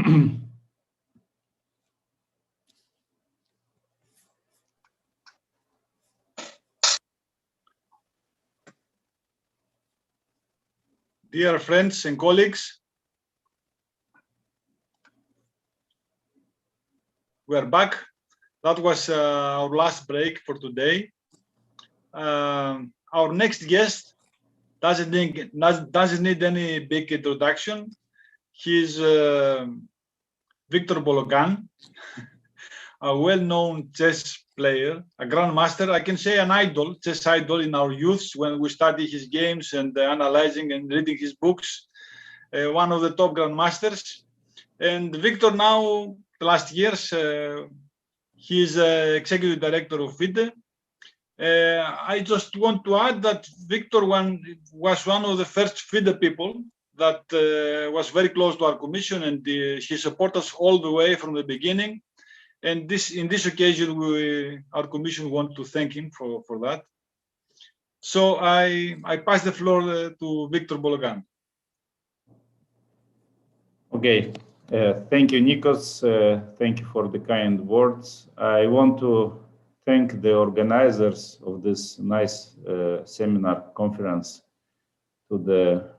Dear friends and colleagues, we are back. That was our last break for today. Our next guest doesn't need any big introduction. He's Victor Bologan, a well-known chess player, a grandmaster. I can say an idol, chess idol in our youths when we study his games and analyzing and reading his books. One of the top grandmasters. And Victor now, the last years, he is executive director of FIDE. I just want to add that Victor was one of the first FIDE people that was very close to our commission, and he supported us all the way from the beginning. And in this occasion, our commission want to thank him for that. So I pass the floor to Victor Bologan. Okay, thank you, Nikos. Thank you for the kind words. I want to thank the organizers of this nice seminar conference, to the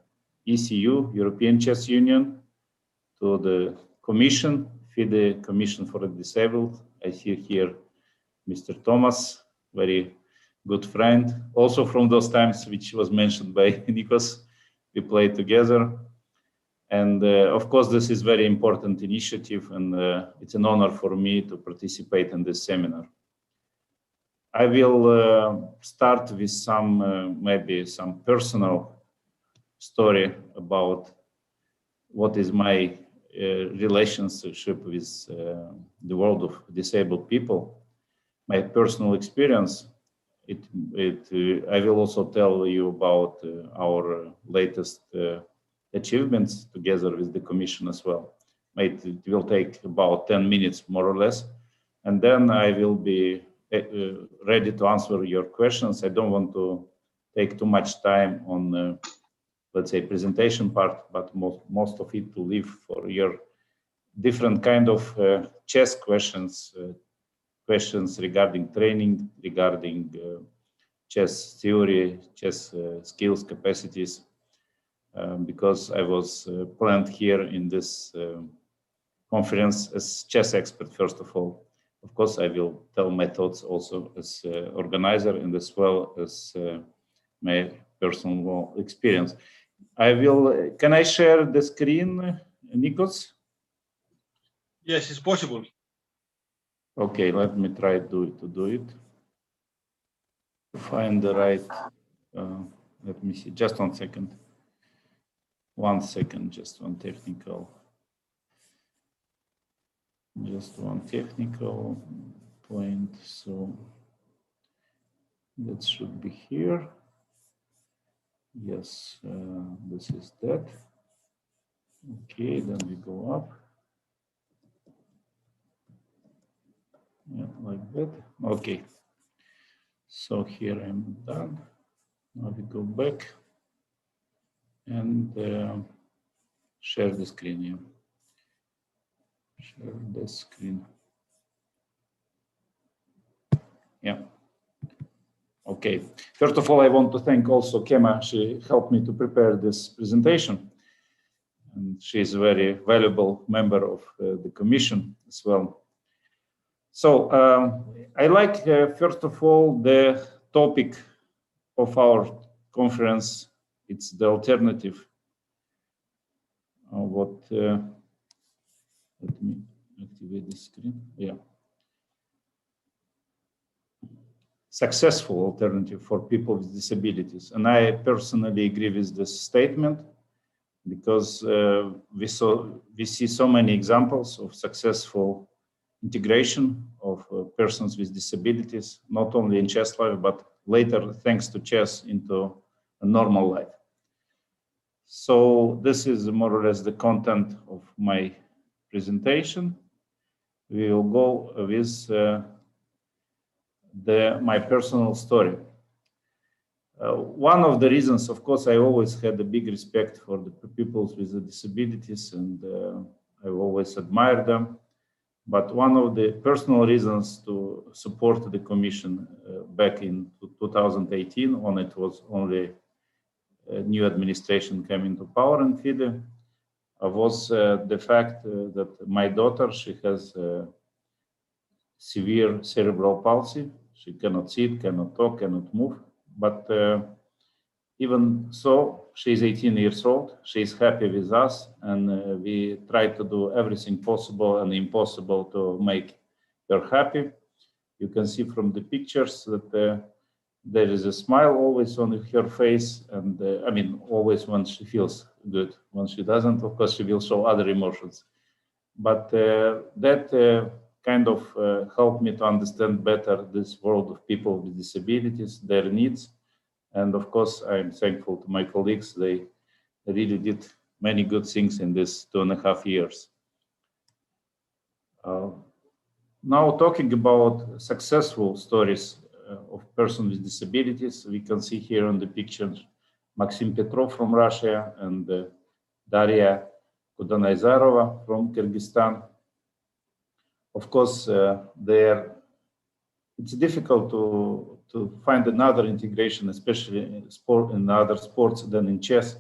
ECU, European Chess Union, to the Commission, FIDE Commission for the Disabled. I see here Mr. Thomas, very good friend, also from those times which was mentioned by Nikos. We played together. And of course, this is very important initiative, and it's an honor for me to participate in this seminar. I will start with some, maybe some personal story about what is my relationship with the world of disabled people, my personal experience. I will also tell you about our latest achievements together with the Commission as well. It will take about 10 minutes, more or less. And then I will be ready to answer your questions. I don't want to take too much time on, let's say, presentation part, but most of it to leave for your different kind of chess questions, questions regarding training, regarding chess theory, chess skills, capacities, because I was planned here in this conference as chess expert, first of all. Of course, I will tell my thoughts also as organizer and as well as my personal experience. Can I share the screen, Nikos? Yes, it's possible. Okay, let me try to do it. To find the right, let me see, just 1 second. 1 second, just one technical point. So that should be here. Yes, this is that. Okay, then we go up. Yeah, like that. Okay. So here I'm done. Now we go back and share the screen. Yeah. Share the screen. Yeah. Okay. First of all, I want to thank also Kema. She helped me to prepare this presentation. And she is a very valuable member of the commission as well. So I like, first of all, the topic of our conference. It's the alternative. Let me activate the screen. Yeah. Successful alternative for people with disabilities. And I personally agree with this statement because we see so many examples of successful integration of persons with disabilities, not only in chess life, but later, thanks to chess, into a normal life. So this is more or less the content of my presentation. We will go with my personal story. One of the reasons, of course, I always had a big respect for the people with the disabilities, and I've always admired them. But one of the personal reasons to support the Commission back in 2018, when it was only a new administration came into power in FIDE, was the fact that my daughter, she has severe cerebral palsy. She cannot sit, cannot talk, cannot move. But even so, she's 18 years old. She's happy with us, and we try to do everything possible and impossible to make her happy. You can see from the pictures that there is a smile always on her face, and I mean, always when she feels good. When she doesn't, of course, she will show other emotions. But that kind of helped me to understand better this world of people with disabilities, their needs. And of course, I'm thankful to my colleagues. They really did many good things in this 2.5 years. Now talking about successful stories of persons with disabilities, we can see here on the picture Maxim Petrov from Russia and Daria Kudanayzarova from Kyrgyzstan. Of course, it's difficult to find another integration, especially in other sports than in chess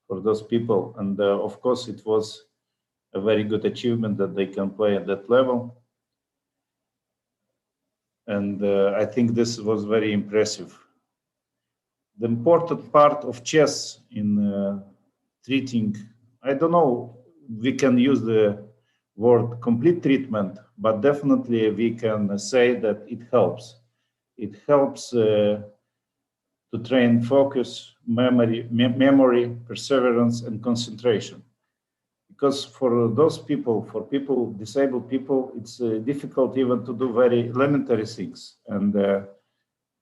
for those people. And of course, it was a very good achievement that they can play at that level. And I think this was very impressive. The important part of chess in treating, I don't know, we can use the word complete treatment, but definitely we can say that it helps. It helps to train focus, memory, perseverance, and concentration. Because for those people, disabled people, it's difficult even to do very elementary things. And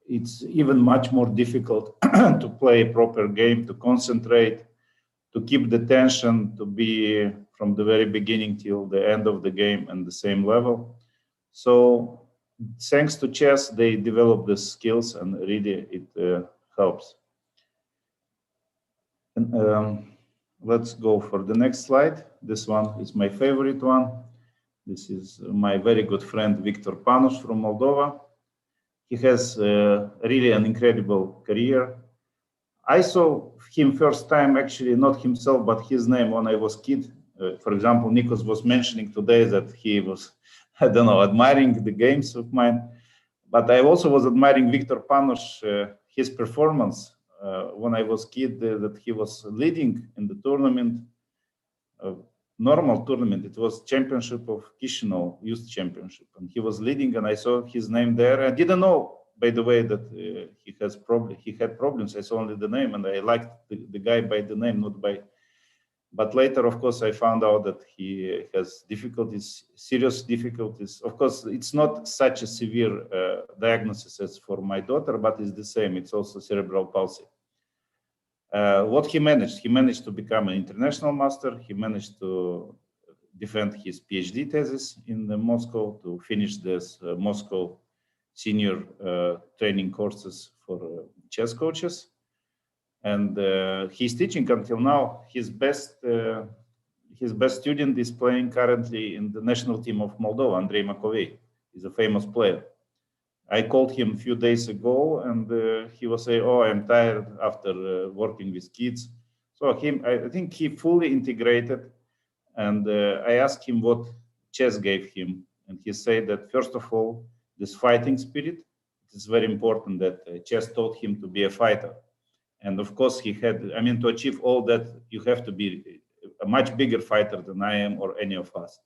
it's even much more difficult to play a proper game, to concentrate, to keep the tension, to be from the very beginning till the end of the game and the same level. So thanks to chess, they develop the skills, and really it helps. And, let's go for the next slide. This one is my favorite one. This is my very good friend, Victor Panush from Moldova. He has really an incredible career. I saw him first time, actually not himself, but his name when I was a kid. For example, Nikos was mentioning today that he was, I don't know, admiring the games of mine. But I also was admiring Victor Panush, his performance when I was a kid, that he was leading in the tournament, normal tournament. It was championship of Chisinau, youth championship. And he was leading, and I saw his name there. I didn't know, by the way, that he had problems. I saw only the name, and I liked the guy by the name, not by. But later, of course, I found out that he has difficulties, serious difficulties. Of course, it's not such a severe diagnosis as for my daughter, but it's the same. It's also cerebral palsy. What he managed to become an international master. He managed to defend his PhD thesis in Moscow, to finish this Moscow senior training courses for chess coaches. And he's teaching until now. His best student is playing currently in the national team of Moldova, Andrei Makovei. He's a famous player. I called him a few days ago, and he was saying, "Oh, I'm tired after working with kids." So I think he fully integrated. And I asked him what chess gave him, and he said that first of all, this fighting spirit. It is very important that chess taught him to be a fighter. And of course, he had, I mean, to achieve all that, you have to be a much bigger fighter than I am or any of us,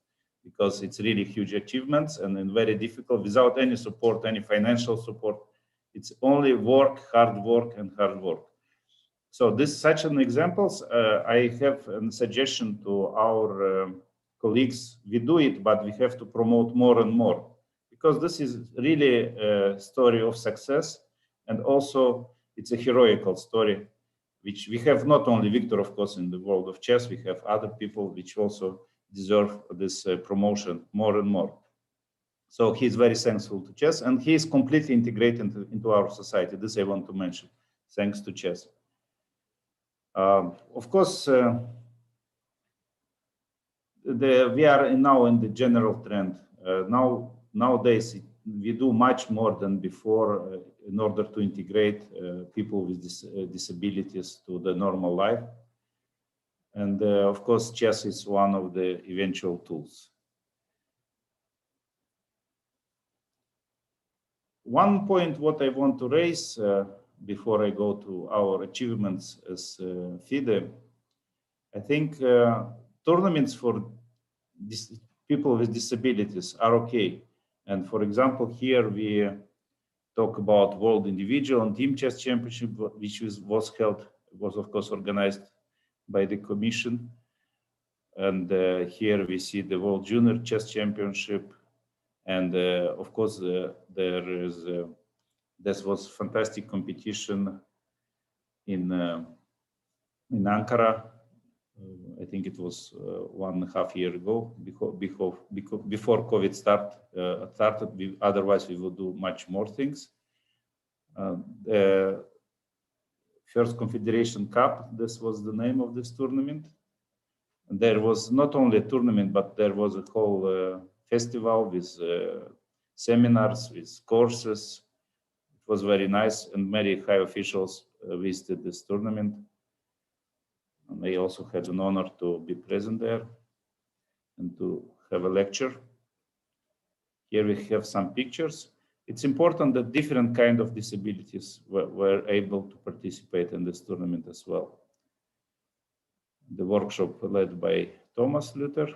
because it's really huge achievements and very difficult without any support, any financial support. It's only work, hard work, and hard work. So this such an examples. I have a suggestion to our colleagues. We do it, but we have to promote more and more, because this is really a story of success, and also it's a heroical story, which we have not only Victor, of course, in the world of chess, we have other people which also deserve this promotion more and more. So he's very thankful to chess, and he is completely integrated into our society. This I want to mention, thanks to chess. Of course, we are now in the general trend. Nowadays, we do much more than before in order to integrate people with disabilities to the normal life. And of course, chess is one of the eventual tools. One point what I want to raise before I go to our achievements as FIDE, I think tournaments for people with disabilities are okay. And for example, here we talk about World Individual and Team Chess Championship, which was held, was of course organized by the Commission. And here we see the World Junior Chess Championship. And of course, this was fantastic competition in Ankara. I think it was 1.5 years ago, before COVID started. Otherwise, we would do much more things. The first Confederation Cup, this was the name of this tournament. And there was not only a tournament, but there was a whole festival with seminars, with courses. It was very nice, and many high officials visited this tournament. And I also had an honor to be present there and to have a lecture. Here we have some pictures. It's important that different kinds of disabilities were able to participate in this tournament as well. The workshop led by Thomas Luther.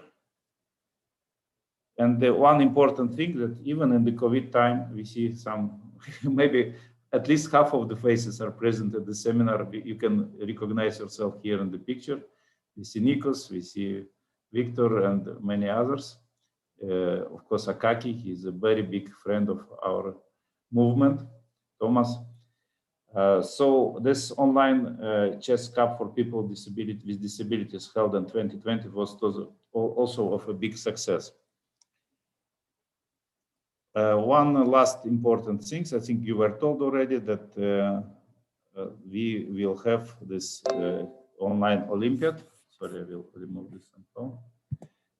And the one important thing that even in the COVID time, we see some, maybe at least half of the faces are present at the seminar. You can recognize yourself here in the picture. We see Nikos, we see Victor and many others. Of course, Akaki, he's a very big friend of our movement, Thomas. So this online chess cup for people with disabilities held in 2020 was also of a big success. One last important thing, I think you were told already that we will have this online Olympiad. Sorry, I will remove this phone.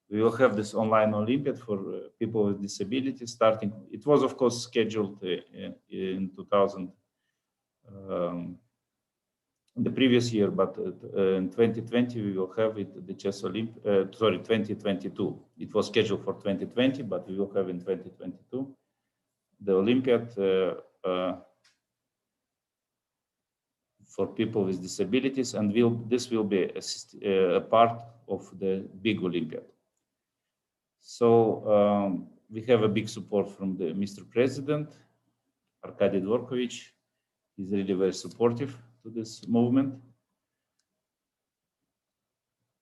We will have this online Olympiad for people with disabilities starting. It was, of course, scheduled in 2000. The previous year, but in 2020 we will have it, the Chess Olympiad. Sorry, 2022. It was scheduled for 2020, but we will have in 2022 the Olympiad for people with disabilities, and this will be a part of the big Olympiad. So we have a big support from the Mr. President, Arkady Dvorkovich. He's really very supportive to this movement.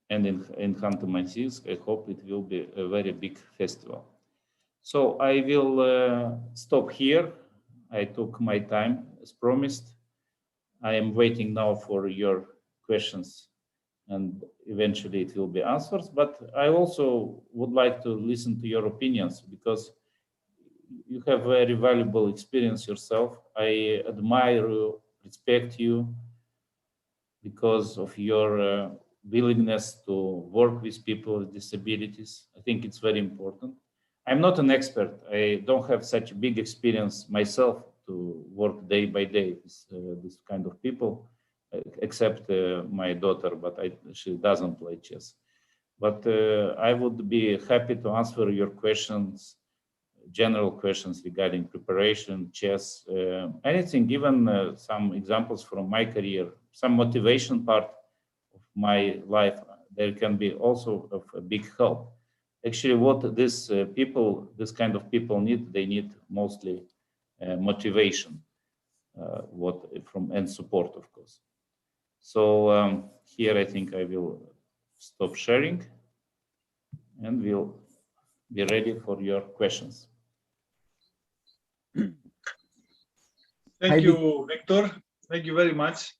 And in Khanty-Mansiysk, I hope it will be a very big festival. So I will stop here. I took my time as promised. I am waiting now for your questions, and eventually it will be answers. But I also would like to listen to your opinions, because you have very valuable experience yourself. I admire you, respect you because of your willingness to work with people with disabilities. I think it's very important. I'm not an expert. I don't have such a big experience myself to work day by day with this kind of people, except my daughter, but she doesn't play chess. But I would be happy to answer your questions, general questions regarding preparation, chess, anything, even some examples from my career, some motivation part of my life. There can be also of a big help. Actually, what this kind of people need, they need mostly motivation, and support, of course. So here I think I will stop sharing, and we'll be ready for your questions. Thank you, Victor. Thank you very much.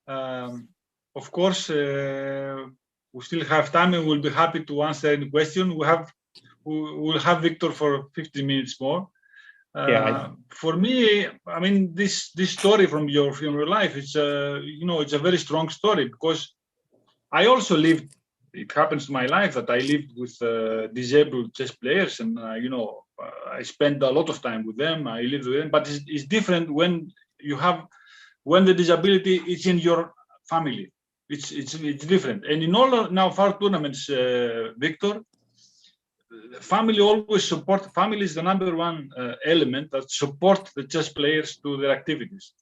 Of course, we still have time, and we'll be happy to answer any question. We'll have Victor for 15 minutes more. For me, I mean, this story from your life, it's it's a very strong story, because I also lived it happens in my life that I lived with disabled chess players, and I spent a lot of time with them. I lived with them, but it's different when the disability is in your family. It's different. And in all of our tournaments, Victor, family always support. Family is the number one element that support the chess players to their activities.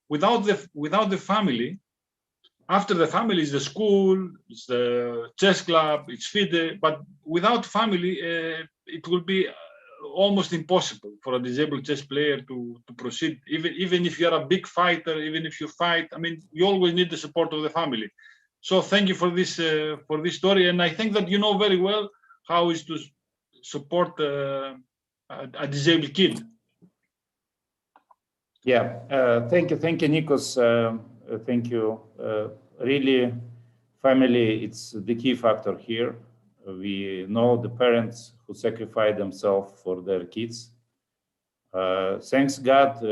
Without the family, after the family is the school, it's the chess club, it's FIDE, but without family, it will be almost impossible for a disabled chess player to proceed. Even if you're a big fighter, even if you fight, I mean, you always need the support of the family. So thank you for this story, and I think that you know very well how is to support a disabled kid. Yeah, thank you, Nikos. Thank you. Really, family, it's the key factor here. We know the parents who sacrifice themselves for their kids. Thanks God,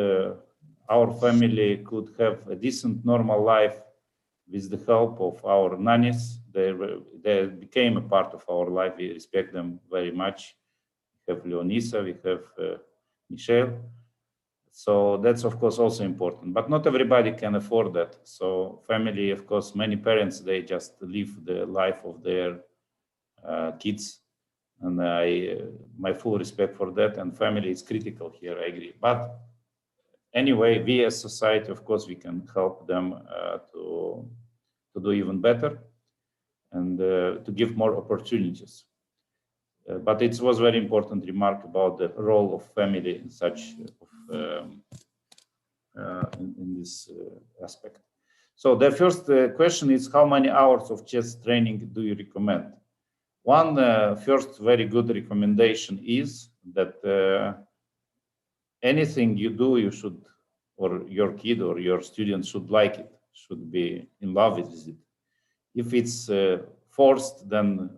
our family could have a decent, normal life with the help of our nannies. They became a part of our life. We respect them very much. We have Leonisa, we have Michelle. So that's, of course, also important. But not everybody can afford that. So family, of course, many parents, they just live the life of their kids. And my full respect for that. And family is critical here, I agree. But anyway, we as society, of course, we can help them to do even better and to give more opportunities. But it was very important remark about the role of family in such in this aspect. So the first question is, how many hours of chess training do you recommend? One first very good recommendation is that anything you do, you should, or your kid or your student should like it, should be in love with it. If it's forced, then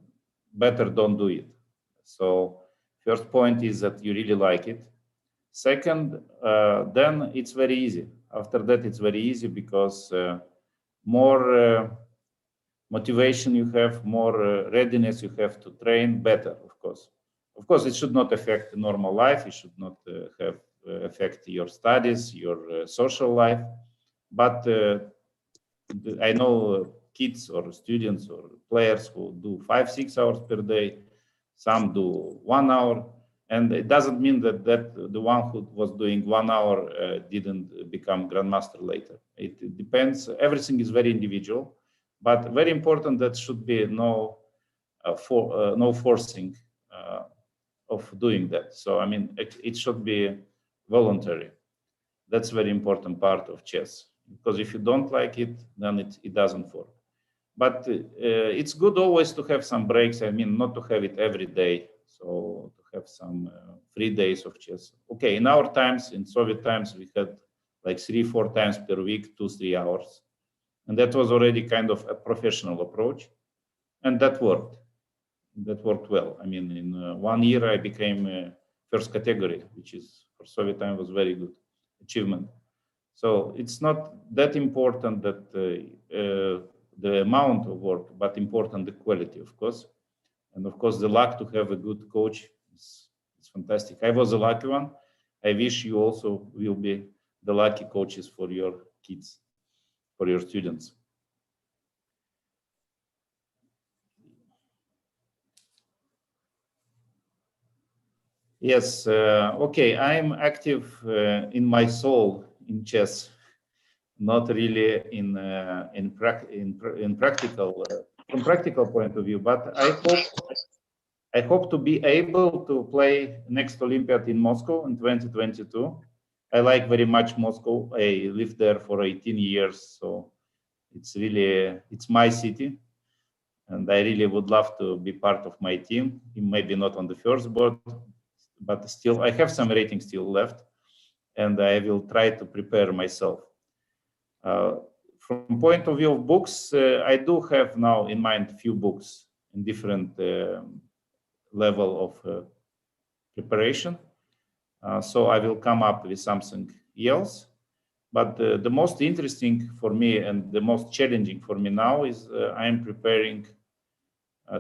better don't do it. So first point is that you really like it. Second, then it's very easy. After that, it's very easy because more motivation you have, more readiness you have to train, better, of course. Of course, it should not affect normal life. It should not affect your studies, your social life. But I know kids or students or players who do 5-6 hours per day. Some do 1 hour. And it doesn't mean that the one who was doing 1 hour didn't become grandmaster later. It depends. Everything is very individual, but very important that should be no forcing of doing that. So I mean, it should be voluntary. That's very important part of chess, because if you don't like it, then it doesn't work. But it's good always to have some breaks. I mean, not to have it every day. So to have some 3 days of chess. Okay, in our times, in Soviet times, we had like 3-4 times per week, 2-3 hours. And that was already kind of a professional approach. And that worked. That worked well. I mean, in 1 year, I became first category, which is for Soviet time was very good achievement. So it's not that important that the amount of work, but important the quality, of course. And of course, the luck to have a good coach is fantastic. I was a lucky one. I wish you also will be the lucky coaches for your kids, for your students. Yes, okay, I'm active in my soul in chess, not really in practical, from practical point of view, but I hope to be able to play next Olympiad in Moscow in 2022. I like very much Moscow. I lived there for 18 years, so it's my city, and I really would love to be part of my team. Maybe not on the first board, but still I have some rating still left, and I will try to prepare myself. From point of view of books, I do have now in mind a few books in different level of preparation. So I will come up with something else. But the most interesting for me and the most challenging for me now is I am preparing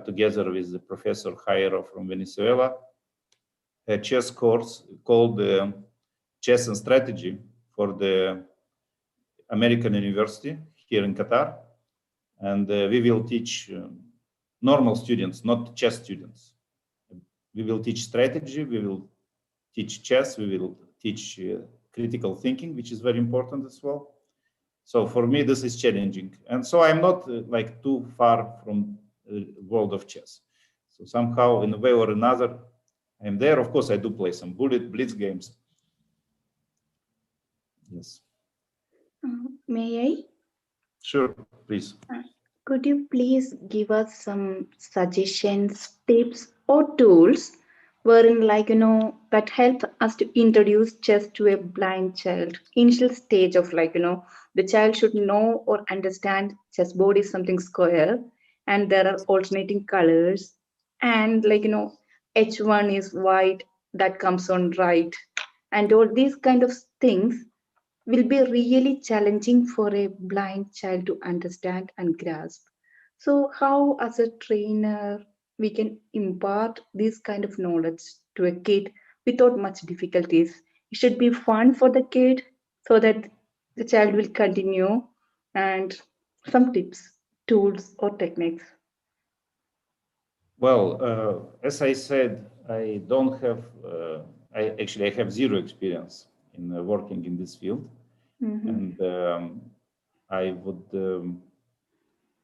together with the Professor Jairo from Venezuela, a chess course called Chess and Strategy for the American University here in Qatar. And we will teach normal students, not chess students. We will teach strategy, we will teach chess, we will teach critical thinking, which is very important as well. So for me, this is challenging. And so I'm not like too far from the world of chess. So somehow, in a way or another, I'm there. Of course, I do play some blitz games. Yes. May I? Sure, please. Could you please give us some suggestions, tips, or tools wherein, like, that help us to introduce chess to a blind child? Initial stage of, like, the child should know or understand chessboard is something square and there are alternating colors, and, like, H1 is white, that comes on right, and all these kind of things will be really challenging for a blind child to understand and grasp. So how, as a trainer, we can impart this kind of knowledge to a kid without much difficulties? It should be fun for the kid so that the child will continue, and some tips, tools, or techniques. Well, as I said, I don't have, I have zero experience in working in this field. And I would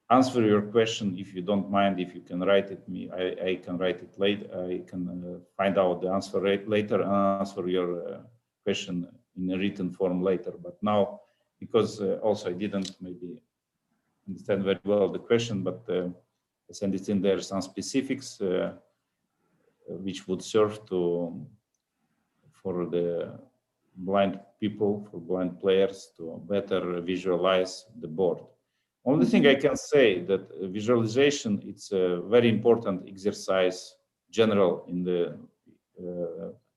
answer your question, if you don't mind, if you can write it me, I can write it later. I can find out the answer later and answer your question in a written form later. But now, because also I didn't maybe understand very well the question, but as I understand there are some specifics which would serve for the blind people, for blind players to better visualize the board. Only thing I can say that visualization, it's a very important exercise general in the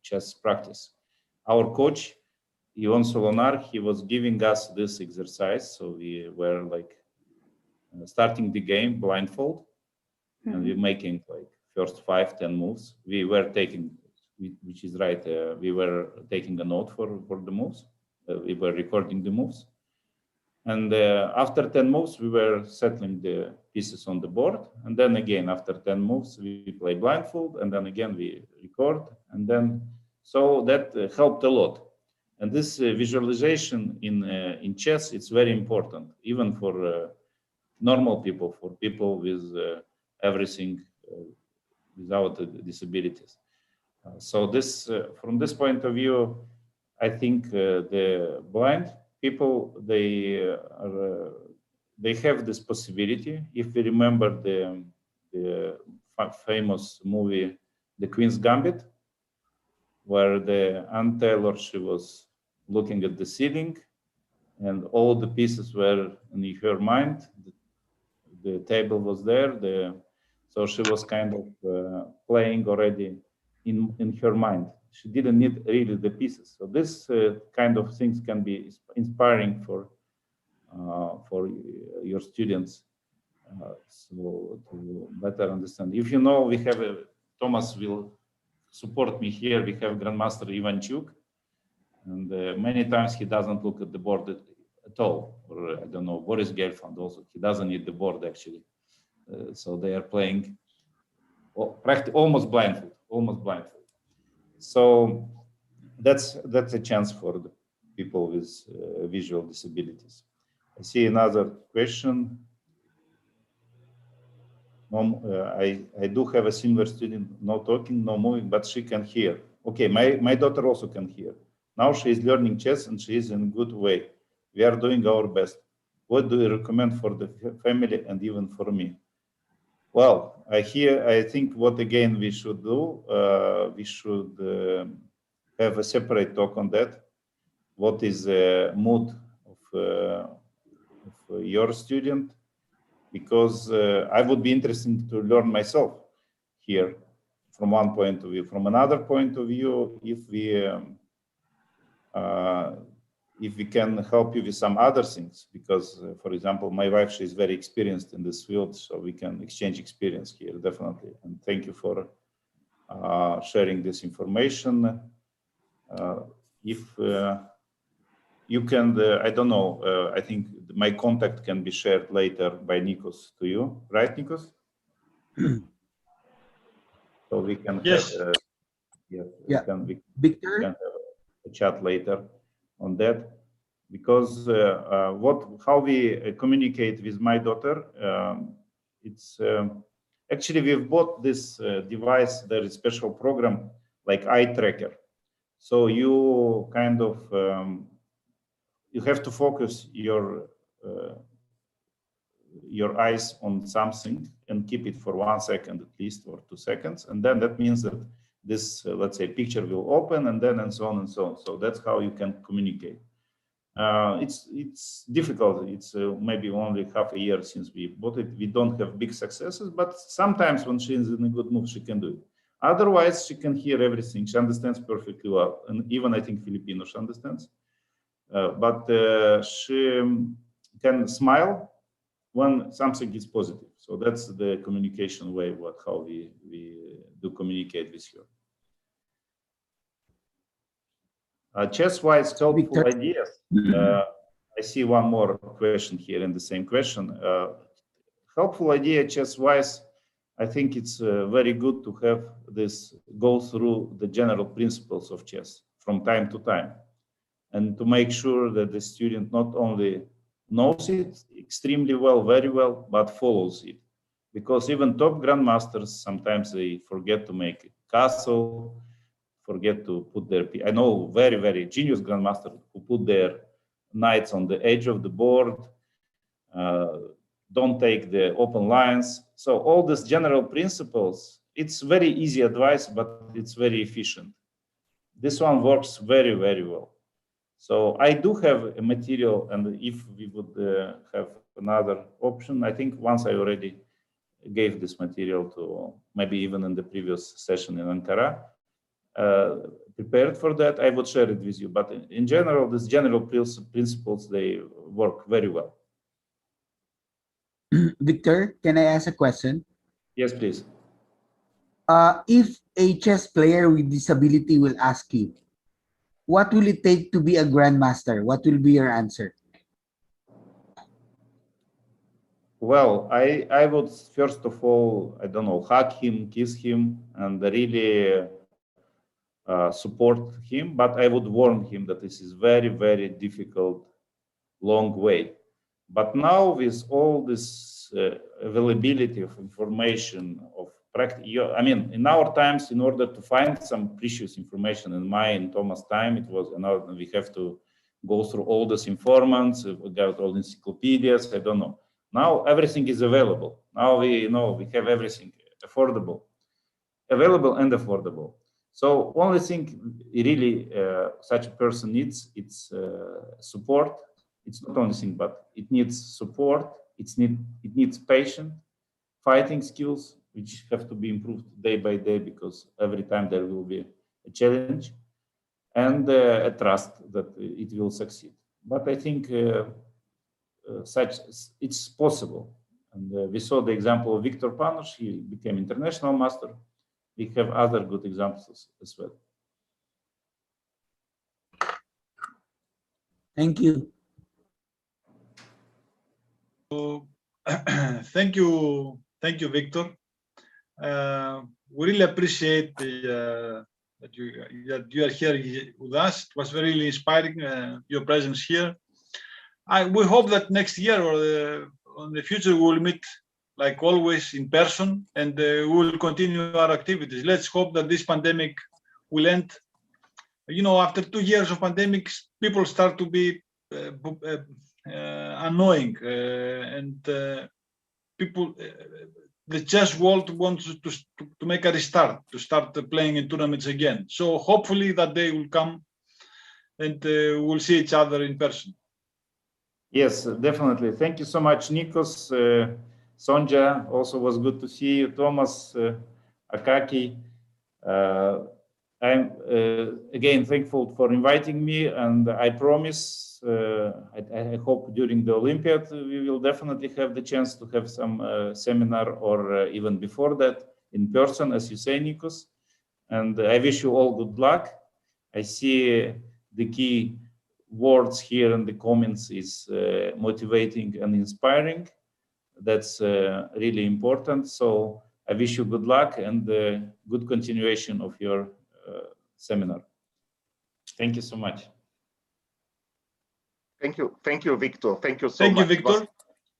chess practice. Our coach, Ion Solonar, he was giving us this exercise. So we were like starting the game blindfold, and we're making like first 5-10 moves. We were taking, which is right, we were taking a note for the moves. We were recording the moves. And after 10 moves, we were settling the pieces on the board. And then again, after 10 moves, we play blindfold. And then again, we record. And then, so that helped a lot. And this visualization in chess, it's very important, even for normal people, for people with everything without disabilities. So this, from this point of view, I think the blind people, they have this possibility. If we remember the famous movie, The Queen's Gambit, where the Anne Taylor, she was looking at the ceiling and all the pieces were in her mind. The table was there, so she was kind of playing already in her mind. She didn't need really the pieces. So this kind of things can be inspiring for your students, so to better understand. If you know, we have Thomas will support me here. We have Grandmaster Ivanchuk, and many times he doesn't look at the board at all. Or I don't know, Boris Gelfand also, he doesn't need the board actually. So they are playing almost blindfold, So that's a chance for the people with visual disabilities. I see another question. I do have a similar student, no talking, no moving, but she can hear. Okay, my daughter also can hear. Now she is learning chess and she is in a good way. We are doing our best. What do you recommend for the family and even for me? Well, I think what again we should do, we should have a separate talk on that. What is the mood of your student? Because I would be interested to learn myself here from one point of view. From another point of view, if we if we can help you with some other things, because, for example, my wife, she's very experienced in this field, so we can exchange experience here, definitely. And thank you for sharing this information. If you can, I don't know, I think my contact can be shared later by Nikos to you, right, Nikos? So we can yes. have, Yeah. we can have a chat later on that, because how we communicate with my daughter, it's actually we've bought this device. There is a special program like eye tracker, so you kind of you have to focus your eyes on something and keep it for 1 second at least, or 2 seconds, and then that means that this let's say picture will open, and then and so on and so on. So that's how you can communicate. It's difficult. It's maybe only half a year since we bought it. We don't have big successes, but sometimes when she is in a good mood, she can do it. Otherwise, she can hear everything. She understands perfectly well, and even I think Filipino she understands. But she can smile when something is positive. So that's the communication way, how we do communicate with her. Chess-wise helpful ideas. I see one more question here in the same question. Helpful idea chess-wise, I think it's very good to have this go through the general principles of chess from time to time, and to make sure that the student not only knows it extremely well, very well, but follows it. Because even top grandmasters, sometimes they forget to make a castle, forget to put their, I know very, very genius grandmasters who put their knights on the edge of the board, don't take the open lines. So all these general principles, it's very easy advice, but it's very efficient. This one works very, very well. So I do have a material, and if we would have another option, I think once I already gave this material to, maybe even in the previous session in Ankara, prepared for that, I would share it with you. But in general, these general principles, they work very well. Victor, can I ask a question? Yes, please. If a chess player with disability will ask you, what will it take to be a grandmaster? What will be your answer? Well, I would first of all, I don't know, hug him, kiss him, and really support him. But I would warn him that this is very, very difficult, long way. But now with all this availability of information, of practice, I mean, in our times, in order to find some precious information in my and Thomas' time, it was another, we have to go through all these informants, we got all encyclopedias, I don't know. Now everything is available. Now we know we have everything available and affordable. So only thing really such a person needs, it's support. It's not only thing, but it needs support. It needs patience, fighting skills, which have to be improved day by day, because every time there will be a challenge, and a trust that it will succeed. But I think it's possible. And we saw the example of Viktor Panos. He became international master. We have other good examples as well. Thank you. Thank you, Victor. We really appreciate that you are here with us. It was very inspiring, your presence here. We hope that next year or in the future we will meet like always in person, and we will continue our activities. Let's hope that this pandemic will end. You know, after 2 years of pandemics, people start to be annoying, and people, the chess world wants to make a restart, to start playing in tournaments again. So hopefully that day will come, and we'll see each other in person. Yes, definitely. Thank you so much, Nikos. Sonja, also was good to see you. Thomas, Akaki. I'm again thankful for inviting me, and I promise, I hope during the Olympiad we will definitely have the chance to have some seminar, or even before that in person, as you say, Nikos. And I wish you all good luck. I see the key words here in the comments is motivating and inspiring. That's really important. So I wish you good luck and good continuation of your seminar. Thank you so much. Thank you, Victor. Thank you so much. Thank you, Victor.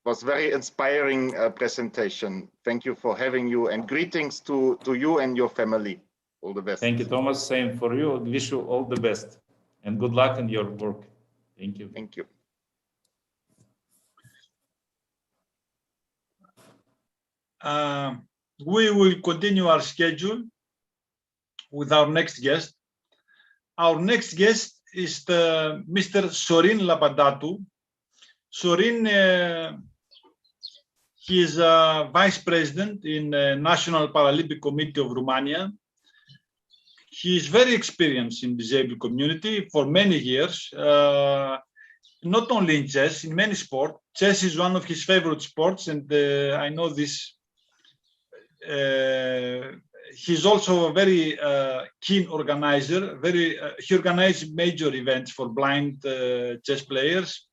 Was very inspiring presentation. Thank you for having you, and greetings to you and your family. All the best. Thank you, Thomas. Same for you. Wish you all the best and good luck in your work. Thank you. Thank you. We will continue our schedule with our next guest. Our next guest is Mr. Sorin Lapadatou. Sorin, he is a vice president in National Paralympic Committee of Romania. He is very experienced in disabled community for many years, not only in chess, in many sports. Chess is one of his favorite sports, and I know this. He's also a very keen organizer. He organizes major events for blind chess players,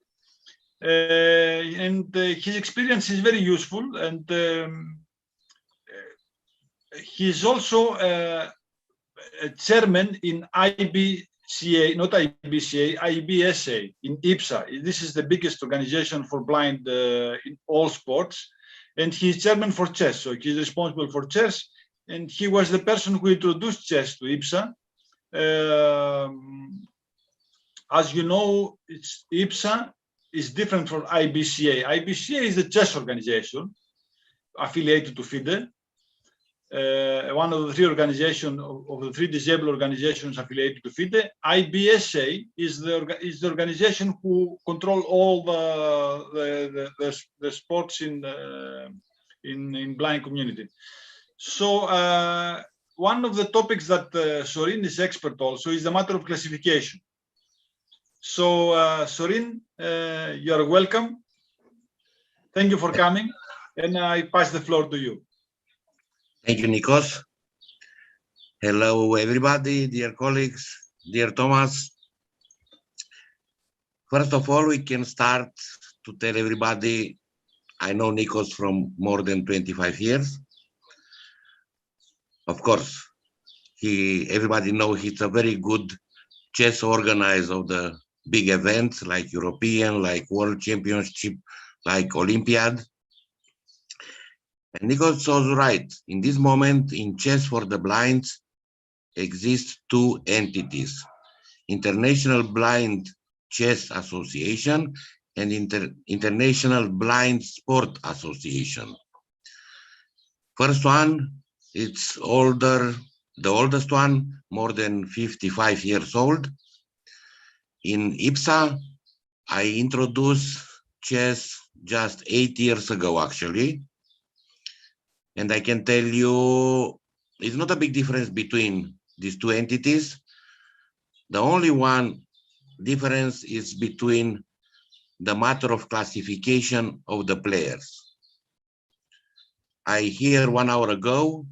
and his experience is very useful. And he's also a chairman in IBCA, not IBCA, IBSA in IPSA. This is the biggest organization for blind in all sports. And he's chairman for chess, so he's responsible for chess. And he was the person who introduced chess to IPSA. As you know, IPSA is different from IBCA. IBCA is a chess organization affiliated to FIDE. One of the three organizations, of the three disabled organizations affiliated to FIDE. IBSA is the organization who control all the sports in blind community. So one of the topics that Sorin is expert also is the matter of classification. So Sorin, you are welcome. Thank you for coming, and I pass the floor to you. Thank you, Nikos. Hello, everybody, dear colleagues, dear Thomas. First of all, we can start to tell everybody, I know Nikos from more than 25 years. Of course, everybody knows he's a very good chess organizer of the big events like European, like World Championship, like Olympiad. And Nikos was right. In this moment, in chess for the blind, exist two entities: International Blind Chess Association and International Blind Sport Association. First one, it's older, the oldest one, more than 55 years old. In IPSA, I introduced chess just 8 years ago, actually. And I can tell you, it's not a big difference between these two entities. The only one difference is between the matter of classification of the players. I hear 1 hour ago,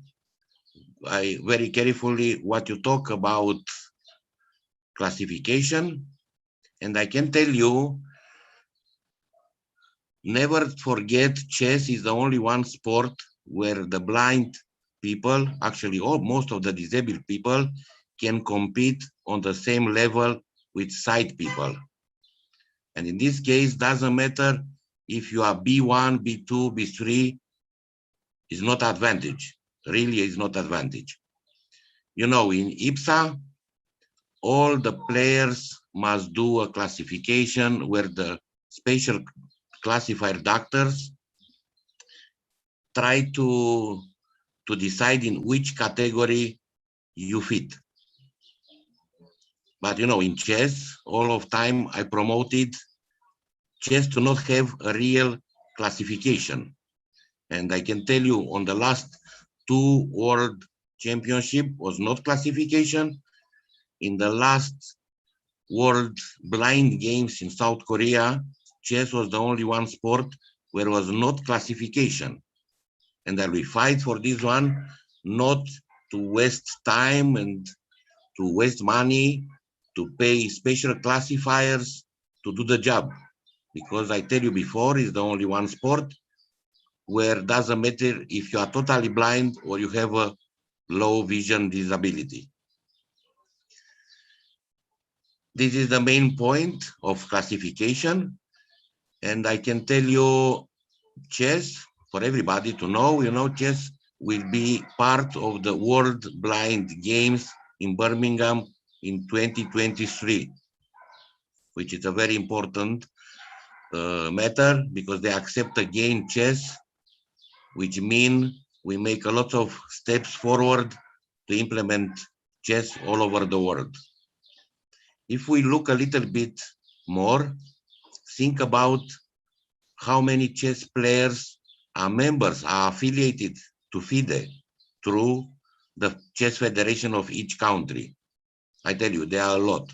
I very carefully what you talk about classification, and I can tell you, never forget chess is the only one sport where the blind people, actually most of the disabled people, can compete on the same level with sight people. And in this case, doesn't matter if you are B1, B2, B3, is not advantage. Really is not advantage. You know, in IPSA, all the players must do a classification where the special classifier doctors try to decide in which category you fit. But you know, in chess, all of time I promoted chess to not have a real classification. And I can tell you on the last 2 world championship was not classification, in the last World Blind Games in South Korea, chess was the only one sport where was not classification. And that we fight for this one, not to waste time and to waste money, to pay special classifiers to do the job. Because I tell you before, it's the only one sport where it doesn't matter if you are totally blind or you have a low vision disability. This is the main point of classification. And I can tell you, chess, for everybody to know, you know, chess will be part of the World Blind Games in Birmingham in 2023, which is a very important matter because they accept again chess, which means we make a lot of steps forward to implement chess all over the world. If we look a little bit more, think about how many chess players are members, are affiliated to FIDE through the chess federation of each country. I tell you, there are a lot,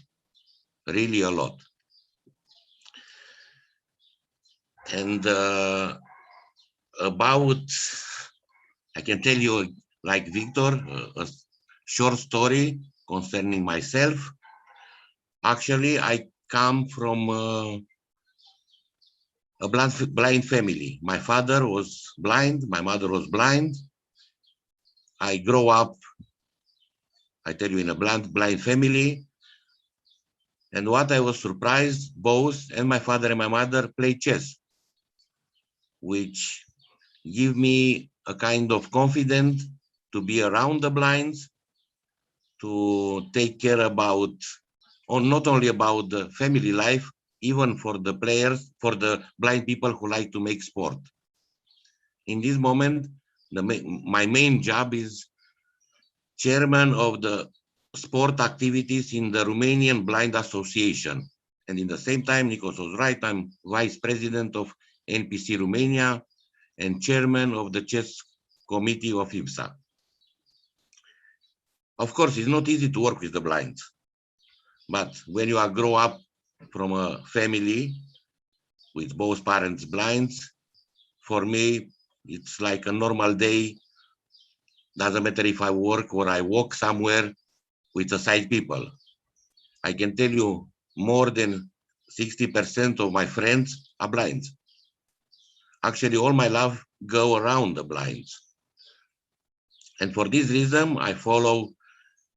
really a lot. And about, I can tell you, like Victor, a short story concerning myself. Actually, I come from a blind family. My father was blind, my mother was blind. I grew up, I tell you, in a blind family. And what I was surprised, both and my father and my mother play chess, which give me a kind of confidence to be around the blinds, to take care about, or not only about the family life, even for the players, for the blind people who like to make sport. In this moment, my main job is chairman of the sport activities in the Romanian Blind Association. And in the same time, Nikos was right, I'm vice president of NPC Romania and chairman of the chess committee of IPSA. Of course, it's not easy to work with the blind, but when you are grow up from a family with both parents blind, for me, it's like a normal day. Doesn't matter if I work or I walk somewhere with the sight people. I can tell you more than 60% of my friends are blind. Actually, all my love go around the blinds. And for this reason, I follow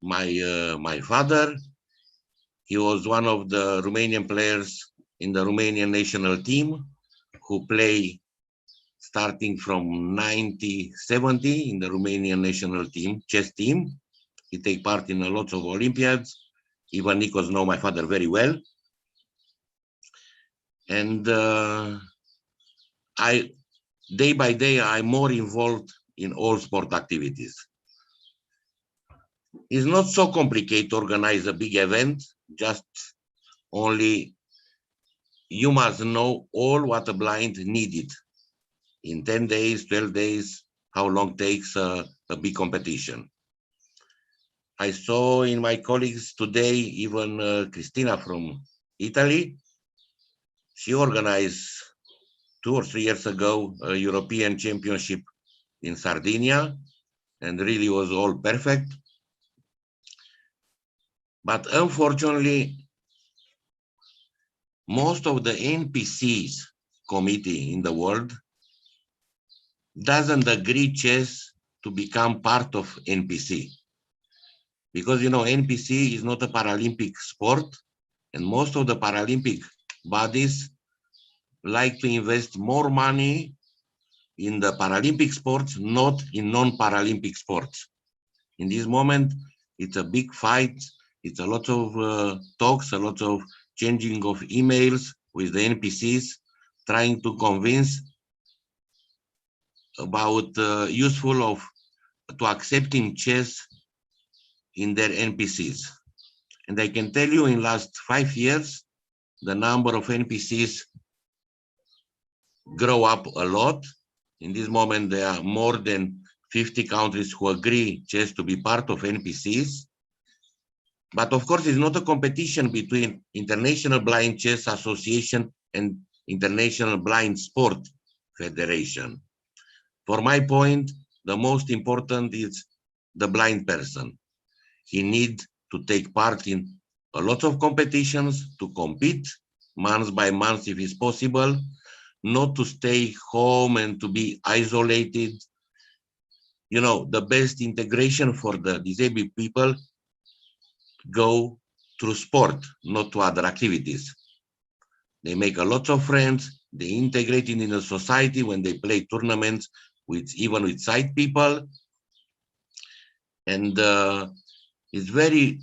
my father. He was one of the Romanian players in the Romanian national team who play starting from 1970 in the Romanian national team, chess team. He take part in a lot of Olympiads. Even Nikos know my father very well. And day by day, I'm more involved in all sport activities. It's not so complicated to organize a big event, just only you must know all what a blind needed in 10 days, 12 days, how long takes a big competition. I saw in my colleagues today, even Cristina from Italy, she organized 2 or 3 years ago a European Championship in Sardinia, and really was all perfect. But unfortunately, most of the NPCs committee in the world doesn't agree chess to become part of NPC. Because, you know, NPC is not a Paralympic sport, and most of the Paralympic bodies like to invest more money in the Paralympic sports, not in non-Paralympic sports. In this moment, it's a big fight. It's a lot of talks, a lot of changing of emails with the NPCs, trying to convince about useful of to accepting chess in their NPCs. And I can tell you in last 5 years, the number of NPCs grow up a lot. In this moment, there are more than 50 countries who agree chess to be part of NPCs. But of course, it's not a competition between International Blind Chess Association and International Blind Sport Federation. For my point, the most important is the blind person. He needs to take part in a lot of competitions, to compete month by month if it's possible, not to stay home and to be isolated. You know, the best integration for the disabled people go through sport, not to other activities. They make a lot of friends, they integrate in the society when they play tournaments with even with sight people. And it's very,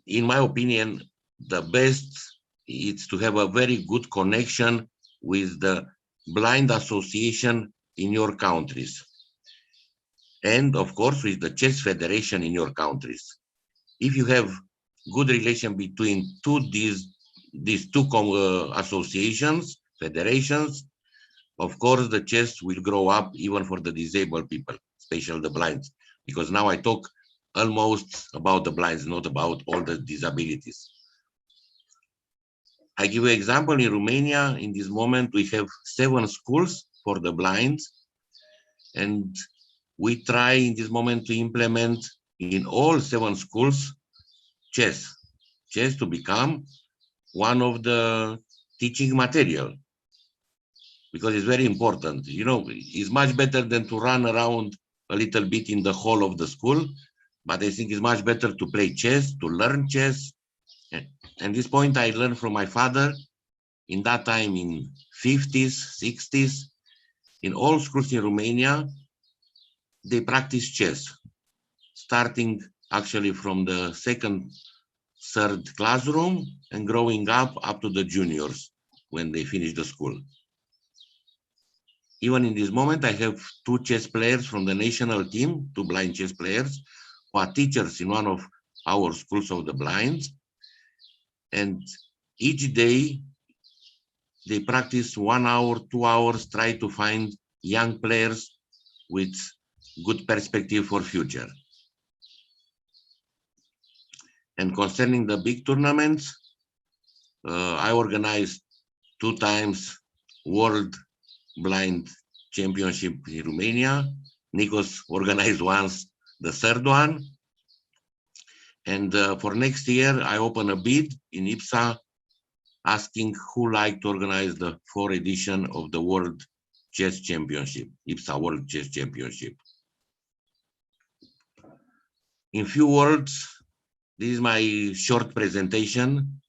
in my opinion, the best is to have a very good connection with the blind association in your countries. And of course, with the chess federation in your countries. If you have good relation between these two associations, federations, of course, the chess will grow up even for the disabled people, especially the blinds, because now I talk almost about the blinds, not about all the disabilities. I give you an example. In Romania, in this moment, we have 7 schools for the blind, and we try in this moment to implement in all 7 schools chess to become one of the teaching material, because it's very important. You know, it's much better than to run around a little bit in the hall of the school, but I think it's much better to play chess, to learn chess. And this point I learned from my father in that time, in 50s, 60s, in all schools in Romania, they practice chess, starting actually from the 2nd, 3rd classroom and growing up to the juniors when they finish the school. Even in this moment, I have 2 chess players from the national team, 2 blind chess players, who are teachers in one of our schools of the blinds. And each day they practice 1 hour, 2 hours, try to find young players with good perspective for future. And concerning the big tournaments, I organized 2 times World Blind Championship in Romania. Nikos organized once the 3rd one. And for next year, I open a bid in IPSA asking who like to organize the 4th edition of the World Chess Championship, IPSA World Chess Championship. In few words, this is my short presentation,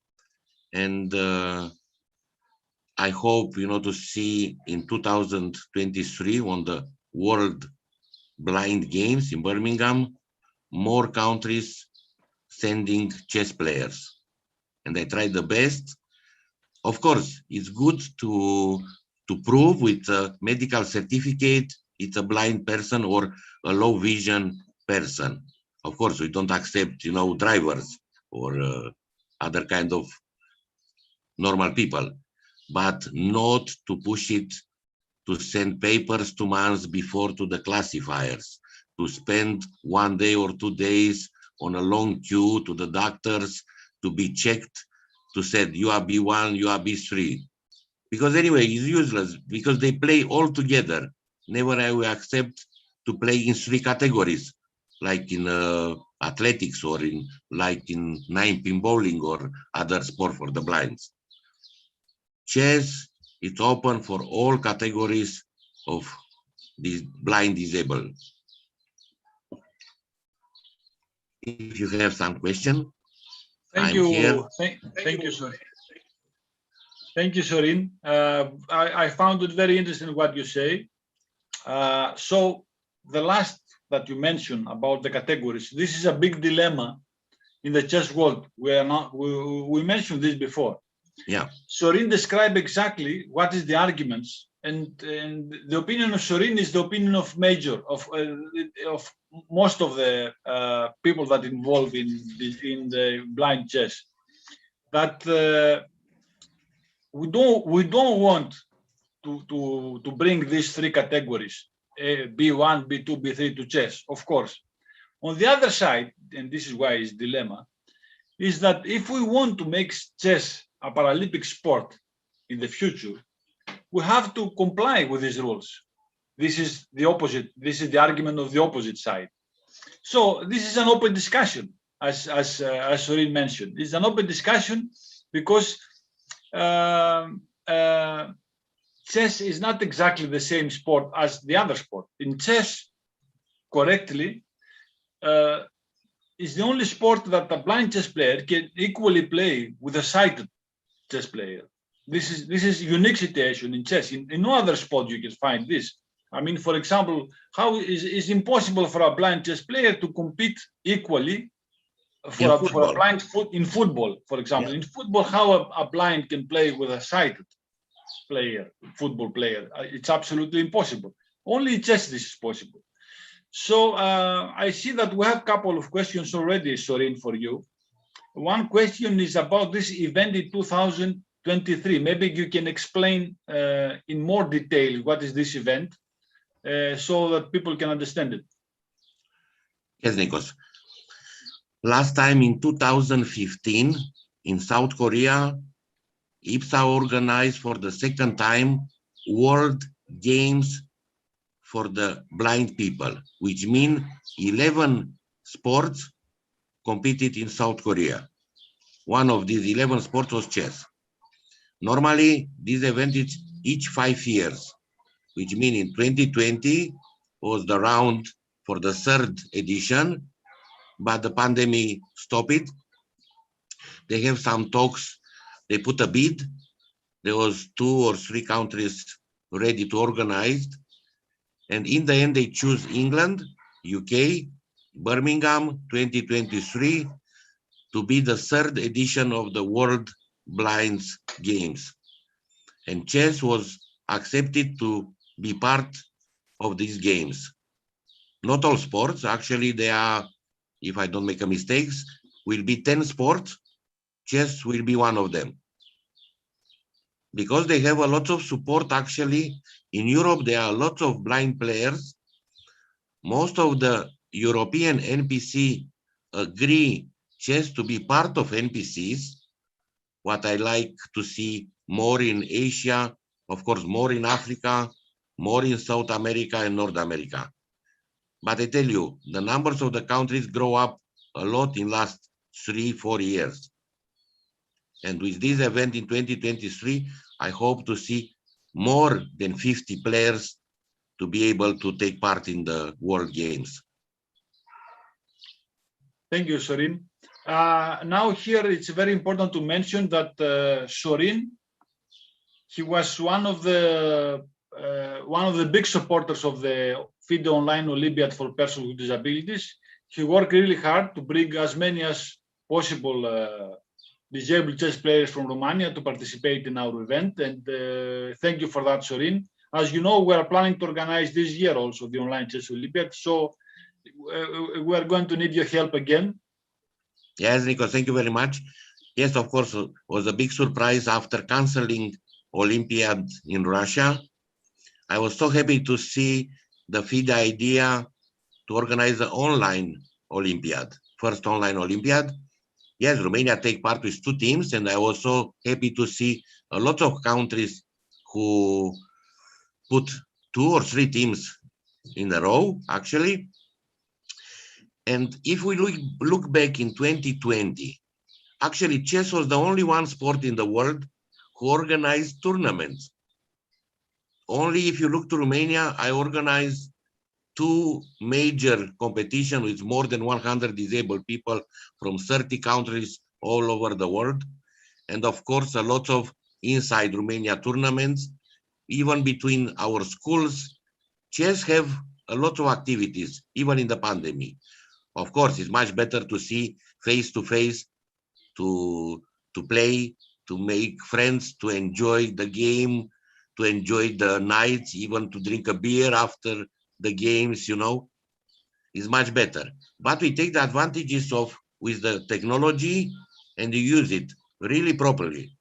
and I hope, you know, to see in 2023 on the World Blind Games in Birmingham, more countries sending chess players, and I tried the best. Of course, it's good to prove with a medical certificate it's a blind person or a low vision person. Of course, we don't accept, you know, drivers or other kind of normal people, but not to push it to send papers 2 months before to the classifiers, to spend 1 day or 2 days on a long queue to the doctors to be checked, to say you are B1, you are B3. Because anyway, it's useless, because they play all together. Never I will accept to play in 3 categories, like in athletics or like in 9-pin bowling or other sport for the blinds. Chess is open for all categories of these blind disabled. If you have some question, thank you. Thank you, Sorin. Thank you, Sorin. I found it very interesting what you say. So the last that you mentioned about the categories, this is a big dilemma in the chess world. We mentioned this before. Yeah. Sorin described exactly what is the arguments, and the opinion of Sorin is the opinion of most of the people that involve in the blind chess. That we don't want to bring these 3 categories, B1, B2, B3 to chess, of course. On the other side, and this is why it's dilemma, is that if we want to make chess a Paralympic sport in the future, we have to comply with these rules. This is the opposite. This is the argument of the opposite side. So this is an open discussion, as Sorin mentioned. It's an open discussion because chess is not exactly the same sport as the other sport. In chess, correctly, is the only sport that a blind chess player can equally play with a sighted chess player. This is unique situation in chess. In no other sport you can find this. I mean, for example, how is impossible for a blind chess player to compete equally for a blind in football, for example. Yeah. In football, how a blind can play with a sighted player, football player? It's absolutely impossible. Only in chess this is possible. So I see that we have a couple of questions already, Sorin, for you. One question is about this event in 2023. Maybe you can explain in more detail what is this event so that people can understand it. Yes, Nikos. Last time in 2015 in South Korea, IPSA organized for the second time World Games for the blind people, which mean 11 sports competed in South Korea. One of these 11 sports was chess. Normally, this event is each 5 years, which means in 2020 was the round for the 3rd edition, but the pandemic stopped it. They have some talks. They put a bid. There was 2 or 3 countries ready to organize. And in the end, they choose England, UK, Birmingham 2023 to be the 3rd edition of the World Blinds Games. And chess was accepted to be part of these games. Not all sports, actually they are, if I don't make a mistake, will be 10 sports. Chess will be one of them. Because they have a lot of support actually. In Europe, there are lots of blind players. Most of the European NPC agree chess to be part of NPCs. What I like to see more in Asia, of course, more in Africa, more in South America and North America. But I tell you, the numbers of the countries grow up a lot in last 3-4 years. And with this event in 2023, I hope to see more than 50 players to be able to take part in the World Games. Thank you, Sorin. Now here it's very important to mention that Sorin, he was one of the big supporters of the FIDE Online Olympiad for persons with disabilities. He worked really hard to bring as many as possible disabled chess players from Romania to participate in our event. And thank you for that, Sorin. As you know, we are planning to organize this year also the Online Chess Olympiad. So we are going to need your help again. Yes, Nico, thank you very much. Yes, of course, it was a big surprise after canceling Olympiad in Russia. I was so happy to see the FIDE idea to organize the online Olympiad, first online Olympiad. Yes, Romania take part with 2 teams, and I was so happy to see a lot of countries who put 2 or 3 teams in a row, actually. And if we look back in 2020, actually chess was the only one sport in the world who organized tournaments. Only if you look to Romania, I organized 2 major competitions with more than 100 disabled people from 30 countries all over the world. And of course, a lot of inside Romania tournaments, even between our schools. Chess have a lot of activities, even in the pandemic. Of course, it's much better to see face-to-face, to play, to make friends, to enjoy the game, to enjoy the nights, even to drink a beer after the games, you know, is much better. But we take the advantages of with the technology and you use it really properly.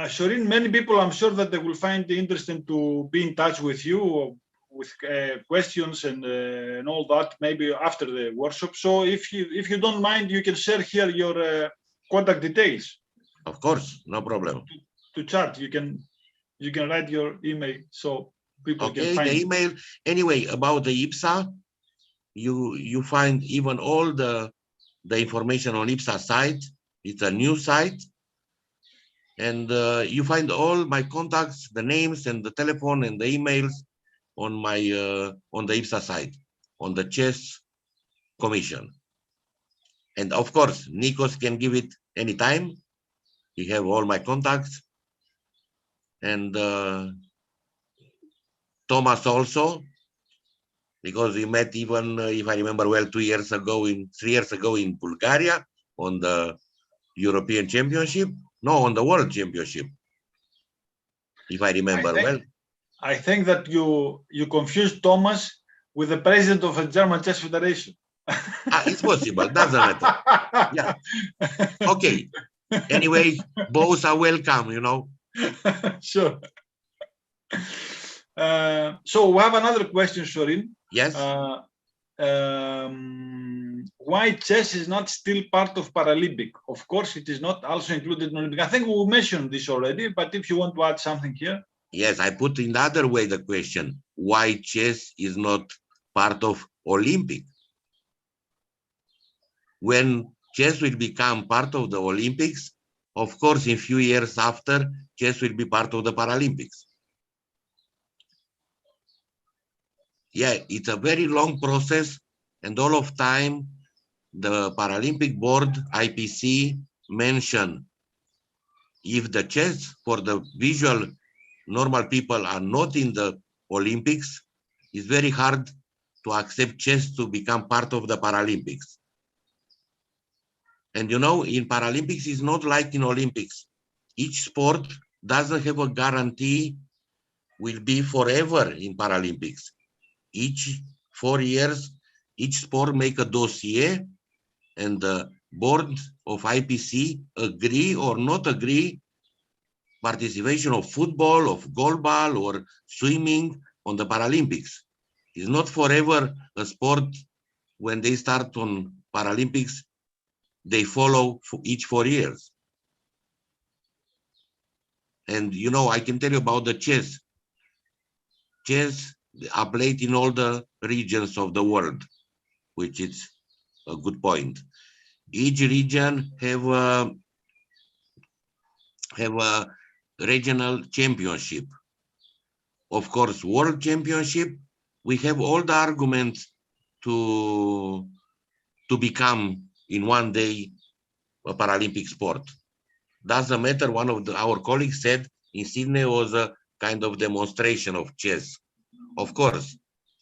Sorin, many people, I'm sure that they will find it interesting to be in touch with you with questions and all that, maybe after the workshop. So if you don't mind, you can share here your contact details. Of course, no problem. To chat, you can write your email so people can find the email. Anyway, about the IPSA, you find even all the information on IPSA site. It's a new site, and you find all my contacts, the names and the telephone and the emails on my on the IPSA site, on the chess commission. And of course, Nikos can give it anytime. He have all my contacts, and Thomas also, because we met even, if I remember well, 3 years ago in Bulgaria on the European Championship. No, on the World Championship, if I remember well. I think that you confused Thomas with the president of the German Chess Federation. It's possible, doesn't matter. Yeah. Okay. Anyway, both are welcome, you know. Sure. So we have another question, Sorin. Yes. Why chess is not still part of Paralympic? Of course, it is not also included in Olympic. I think we mentioned this already, but if you want to add something here. Yes, I put in the other way the question, why chess is not part of Olympic? When chess will become part of the Olympics, of course, in few years after, chess will be part of the Paralympics. Yeah, it's a very long process, and all of time, the Paralympic board, IPC, mentioned if the chess for the visual normal people are not in the Olympics, it's very hard to accept chess to become part of the Paralympics. And you know, in Paralympics, it's not like in Olympics. Each sport doesn't have a guarantee will be forever in Paralympics. Each 4 years, each sport make a dossier, and the board of IPC agree or not agree participation of football, of goalball, or swimming on the Paralympics. It's not forever a sport. When they start on Paralympics, they follow for each 4 years. And you know, I can tell you about the chess. Chess are played in all the regions of the world, which is a good point. Each region have a regional championship. Of course, world championship, we have all the arguments to become in one day a Paralympic sport. Doesn't matter, one of our colleagues said in Sydney was a kind of demonstration of chess. Of course,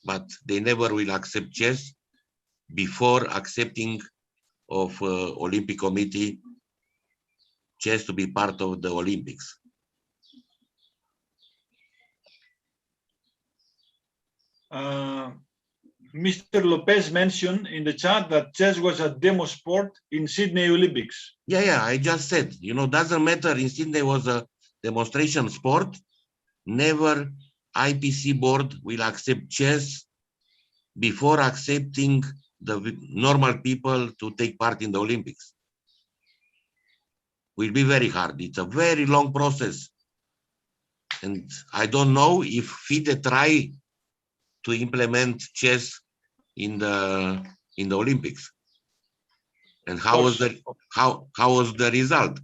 but they never will accept chess before accepting of Olympic Committee chess to be part of the Olympics. Mr. Lopez mentioned in the chat that chess was a demo sport in Sydney Olympics. Yeah, I just said, you know, doesn't matter, in Sydney was a demonstration sport. Never IPC board will accept chess before accepting the normal people to take part in the Olympics. Will be very hard. It's a very long process. And I don't know if FIDE try to implement chess in the Olympics. And how was the result?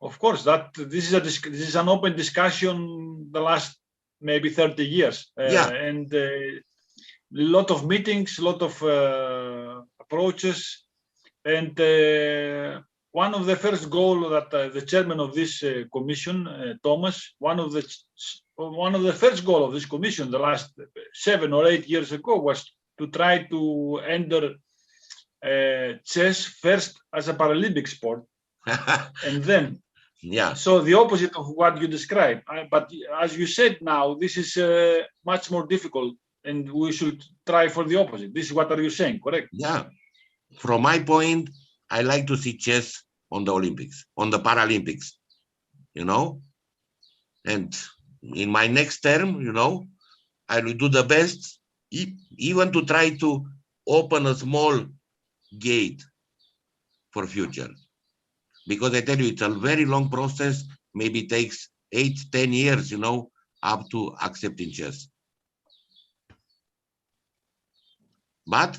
Of course, that this is an open discussion the last maybe 30 years. And a lot of meetings, a lot of approaches, and one of the first goals that the chairman of this commission, Thomas, one of the first goals of this commission the last 7 or 8 years ago was to try to enter chess first as a Paralympic sport, and then so the opposite of what you described. But as you said now, this is much more difficult, and we should try for the opposite. This is what are you saying, correct? Yeah. From my point, I like to see chess on the Olympics, on the Paralympics, you know. And in my next term, you know, I will do the best, even to try to open a small gate for future. Because I tell you, it's a very long process. Maybe it takes 8-10 years, you know, up to accepting chess. But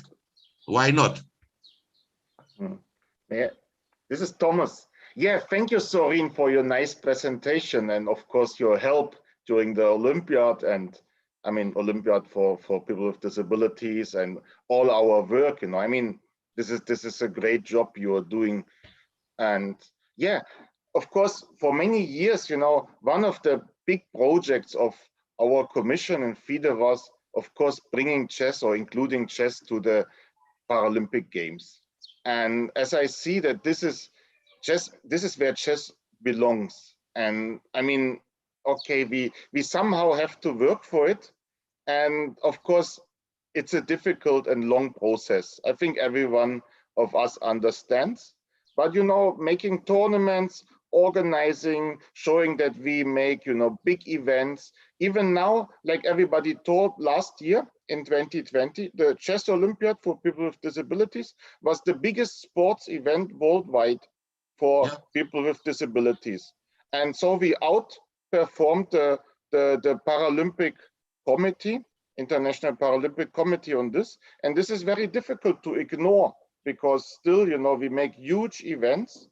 why not? Yeah, this is Thomas. Yeah, thank you, Sorin, for your nice presentation and of course your help during the Olympiad, and I mean Olympiad for people with disabilities and all our work. You know, I mean this is a great job you are doing, and yeah, of course for many years, you know, one of the big projects of our commission and FIDE was of course bringing chess or including chess to the Paralympic Games. And as I see that this is where chess belongs. And I mean, okay, we somehow have to work for it. And of course, it's a difficult and long process. I think every one of us understands. But you know, making tournaments, organizing, showing that we make, you know, big events. Even now, like everybody told last year in 2020, the Chess Olympiad for people with disabilities was the biggest sports event worldwide for people with disabilities. And so we outperformed the Paralympic Committee, International Paralympic Committee on this. And this is very difficult to ignore because still, you know, we make huge events.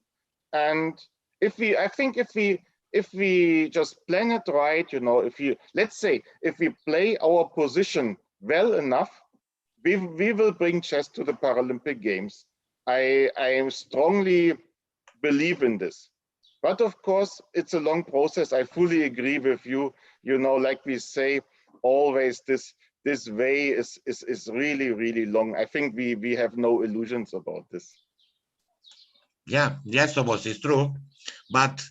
And I think if we just plan it right, you know, let's say, if we play our position well enough, we will bring chess to the Paralympic Games. I strongly believe in this. But of course, it's a long process. I fully agree with you. You know, like we say, always this way is really, really long. I think we have no illusions about this. Yeah, yes, Thomas, it's true. But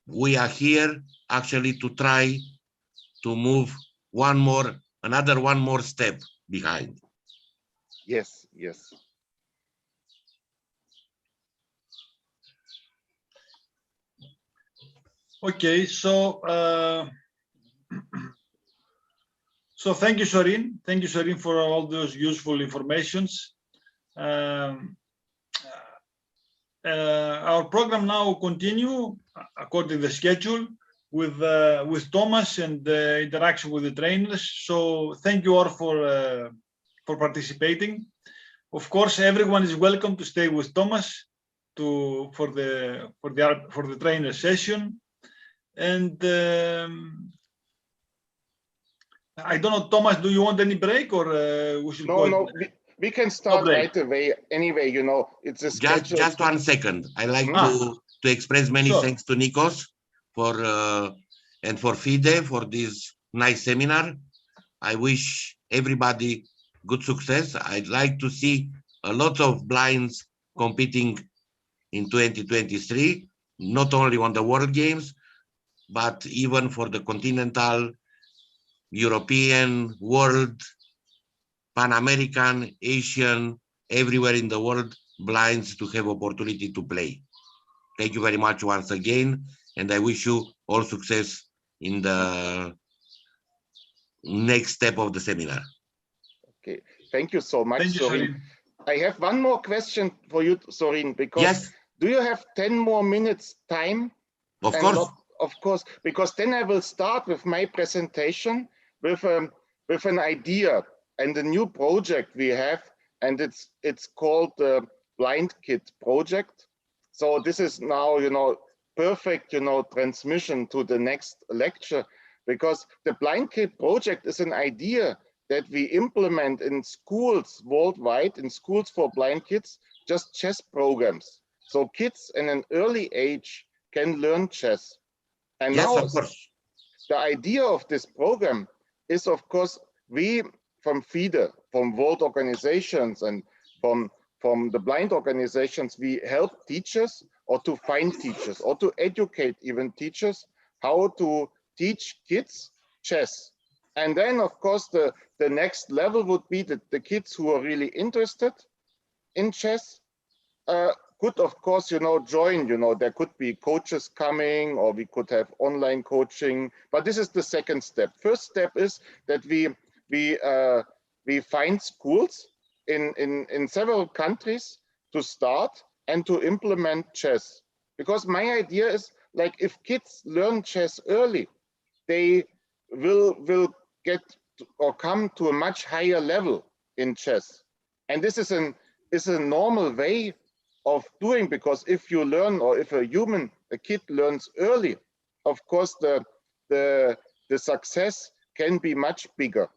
we are here actually to try to move another one more step behind. Yes, yes. Okay, so so thank you, Sorin. Thank you, Sorin, for all those useful informations. Our program now continue according to the schedule with Thomas and the interaction with the trainers. So thank you all for participating. Of course, everyone is welcome to stay with Thomas for the trainer session. And I don't know, Thomas, do you want any break or we should go? No, we can start right away. Anyway, you know, it's a schedule. Just 1 second. I like to express many thanks to Nikos for and for FIDE for this nice seminar. I wish everybody good success. I'd like to see a lot of blinds competing in 2023, not only on the World Games, but even for the continental, European, world, Pan-American, Asian, everywhere in the world, blinds to have opportunity to play. Thank you very much once again, and I wish you all success in the next step of the seminar. Okay, thank you so much, Sorin. I have one more question for you, Sorin, because do you have 10 more minutes time? Of course. Of course, because then I will start with my presentation with an idea and a new project we have, and it's called the Blind Kid Project. So this is now, you know, perfect, you know, transmission to the next lecture, because the Blind Kid Project is an idea that we implement in schools worldwide, in schools for blind kids, just chess programs. So kids in an early age can learn chess. And yes, now of course. The idea of this program is, of course, we from FIDE, from world organizations and from the blind organizations, we help teachers or to find teachers or to educate even teachers how to teach kids chess. And then, of course, the next level would be the kids who are really interested in chess could, of course, join, there could be coaches coming, or we could have online coaching, but this is the second step. First step is that we find schools in several countries to start and to implement chess. Because my idea is, like, if kids learn chess early, they will get or come to a much higher level in chess. And this is a normal way of doing, because if you learn, or if a kid learns early, of course the success can be much bigger.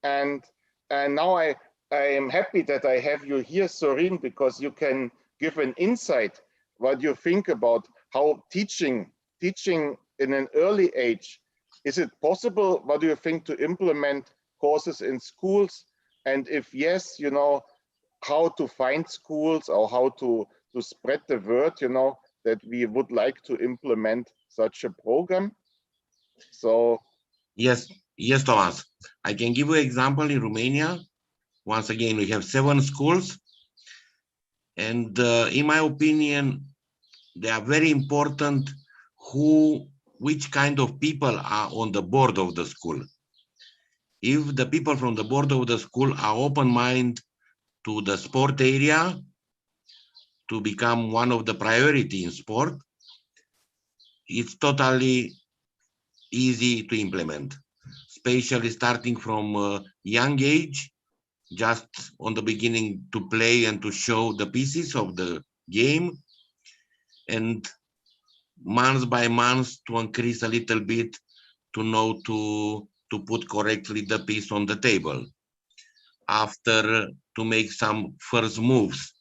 And now I am happy that I have you here, Sorin, because you can give an insight what you think about how teaching in an early age. Is it possible, what do you think, to implement courses in schools? And if yes, how to find schools, or how to spread the word, that we would like to implement such a program? So yes, Thomas, I can give you an example in Romania. Once again, we have 7 schools, and in my opinion, they are very important which kind of people are on the board of the school. If the people from the board of the school are open-minded to the sport area, to become one of the priority in sport, it's totally easy to implement, especially starting from a young age, just on the beginning to play and to show the pieces of the game, and month by month to increase a little bit, to know to put correctly the piece on the table, after to make some first moves.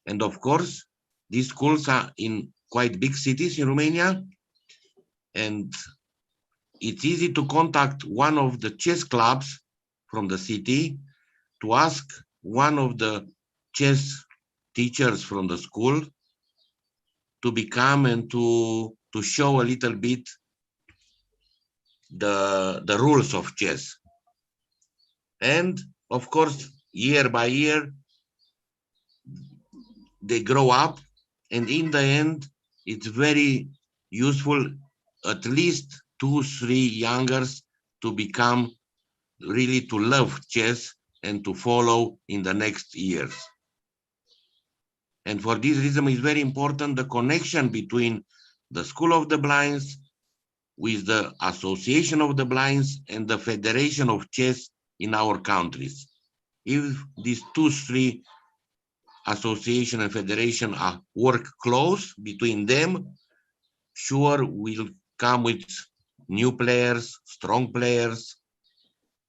And of course, these schools are in quite big cities in Romania, and it's easy to contact one of the chess clubs from the city to ask one of the chess teachers from the school to become and to show a little bit the rules of chess. And of course, year by year, they grow up, and in the end, it's very useful, at least 2-3 youngers to become really to love chess and to follow in the next years. And for this reason, it's very important the connection between the School of the Blinds with the Association of the Blinds and the Federation of Chess in our countries. If these 2-3 association and federation work close between them, sure we'll come with new players, strong players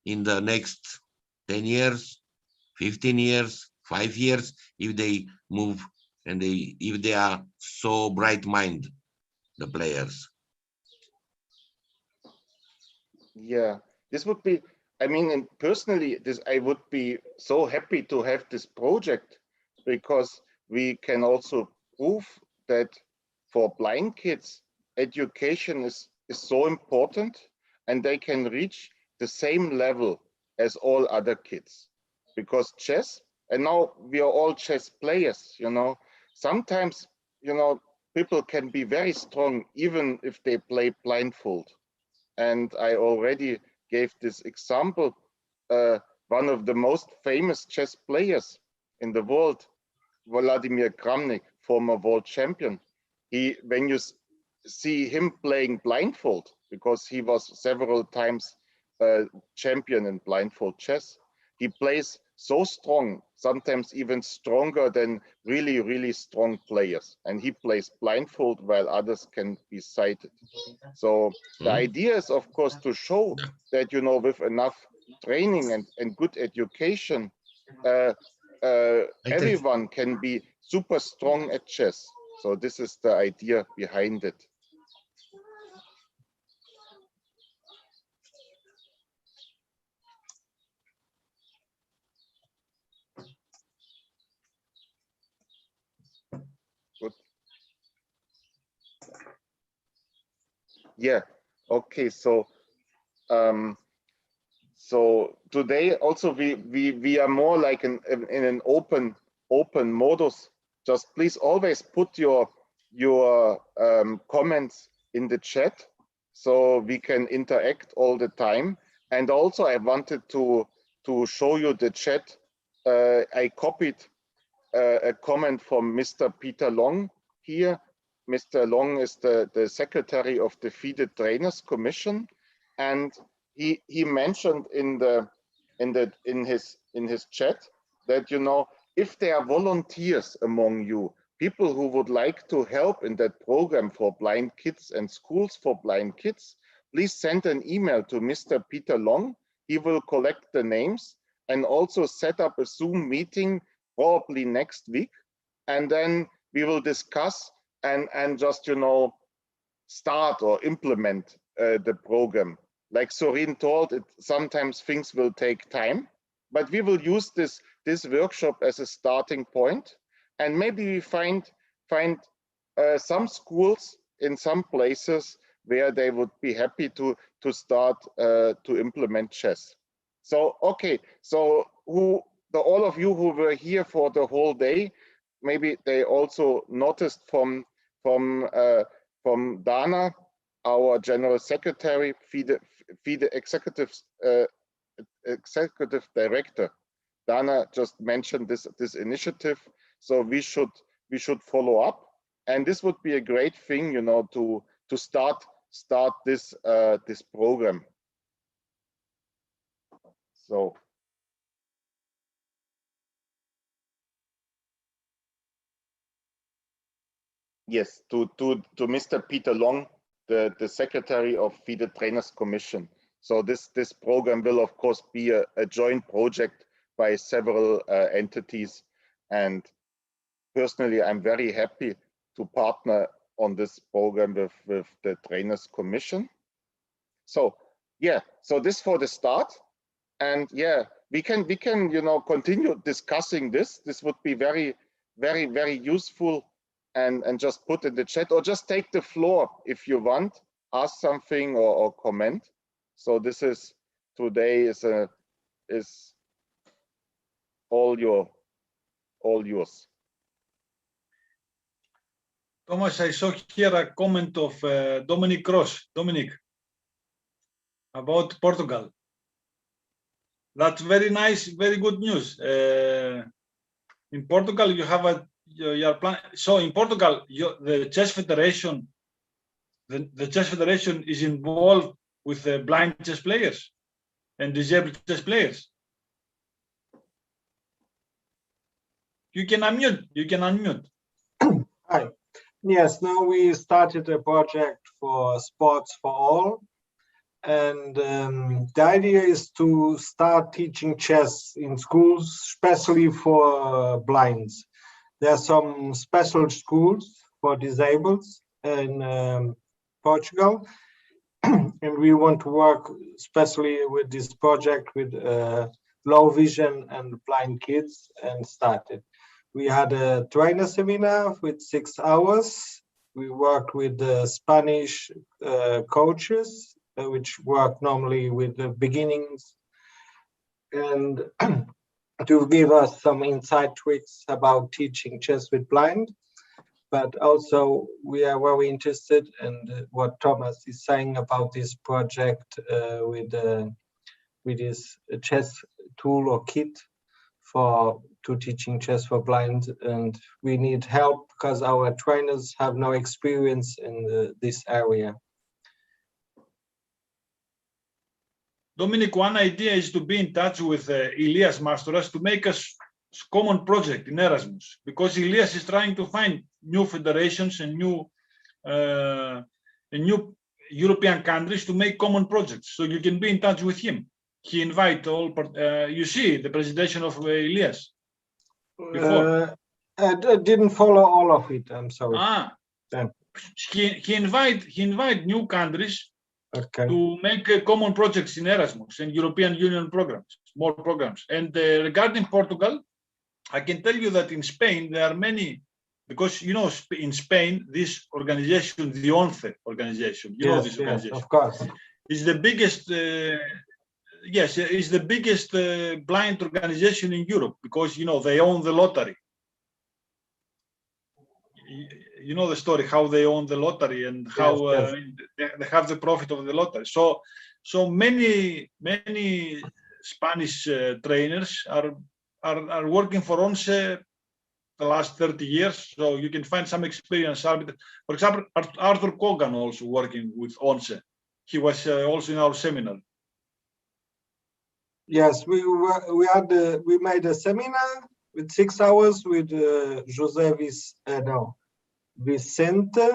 in the next 10 years, 15 years, 5 years, if they move and if they are so bright-minded, the players. Yeah, this would be, I mean, and personally, I would be so happy to have this project, because we can also prove that for blind kids, education is so important, and they can reach the same level as all other kids. Because chess, and now we are all chess players, sometimes, people can be very strong even if they play blindfold. And I already gave this example. One of the most famous chess players in the world, Vladimir Kramnik, former world champion. When you see him playing blindfold, because he was several times champion in blindfold chess, he plays so strong, sometimes even stronger than really, really strong players. And he plays blindfold while others can be sighted. So the idea is, of course, to show that, with enough training and good education, everyone can be super strong at chess. So this is the idea behind it. Good. Yeah. Okay. So today also we are more like in an open modus just please always put your comments in the chat so we can interact all the time. And also I wanted to show you the chat. I copied a comment from Mr. Peter Long here. Mr. Long is the secretary of the FIDE Trainers Commission, and he mentioned in his chat that, you know, if there are volunteers among you, people who would like to help in that program for blind kids and schools for blind kids, please send an email to Mr. Peter Long. He will collect the names and also set up a Zoom meeting probably next week, and then we will discuss and just, you know, start or implement the program. Like Sorin told, sometimes things will take time, but we will use this workshop as a starting point, and maybe we find some schools in some places where they would be happy to start to implement chess. So okay, so all of you who were here for the whole day, maybe they also noticed from Dana, our general secretary, FIDE executive director. Dana just mentioned this initiative, so we should follow up, and this would be a great thing, you know, to start this this program. So. Yes, to Mr. Peter Long, the secretary of FIDE Trainers Commission. So this program will of course be a joint project by several entities, and personally I'm very happy to partner on this program with the Trainers Commission. So yeah, so this for the start, and yeah, we can you know continue discussing this. This would be very useful. And just put in the chat, or just take the floor if you want, ask something or comment. So this is today is all yours. Thomas, I saw here a comment of Dominic Cross. Dominic, about Portugal. That's very nice, very good news. In Portugal, you have your plan. So in Portugal, the chess federation, the chess federation is involved with the blind chess players and disabled chess players. You can unmute. You can unmute. Hi. Yes. Now we started a project for Sports for All, and the idea is to start teaching chess in schools, especially for blinds. There are some special schools for disabled in Portugal, and we want to work especially with this project with low vision and blind kids, and started. We had a trainer seminar with 6 hours. We worked with the Spanish coaches, which work normally with the beginnings, and to give us some inside tricks about teaching chess with blind. But also we are very interested in what Thomas is saying about this project with this chess tool or kit to teaching chess for blind, and we need help because our trainers have no experience in this area. Dominic, one idea is to be in touch with Ilias Mastouras to make a common project in Erasmus, because Ilias is trying to find new federations and new European countries to make common projects. So you can be in touch with him. He invite all. You see the presentation of Ilias before. I didn't follow all of it. I'm sorry. He invite new countries. Okay. To make common projects in Erasmus and European Union programs, more programs. And regarding Portugal, I can tell you that in Spain there are many, because you know in Spain this organization, the ONCE organization, you know this organization. Yes, of course, is the biggest. Yes, is the biggest blind organization in Europe, because you know they own the lottery. you know the story, how they own the lottery and how Yes. they have the profit of the lottery. So many Spanish trainers are working for ONCE the last 30 years. So you can find some experience. For example, Arthur Kogan also working with ONCE. He was also in our seminar. Yes, we made a seminar with 6 hours with Vicente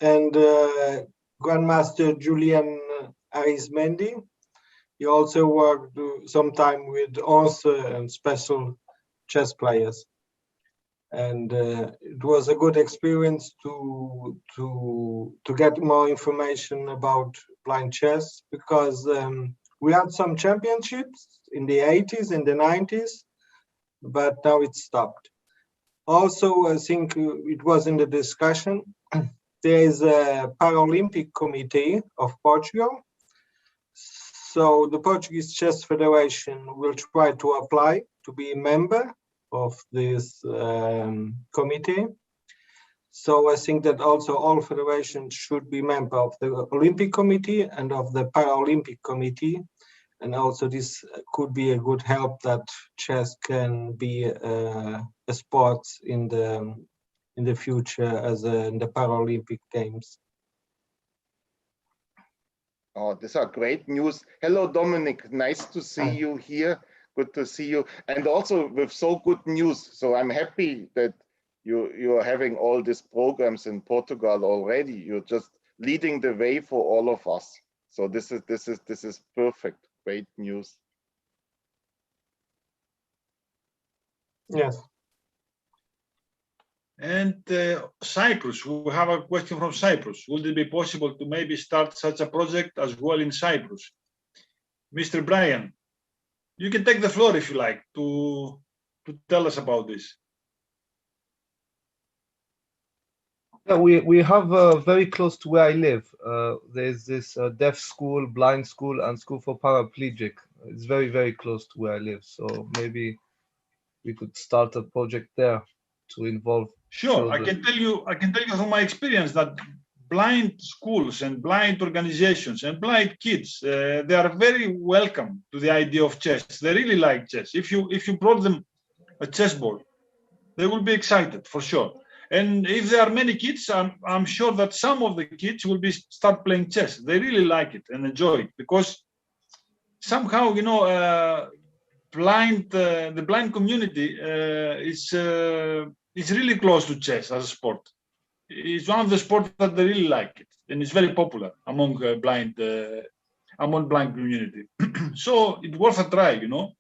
and Grandmaster Julian Arismendi. He also worked some time with ONCE and special chess players. And it was a good experience to get more information about blind chess, because we had some championships in the 80s, in the 90s, but now it stopped. Also, I think it was in the discussion, there is a Paralympic Committee of Portugal. So the Portuguese Chess Federation will try to apply to be a member of this committee. So I think that also all federations should be member of the Olympic Committee and of the Paralympic Committee. And also this could be a good help that chess can be a sport in the future as in the Paralympic Games. Oh, these are great news. Hello, Dominic. Nice to see you here. Good to see you. And also with so good news. So I'm happy that you're having all these programs in Portugal already. You're just leading the way for all of us. So this is perfect. Great news. Yes. And Cyprus, we have a question from Cyprus. Would it be possible to maybe start such a project as well in Cyprus? Mr. Brian, you can take the floor if you like to tell us about this. Yeah, we have very close to where I live. There's this deaf school, blind school, and school for paraplegic. It's very, very close to where I live. So maybe we could start a project there to involve Sure, children. I can tell you from my experience that blind schools and blind organizations and blind kids, they are very welcome to the idea of chess. They really like chess. If you brought them a chessboard, they will be excited for sure. And if there are many kids, I'm sure that some of the kids will start playing chess. They really like it and enjoy it, because somehow, you know, the blind community is really close to chess as a sport. It's one of the sports that they really like it, and it's very popular among blind community. So it's worth a try, you know.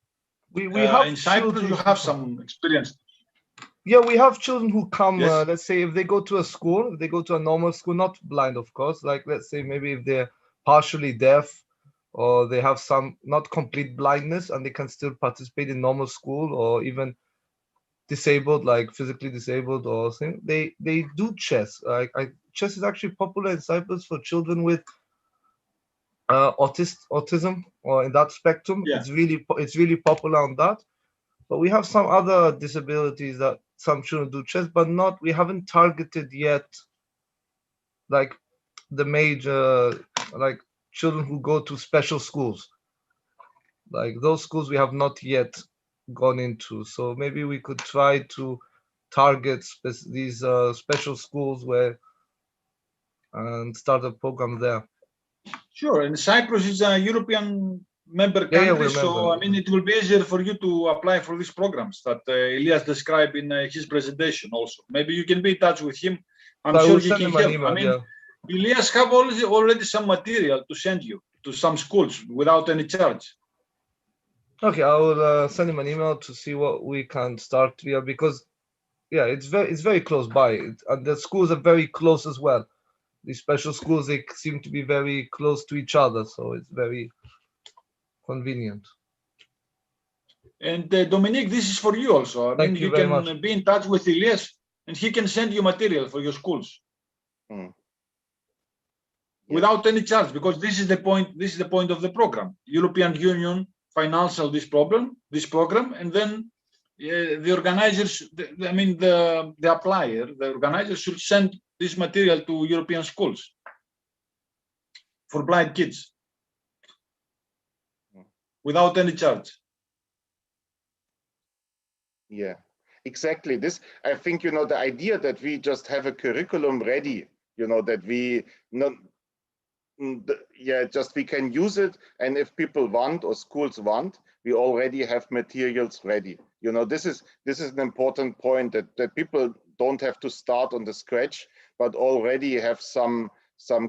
We have in Cyprus, you have some experience. Yeah, we have children who come, Yes. let's say if they go to a school, if they go to a normal school, not blind, of course, like let's say maybe if they're partially deaf or they have some not complete blindness and they can still participate in normal school, or even disabled, like physically disabled or something, they do chess. Chess is actually popular in Cyprus for children with autism or in that spectrum. Yeah. It's really popular on that. But we have some other disabilities that some children do chess, but we haven't targeted yet, like the major, like children who go to special schools. Like those schools we have not yet gone into. So maybe we could try to target these special schools and start a program there. Sure, and Cyprus is a European member country, so I mean it will be easier for you to apply for these programs that Elias described in his presentation also. Maybe you can be in touch with him. I'm sure he can help. I mean, Elias have already some material to send you to some schools without any charge. Okay, I will send him an email to see what we can start via, because yeah, it's very close by, and the schools are very close as well. These special schools, they seem to be very close to each other, so it's very convenient. And Dominique, this is for you also. I mean, you can be in touch with Elias, and he can send you material for your schools without any charge, because this is the point. This is the point of the program. European Union financial this program, and then the organizers, I mean, the applier, the organizers should send this material to European schools for blind kids without any charge. Yeah, exactly. This, I think, you know, the idea that we just have a curriculum ready, you know, that we not, yeah, just we can use it, and if people want or schools want, we already have materials ready. You know, this is an important point, that people don't have to start on the scratch, but already have some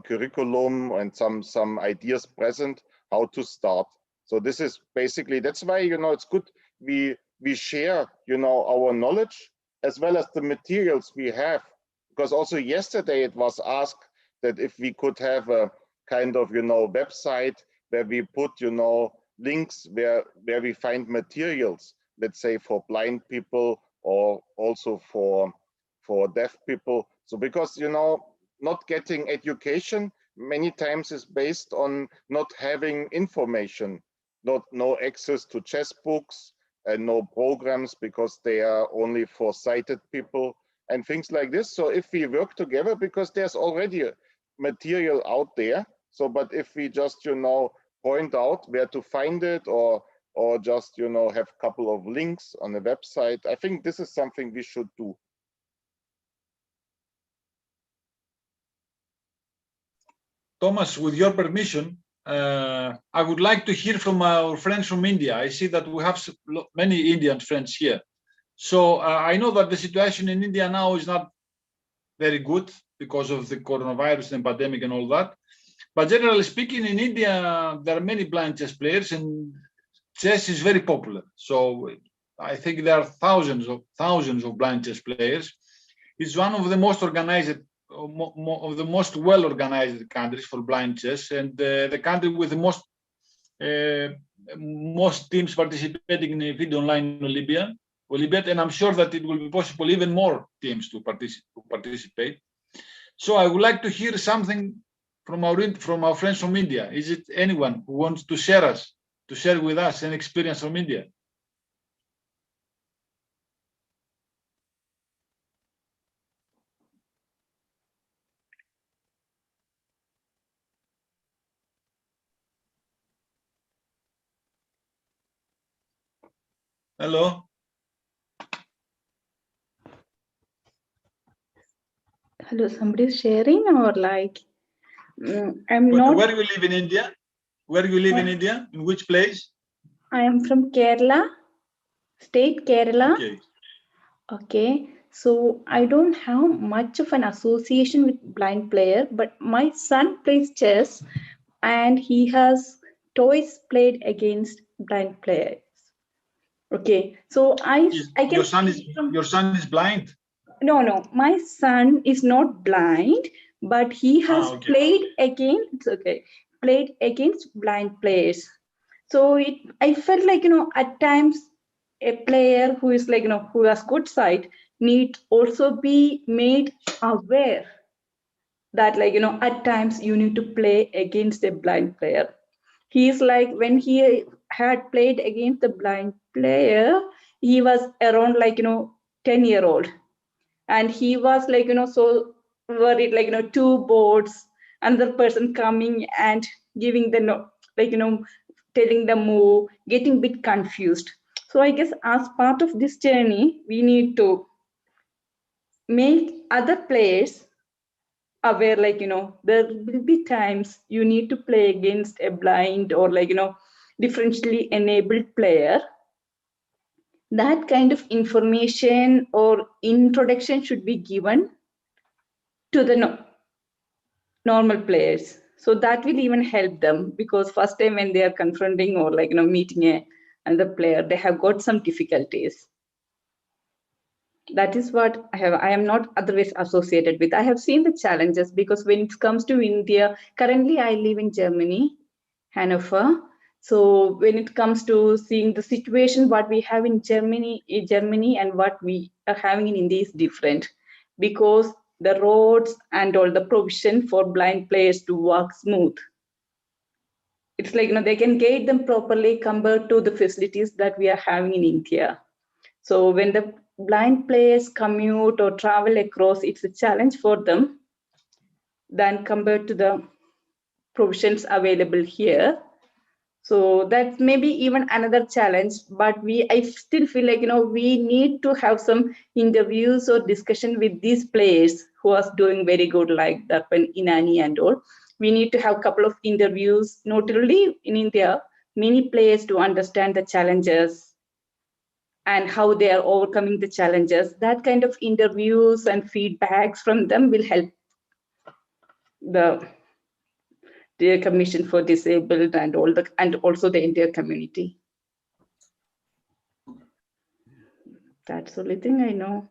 curriculum and some ideas present how to start. So this is basically, that's why, you know, it's good we share, you know, our knowledge as well as the materials we have, because also yesterday it was asked that if we could have a kind of, you know, website where we put, you know, links where we find materials, let's say for blind people or also for deaf people. So because, you know, not getting education many times is based on not having information, no access to chess books and no programs because they are only for sighted people and things like this. So if we work together, because there's already a material out there, so but if we just, you know, point out where to find it or just, you know, have a couple of links on the website, I think this is something we should do. Thomas, with your permission, I would like to hear from our friends from India. I see that we have many Indian friends here. So I know that the situation in India now is not very good because of the coronavirus and pandemic and all that. But generally speaking, in India, there are many blind chess players and chess is very popular. So I think there are thousands of blind chess players. It's one of the most organized, of the most well-organized countries for blind chess, and the country with the most teams participating in the Video Online Olympiad, and I'm sure that it will be possible even more teams to participate. So I would like to hear something from our friends from India. Is it anyone who wants to share with us an experience from India? Hello. Hello, somebody's sharing or like, I'm not. Where you live in India? Where you live in India? In which place? I am from Kerala, state Kerala. Okay. Okay. So I don't have much of an association with blind player, but my son plays chess and he has twice played against blind players. Okay. So I can. Your son is blind? No, my son is not blind, but he has played against blind players. So I felt like, you know, at times a player who is like, you know, who has good sight need also be made aware that, like, you know, at times you need to play against a blind player. He's like, when he had played against the blind player, he was around like, you know, 10-year-old. And he was like, you know, so worried, like, you know, two boards, another person coming and giving the, like, you know, telling the move, getting a bit confused. So I guess as part of this journey, we need to make other players aware, like, you know, there will be times you need to play against a blind or like, you know, differentially enabled player. That kind of information or introduction should be given to the normal players. So that will even help them, because first time when they are confronting or like, you know, meeting another player, they have got some difficulties. That is what I am not otherwise associated with. I have seen the challenges, because when it comes to India, currently I live in Germany, Hanover. So when it comes to seeing the situation, what we have in Germany and what we are having in India is different, because the roads and all the provision for blind players to walk smooth. It's like, you know, they can guide them properly compared to the facilities that we are having in India. So when the blind players commute or travel across, it's a challenge for them than compared to the provisions available here. So that may be even another challenge, but I still feel like, we need to have some interviews or discussion with these players who are doing very good, like Darpan, Inani and all. We need to have a couple of interviews, not only in India, many players to understand the challenges and how they are overcoming the challenges. That kind of interviews and feedbacks from them will help the Commission for Disabled and also the entire community. That's the only thing I know.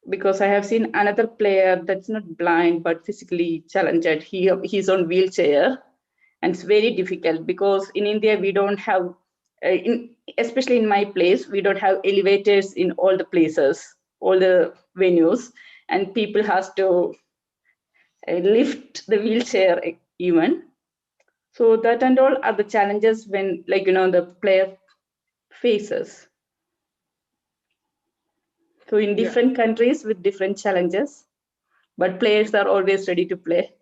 Because I have seen another player that's not blind but physically challenged. He's on wheelchair, and it's very difficult because in India we don't have, especially in my place, we don't have elevators in all the places, all the venues, and people has to lift the wheelchair even. So that and all are the challenges when, the player faces. So in different countries with different challenges, but players are always ready to play.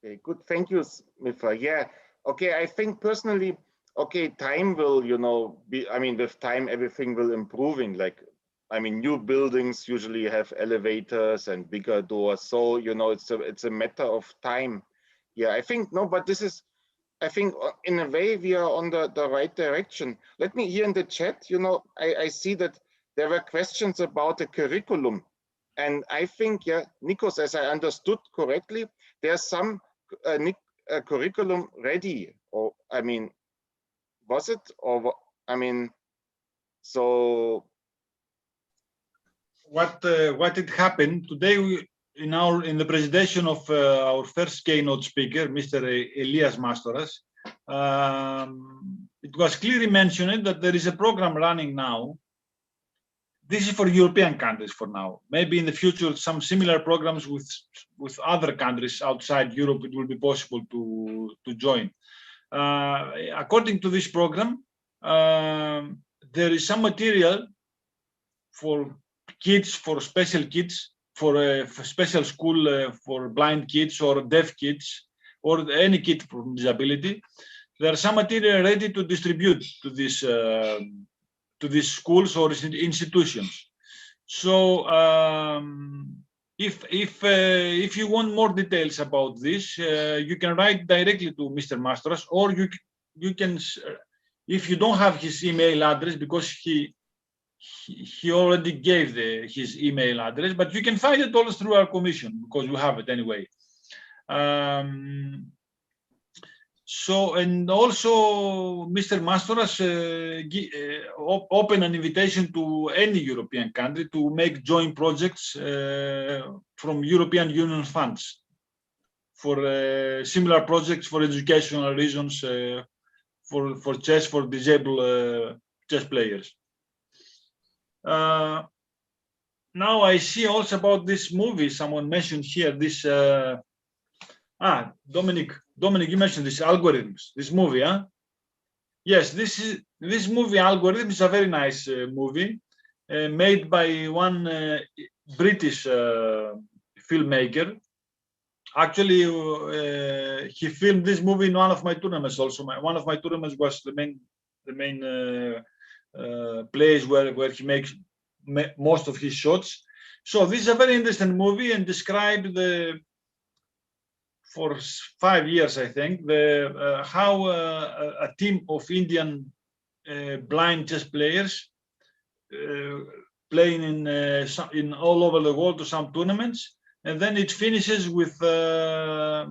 Okay, good. Thank you, Mifa. Yeah. Okay, I think personally, okay, time will, with time, everything will improving. New buildings usually have elevators and bigger doors. So, it's a matter of time. Yeah, I think, but this is, I think in a way we are on the right direction. Let me here in the chat, I see that there were questions about the curriculum. And I think, Nikos, as I understood correctly, there's some curriculum ready, or was it, or so what had happened today in the presentation of our first keynote speaker, Mr. Elias Mastoras, it was clearly mentioned that there is a program running now. This is for European countries for now. Maybe in the future, some similar programs with other countries outside Europe, it will be possible to join. According to this program, there is some material for kids, for special kids, for special school for blind kids or deaf kids or any kid with disability. There are some material ready to distribute to these schools or institutions. So if you want more details about this, you can write directly to Mr. Mastras, or you can, if you don't have his email address, because he already gave his email address, but you can find it all through our commission because you have it anyway. So, and also Mr. Mastoras opened an invitation to any European country to make joint projects from European Union funds for similar projects for educational reasons for chess, for disabled chess players. Now I see also about this movie, someone mentioned here, this, Dominic, you mentioned this algorithms, this movie, huh? Yes, this movie Algorithm is a very nice movie made by one British filmmaker. Actually, he filmed this movie in one of my tournaments also. One of my tournaments was the main place where he makes most of his shots. So this is a very interesting movie and described for 5 years, I think, how a team of Indian blind chess players playing in all over the world to some tournaments, and then it finishes with a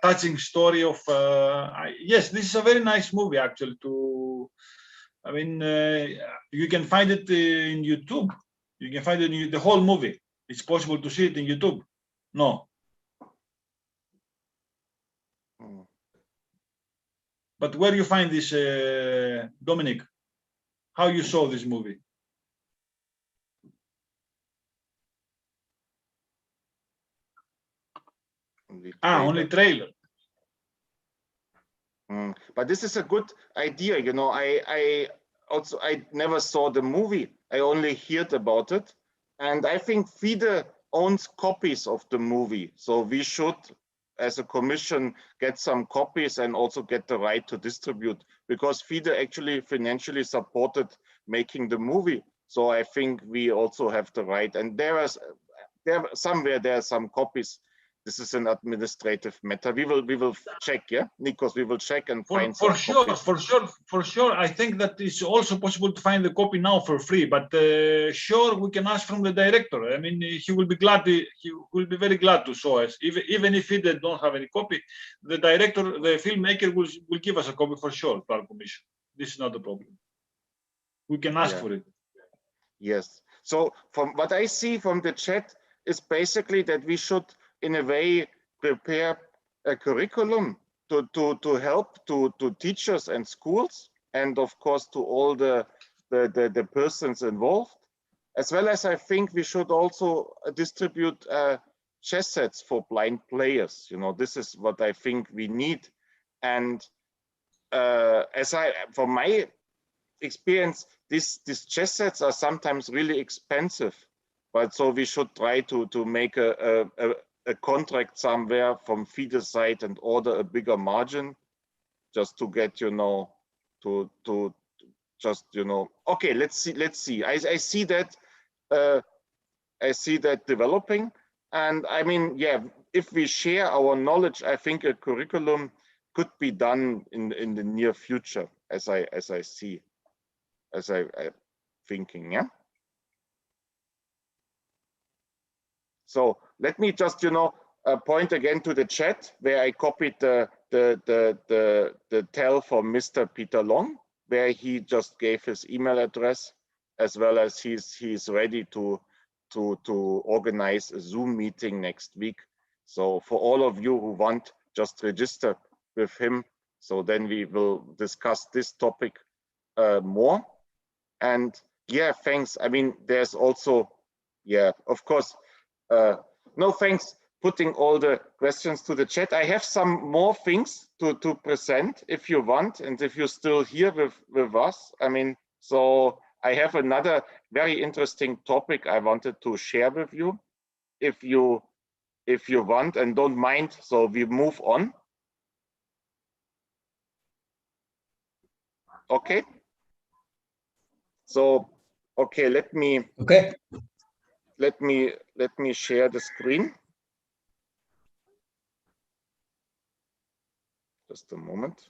touching story of yes, this is a very nice movie actually. You can find it in YouTube. You can find it in the whole movie. It's possible to see it in YouTube. No. But where you find this, Dominic? How you saw this movie? Only trailer. But this is a good idea, also I never saw the movie. I only heard about it, and I think FIDE owns copies of the movie, so we should, as a commission, get some copies and also get the right to distribute, because FIDE actually financially supported making the movie. So I think we also have the right, and there are some copies. This is an administrative matter. We will check, yeah, Nikos. We will check and find for some sure, copies. for sure. I think that it's also possible to find the copy now for free. But sure, we can ask from the director. I mean, he will be glad. He will be very glad to show us. Even if he don't have any copy, the director, the filmmaker, will give us a copy for sure to our commission. This is not a problem. We can ask for it. Yes. So from what I see from the chat is basically that we should, in a way, prepare a curriculum to help to teachers and schools, and of course to all the persons involved, as well as I think we should also distribute chess sets for blind players. You know, this is what I think we need. And from my experience, these chess sets are sometimes really expensive, but so we should try to make a contract somewhere from FIDE side and order a bigger margin, just to get, you know, to just, you know, okay, let's see. I see that developing, and I mean, yeah, if we share our knowledge, I think a curriculum could be done in the near future, as I thinking, yeah. So let me just, you know, point again to the chat where I copied the tell from Mr. Peter Long, where he just gave his email address, as well as he's ready to organize a Zoom meeting next week. So for all of you who want, just register with him. So then we will discuss this topic more. And yeah, thanks. I mean, there's also, yeah, of course, no thanks putting all the questions to the chat. I have some more things to present if you want, and if you're still here with us. I mean, so I have another very interesting topic I wanted to share with you, if you want and don't mind. So we move on. Okay. So okay, let me share the screen. Just a moment.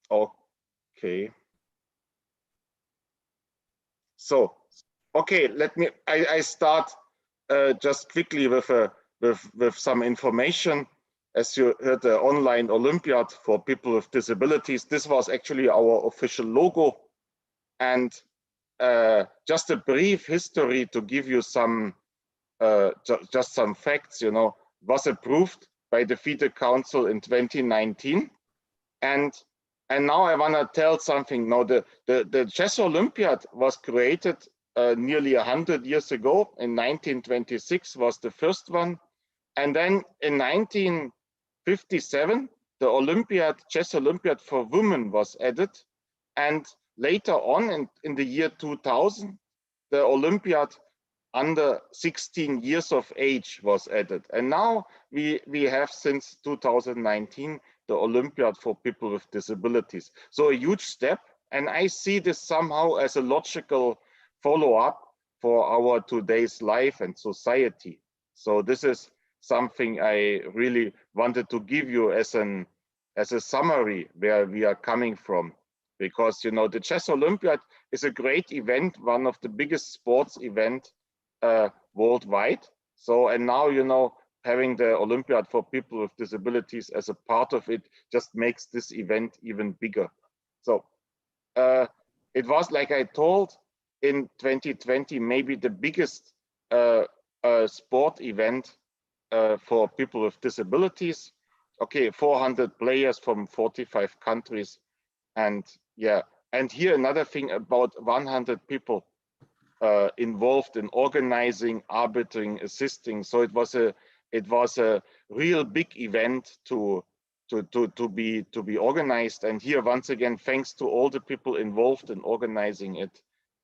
Okay. So, okay, I start just quickly with some information. As you heard, the online Olympiad for people with disabilities. This was actually our official logo, and just a brief history to give you some just some facts. You know, was approved by the FIDE Council in 2019, and now I want to tell something. Now, the Chess Olympiad was created nearly 100 years ago. In 1926 was the first one, and then in 1957 the Chess Olympiad for women was added, and later on in the year 2000 the Olympiad under 16 years of age was added, and now we have since 2019 the Olympiad for people with disabilities. So a huge step, and I see this somehow as a logical follow-up for our today's life and society. So this is something I really wanted to give you as a summary where we are coming from, because, you know, the Chess Olympiad is a great event, one of the biggest sports event worldwide. So, and now, you know, having the Olympiad for people with disabilities as a part of it just makes this event even bigger. So it was, like I told, in 2020 maybe the biggest sport event for people with disabilities. Okay, 400 players from 45 countries, and yeah, and here another thing, about 100 people involved in organizing, arbitering, assisting. So it was a it was a real big event to be organized. And here, once again, thanks to all the people involved in organizing it.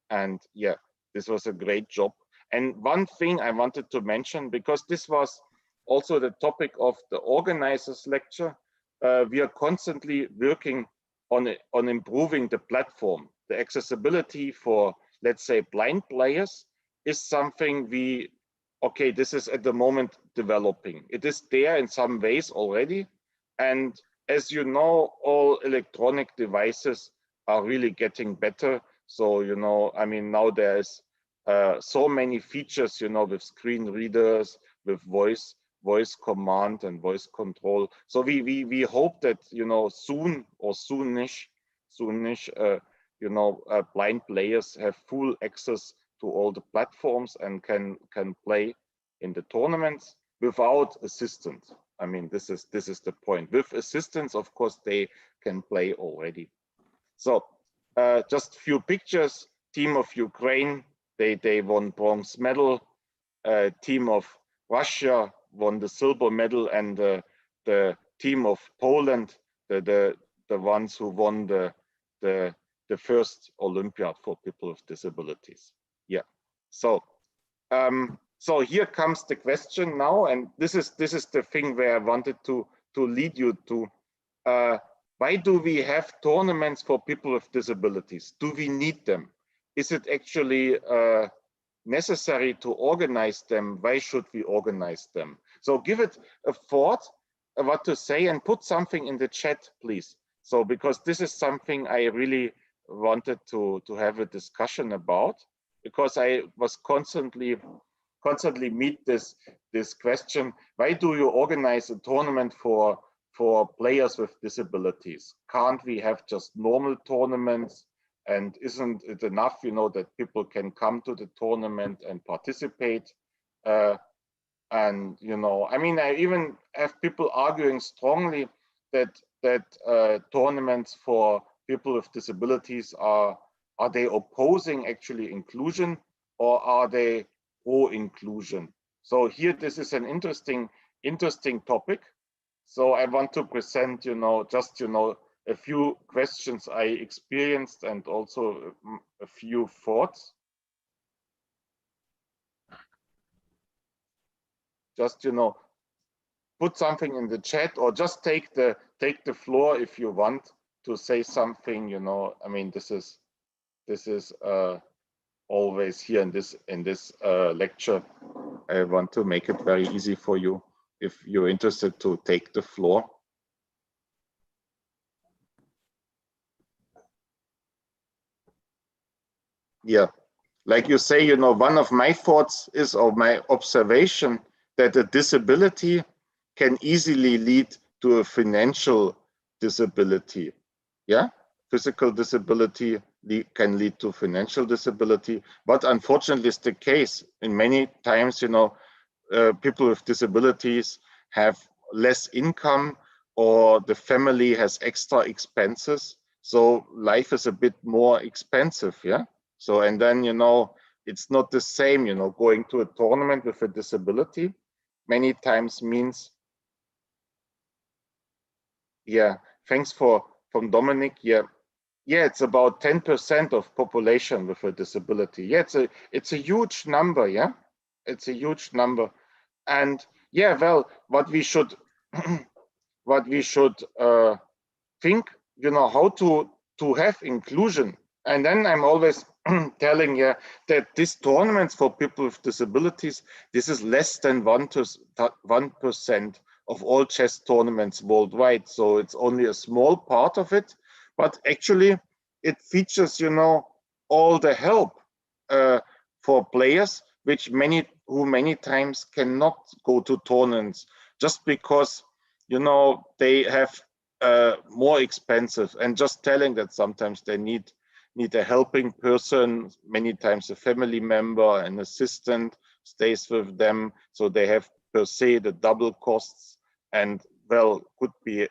And yeah, this was a great job. And one thing I wanted to mention, because this was also the topic of the organizers lecture, we are constantly working on improving the platform. The accessibility for, let's say, blind players is something this is at the moment developing. It is there in some ways already. And as you know, all electronic devices are really getting better. So, I mean, now there's so many features, with screen readers, with voice command and voice control. So we hope that, soon or soonish, blind players have full access to all the platforms and can play in the tournaments without assistance. I mean, this is the point. With assistance, of course, they can play already. So just a few pictures. Team of Ukraine, they won bronze medal. Team of Russia won the silver medal, and the team of Poland, the ones who won the first Olympiad for people with disabilities. Yeah. So so here comes the question now, and this is the thing where I wanted to lead you to. Why do we have tournaments for people with disabilities? Do we need them? Is it actually necessary to organize them? Why should we organize them? So give it a thought, what to say, and put something in the chat, please. So because this is something I really wanted to have a discussion about, because I was constantly meet this question: why do you organize a tournament for players with disabilities? Can't we have just normal tournaments? And isn't it enough, that people can come to the tournament and participate? And I mean, I even have people arguing strongly that tournaments for people with disabilities are they opposing actually inclusion, or are they pro-inclusion? So here, this is an interesting topic. So I want to present, just a few questions I experienced, and also a few thoughts. Just put something in the chat, or just take the floor if you want to say something. I mean, this is always here in this lecture. I want to make it very easy for you if you're interested to take the floor. Yeah, like you say, one of my thoughts is, or my observation, that a disability can easily lead to a financial disability. Yeah, physical disability can lead to financial disability, but unfortunately it's the case. In many times, people with disabilities have less income, or the family has extra expenses, so life is a bit more expensive. Yeah. So, and then, it's not the same, going to a tournament with a disability many times means, yeah, thanks from Dominic. Yeah, it's about 10% of population with a disability. Yeah, it's a huge number. Yeah, it's a huge number. And yeah, well, what we should think, how to have inclusion. And then I'm always telling you that these tournaments for people with disabilities, this is less than 1% of all chess tournaments worldwide. So it's only a small part of it, but actually it features, all the help for players, who many times cannot go to tournaments just because, they have more expensive, and just telling that sometimes they need a helping person, many times a family member, an assistant stays with them, so they have per se the double costs, and well, could be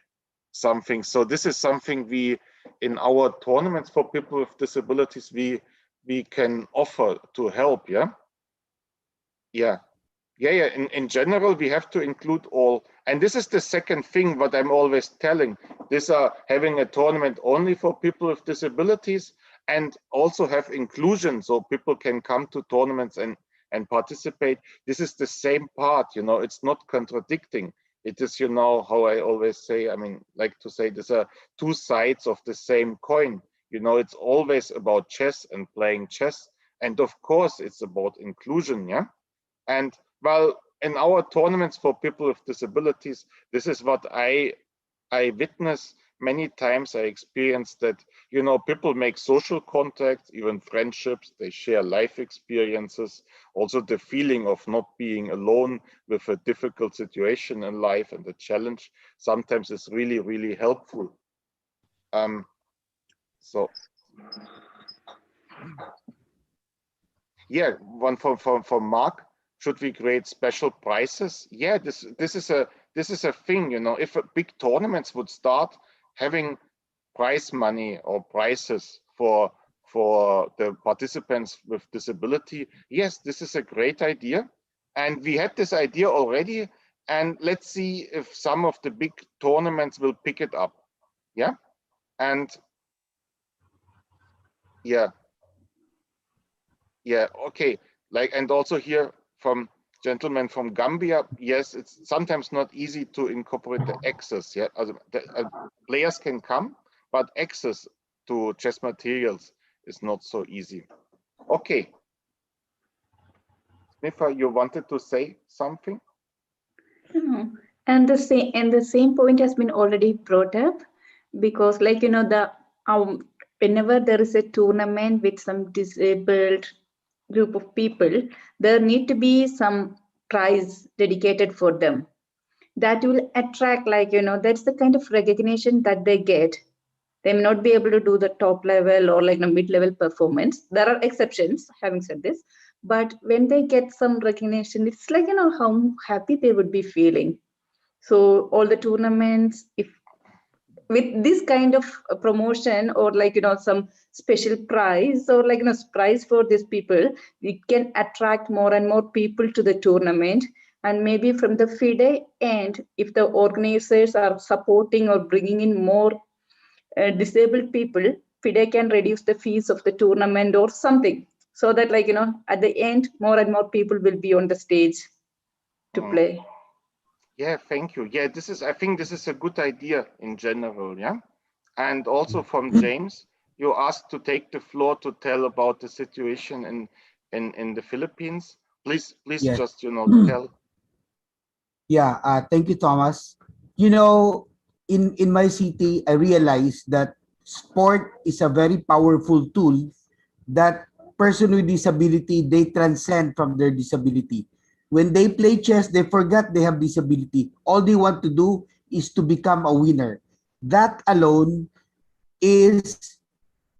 something. So this is something we, in our tournaments for people with disabilities, we can offer to help. Yeah. Yeah. In general, we have to include all. And this is the second thing what I'm always telling. This having a tournament only for people with disabilities and also have inclusion so people can come to tournaments and participate. This is the same part, it's not contradicting. It is, how I always say, like to say these are two sides of the same coin. It's always about chess and playing chess. And of course, it's about inclusion, yeah? And well, in our tournaments for people with disabilities, this is what I witness many times. I experienced that, people make social contacts, even friendships, they share life experiences, also the feeling of not being alone with a difficult situation in life and the challenge sometimes is really, really helpful. So yeah, one for Mark. Should we create special prizes? Yeah, this is a thing, if big tournaments would start having prize money or prizes for the participants with disability, yes, this is a great idea. And we had this idea already, and let's see if some of the big tournaments will pick it up. Yeah. And yeah, okay. And also here from gentlemen from Gambia, yes, it's sometimes not easy to incorporate the access. Yeah, players can come, but access to chess materials is not so easy. Okay, Snifa, you wanted to say something? And the same point has been already brought up, because whenever there is a tournament with some disabled group of people, there need to be some prize dedicated for them that will attract, that's the kind of recognition that they get. They may not be able to do the top level or mid-level performance. There are exceptions, having said this, but when they get some recognition, it's how happy they would be feeling. So all the tournaments, if with this kind of promotion or some special prize or prize for these people, we can attract more and more people to the tournament. And maybe from the FIDE end, if the organizers are supporting or bringing in more disabled people, FIDE can reduce the fees of the tournament or something, so that at the end, more and more people will be on the stage to play. Yeah, thank you. Yeah, I think this is a good idea in general, yeah? And also from James, you asked to take the floor to tell about the situation in the Philippines. Please Yes. just, tell. Yeah, thank you, Thomas. In my city, I realized that sport is a very powerful tool that person with disability, they transcend from their disability. When they play chess, they forget they have disability. All they want to do is to become a winner. That alone is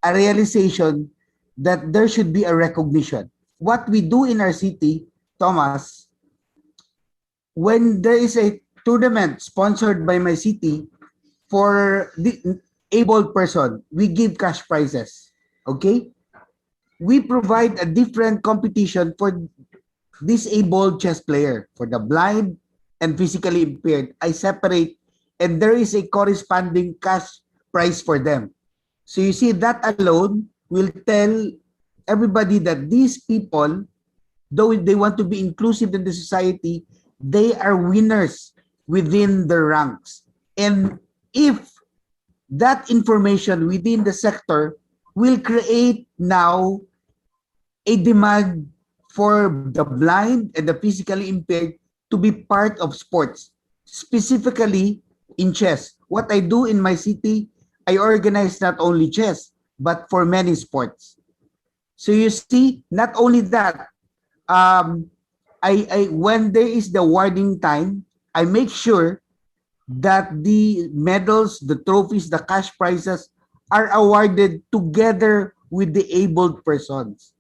a realization that there should be a recognition. What we do in our city, Thomas, when there is a tournament sponsored by my city for the able person, we give cash prizes. Okay? We provide a different competition for disabled chess player. For the blind and physically impaired, I separate, and there is a corresponding cash prize for them. So you see, that alone will tell everybody that these people, though they want to be inclusive in the society, they are winners within the ranks. And if that information within the sector will create now a demand for the blind and the physically impaired to be part of sports, specifically in chess. What I do in my city, I organize not only chess, but for many sports. So you see, not only that, when there is the awarding time, I make sure that the medals, the trophies, the cash prizes are awarded together with the abled persons.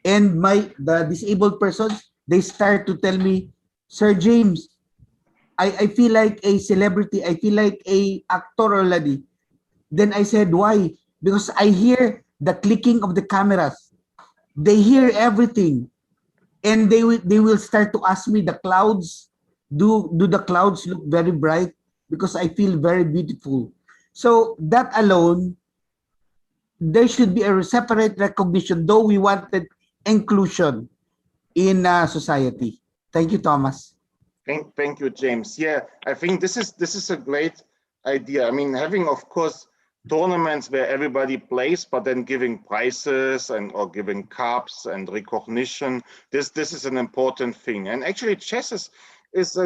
And the disabled persons, they start to tell me, Sir James, I feel like a celebrity. I feel like a actor already. Then I said, why? Because I hear the clicking of the cameras. They hear everything. and they will start to ask me, the clouds, do the clouds look very bright? Because I feel very beautiful. So that alone, there should be a separate recognition, though we wanted inclusion in society. Thank you, Thomas. Thank you, James. Yeah, I think this is a great idea. I mean, having, of course, tournaments where everybody plays, but then giving prizes or giving cups and recognition. This is an important thing. And actually, chess is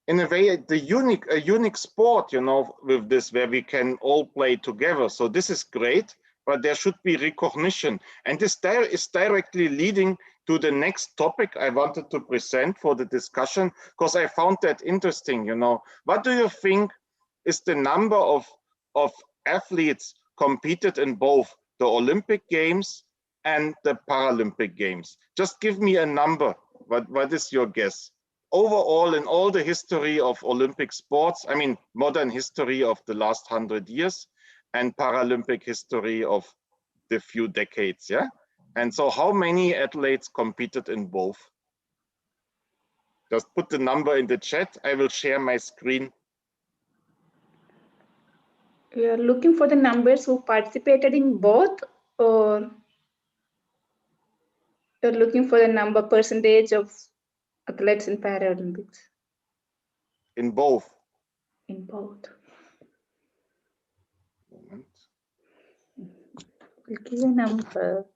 in a way a unique sport, you know, with this, where we can all play together. So this is great, but there should be recognition. And this is directly leading to the next topic I wanted to present for the discussion, because I found that interesting. You know, what do you think is the number of athletes competed in both the Olympic Games and the Paralympic Games? Just give me a number. What is your guess? Overall, in all the history of Olympic sports, I mean, modern history of the last 100 years and Paralympic history of the few decades, yeah? And so how many athletes competed in both? Just put the number in the chat. I will share my screen. We are looking for the numbers who participated in both, or you're looking for the percentage of athletes in Paralympics? In both. In both. Moment. We'll give a number.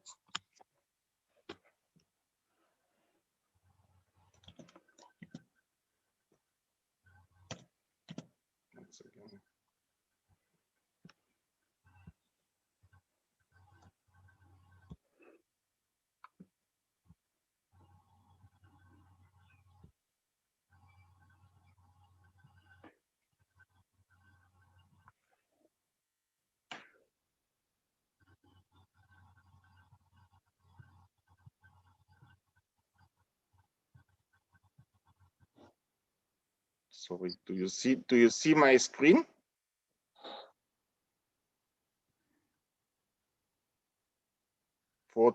Sorry, do you see my screen?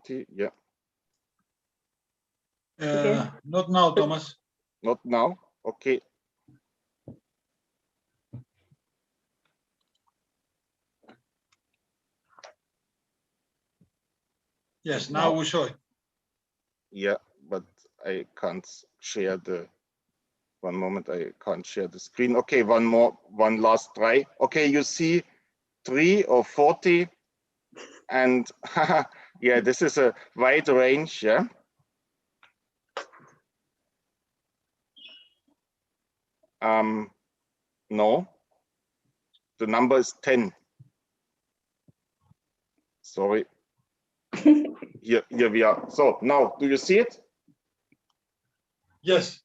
Yeah. Okay. Not now, Thomas. Not now. Okay. Yes, now we show it. Yeah, but I can't share the. One moment, I can't share the screen. Okay, one last try. Okay, you see 3 or 40, and yeah, this is a wide range. Yeah. No, the number is 10. Sorry. Here we are. So now, do you see it? Yes.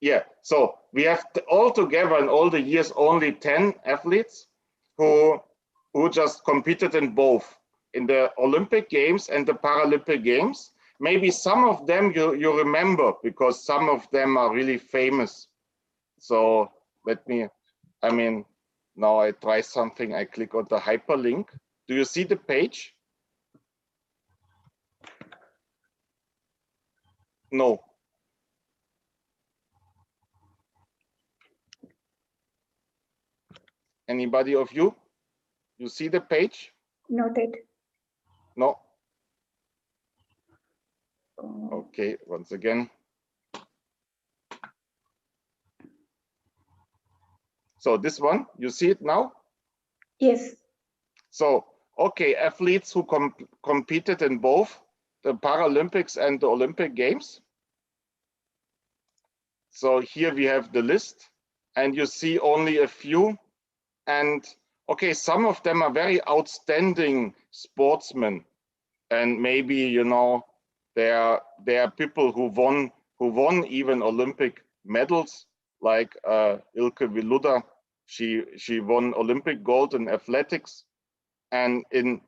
Yeah. So we have all together in all the years only 10 athletes who just competed in both, in the Olympic Games and the Paralympic Games. Maybe some of them you remember, because some of them are really famous. So now I try something. I click on the hyperlink. Do you see the page? No. Anybody of you? You see the page? Noted. No. Okay, once again. So this one, you see it now? Yes. So, okay, athletes who competed in both the Paralympics and the Olympic Games. So here we have the list, and you see only a few. And okay, some of them are very outstanding sportsmen, and maybe, you know, there are people who won even Olympic medals, like Ilke Viluda. She won Olympic gold in athletics and in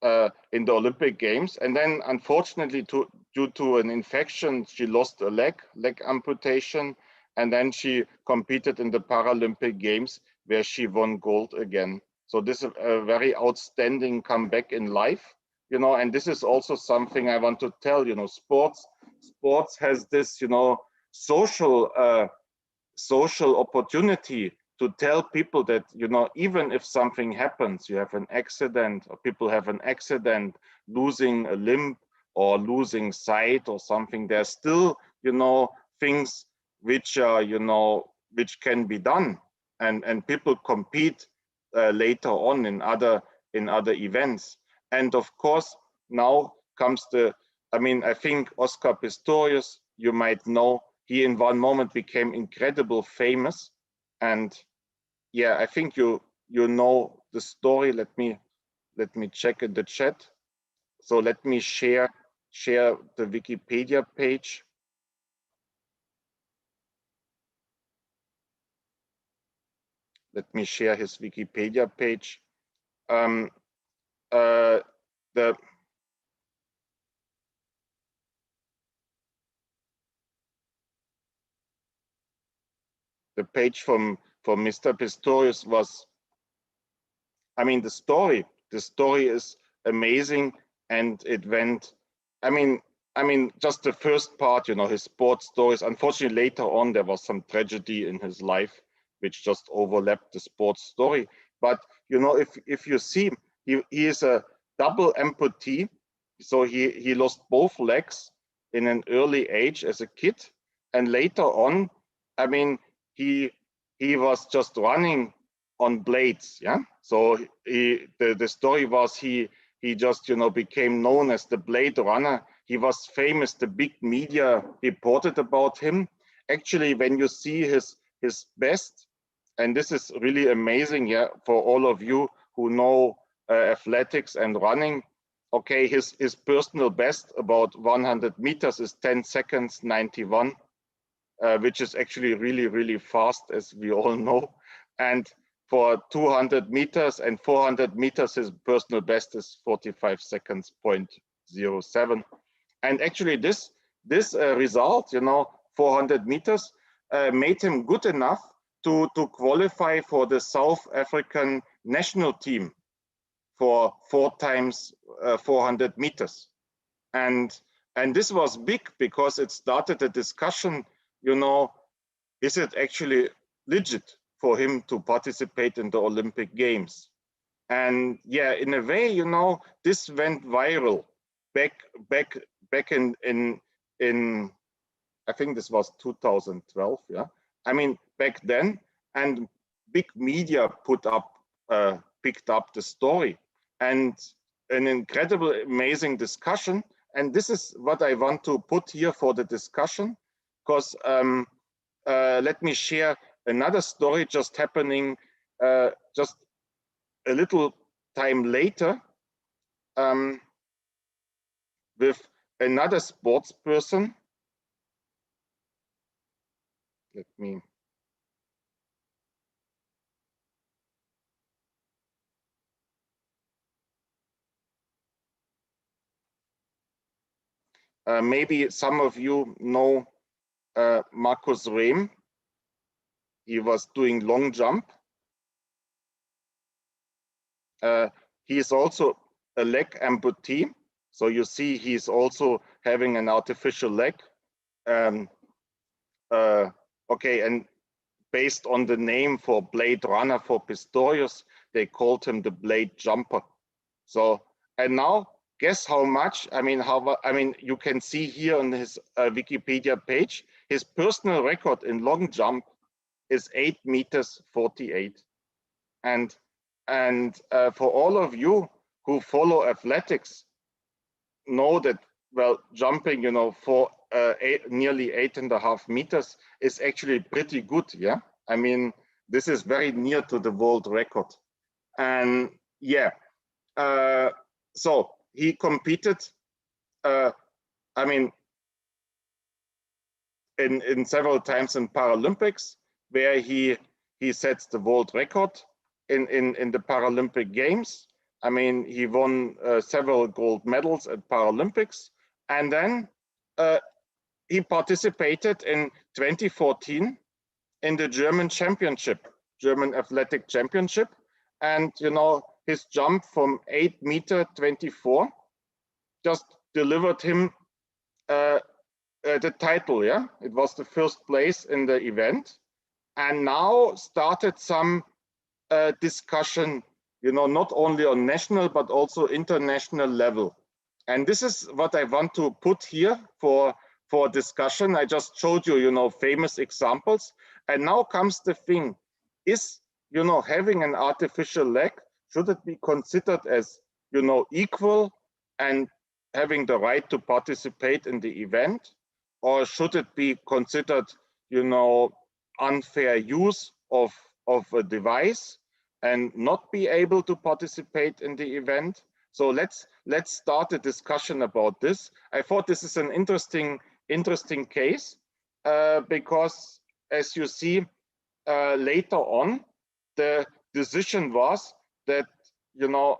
the Olympic Games. And then unfortunately, due to an infection, she lost a leg amputation. And then she competed in the Paralympic Games, where she won gold again. So this is a very outstanding comeback in life, you know, and this is also something I want to tell, you know, sports sports has this, you know, social opportunity to tell people that, you know, even if something happens, you have an accident, or people have an accident, losing a limb or losing sight or something, there's still, you know, things which are, you know, which can be done, and people compete later on in other events. And of course, now comes the, I mean, I think Oscar Pistorius, you might know, he in one moment became incredibly famous. And yeah, I think you know the story. Let me check in the chat. So let me share the Wikipedia page. Let me share his Wikipedia page. The page from Mr. Pistorius was, I mean, the story is amazing, and it went, I mean, just the first part, you know, his sports stories. Unfortunately, later on, there was some tragedy in his life, which just overlapped the sports story. But, you know, if you see, he is a double amputee. So he lost both legs in an early age as a kid. And later on, I mean, he was just running on blades, yeah. So the story was he just, you know, became known as the Blade Runner. He was famous. The big media reported about him. Actually, when you see his best, and this is really amazing, yeah, for all of you who know athletics and running. Okay, his personal best about 100 meters is 10 seconds 91. Which is actually really, really fast, as we all know. And for 200 meters and 400 meters, his personal best is 45 seconds 0.07. And actually this result, you know, 400 meters, made him good enough to qualify for the South African national team for 4 times 400 meters. And this was big because it started a discussion, you know, is it actually legit for him to participate in the Olympic Games? And yeah, in a way, you know, this went viral back in I think this was 2012, yeah. I mean, back then, and big media picked up the story, and an incredible, amazing discussion. And this is what I want to put here for the discussion, because let me share another story just happening just a little time later with another sports person. Let me. Maybe some of you know Markus Rehm. He was doing long jump. He is also a leg amputee. So you see he's also having an artificial leg. Okay, and based on the name for Blade Runner for Pistorius, they called him the Blade Jumper. So, and now guess how much, I mean, you can see here on his Wikipedia page, his personal record in long jump is 8 meters 48. And for all of you who follow athletics, know that, well, jumping, you know, for nearly 8.5 meters is actually pretty good, yeah? I mean, this is very near to the world record. And yeah, so he competed, I mean, in several times in Paralympics, where he sets the world record in the Paralympic Games. I mean, he won several gold medals at Paralympics, and then he participated in 2014 in the German championship, German athletic championship, and you know, his jump from 8 meter 24 just delivered him the title, yeah, it was the first place in the event, and now started some discussion, you know, not only on national but also international level. And this is what I want to put here for discussion. I just showed you, you know, famous examples, and now comes the thing: is, you know, having an artificial leg, should it be considered as, you know, equal and having the right to participate in the event, or should it be considered, you know, unfair use of a device and not be able to participate in the event? So let's start a discussion about this. I thought this is an interesting case because, as you see later on, the decision was that, you know,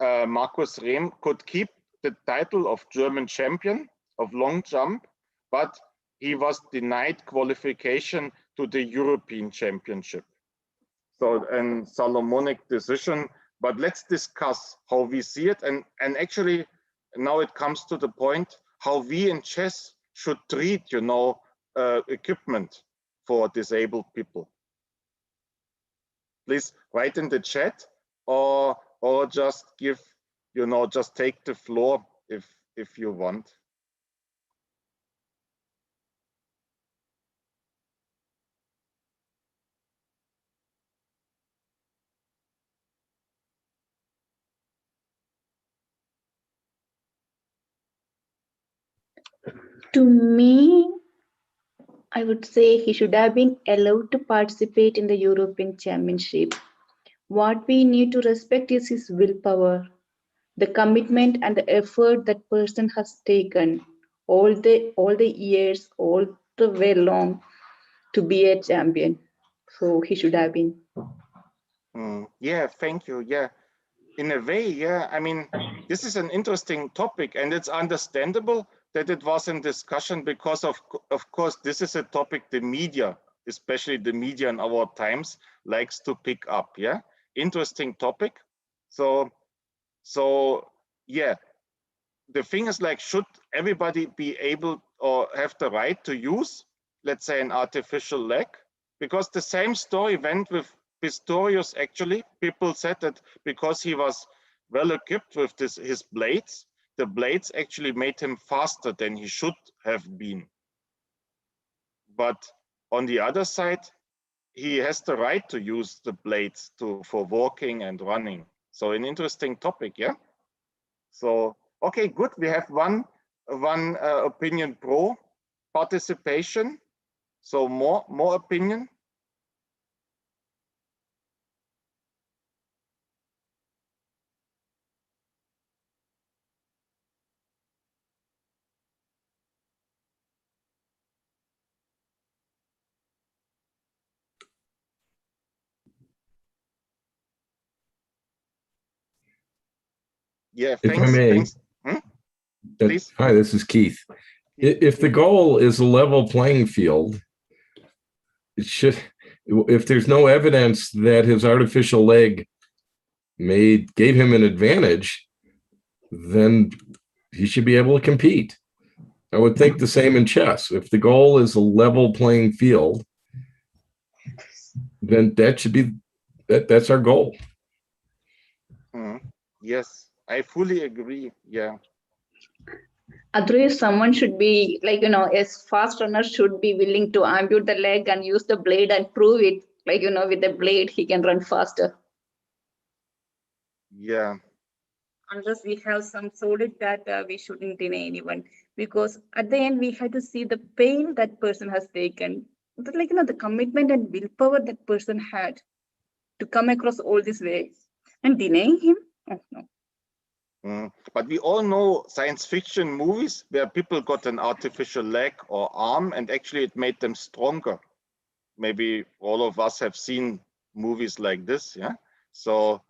Markus Rehm could keep the title of German champion of long jump, but he was denied qualification to the European Championship. So, a Solomonic decision, but let's discuss how we see it. And actually, now it comes to the point how we in chess should treat, you know, equipment for disabled people. Please write in the chat, or just give, you know, just take the floor if you want. To me, I would say he should have been allowed to participate in the European Championship. What we need to respect is his willpower, the commitment and the effort that person has taken all the years, all the way long to be a champion. So he should have been. Yeah, thank you. Yeah, in a way, yeah. I mean, this is an interesting topic, and it's understandable that it was in discussion because of course, this is a topic the media, especially the media in our times, likes to pick up. Yeah, interesting topic. So yeah, the thing is, like, should everybody be able or have the right to use, let's say, an artificial leg? Because the same story went with Pistorius. Actually, people said that because he was well equipped with his blades, the blades actually made him faster than he should have been. But on the other side, he has the right to use the blades for walking and running. So an interesting topic, yeah? So, okay, good. We have one opinion pro participation. So more opinion. Yeah, thanks. If I may, thanks. Please. Hi, this is Keith. If the goal is a level playing field, it should, if there's no evidence that his artificial leg gave him an advantage, then he should be able to compete. I would think the same in chess. If the goal is a level playing field, then that should be, that's our goal. Yes, I fully agree. Yeah. Otherwise, someone should be like, you know, a fast runner should be willing to ampute the leg and use the blade and prove it. Like, you know, with the blade, he can run faster. Yeah. Unless we have some solid data, we shouldn't deny anyone, because at the end we had to see the pain that person has taken, but like, you know, the commitment and willpower that person had to come across all these ways, and denying him. Oh, no. But we all know science fiction movies where people got an artificial leg or arm and actually it made them stronger. Maybe all of us have seen movies like this, yeah? So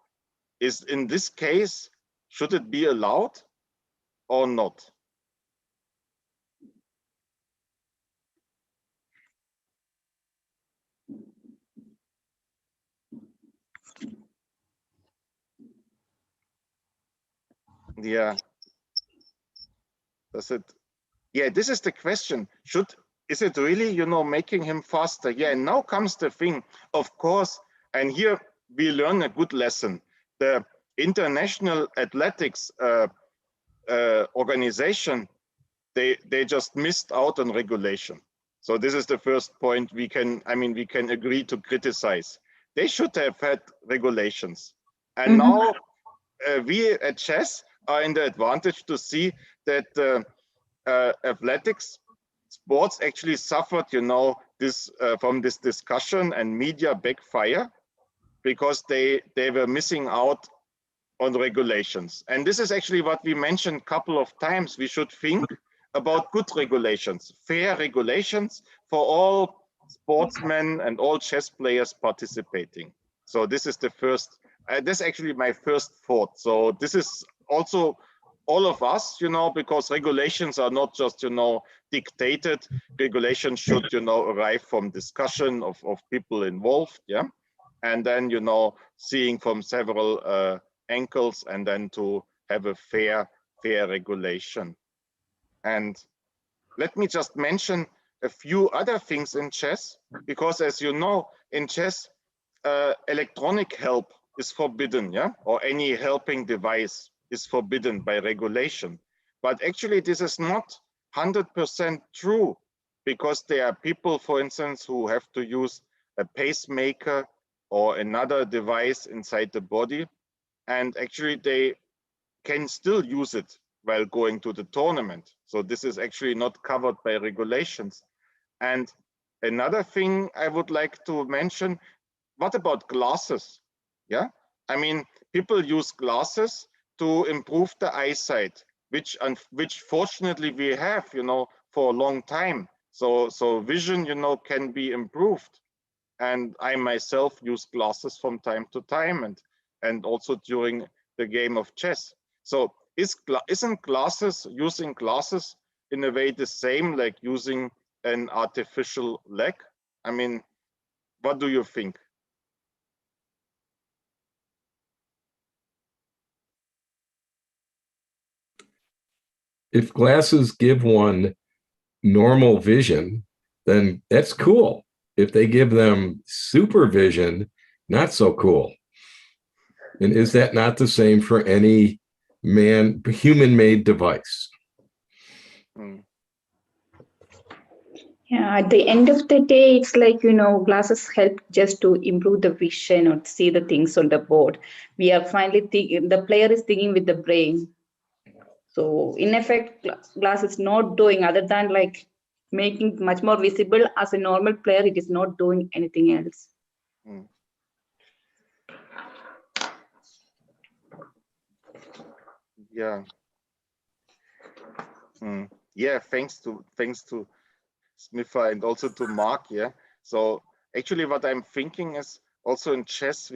is in this case, should it be allowed or not? Yeah. Does it yeah, this is the question. Is it really, you know, making him faster? Yeah, and now comes the thing, of course, and here we learn a good lesson. The International Athletics Organization, they just missed out on regulation. So this is the first point we can agree to criticize. They should have had regulations. And now we at chess are in the advantage to see that athletics sports actually suffered, you know, this from this discussion and media backfire, because they were missing out on regulations. And this is actually what we mentioned a couple of times. We should think about good regulations, fair regulations for all sportsmen and all chess players participating. So this is the first, this is actually my first thought. So this is also all of us, you know, because regulations are not just, you know, dictated. Regulations should, you know, arrive from discussion of people involved, yeah. And then, you know, seeing from several angles, and then to have a fair regulation. And let me just mention a few other things in chess, because as you know, in chess, electronic help is forbidden, yeah, or any helping device is forbidden by regulation. But actually, this is not 100% true, because there are people, for instance, who have to use a pacemaker or another device inside the body, and actually they can still use it while going to the tournament. So this is actually not covered by regulations. And another thing I would like to mention, what about glasses? Yeah, I mean, people use glasses to improve the eyesight, which fortunately we have, you know, for a long time. So vision, you know, can be improved. And I myself use glasses from time to time, and also during the game of chess. So isn't using glasses in a way the same like using an artificial leg? I mean, what do you think? If glasses give one normal vision, then that's cool. If they give them supervision, not so cool. And is that not the same for any human-made device? Yeah, at the end of the day, it's like, you know, glasses help just to improve the vision or see the things on the board. We are finally thinking, the player is thinking with the brain. So in effect, glass is not doing other than like making much more visible. As a normal player, it is not doing anything else. Yeah. Yeah, thanks to Smitha and also to Mark. Yeah. So actually what I'm thinking is also in chess,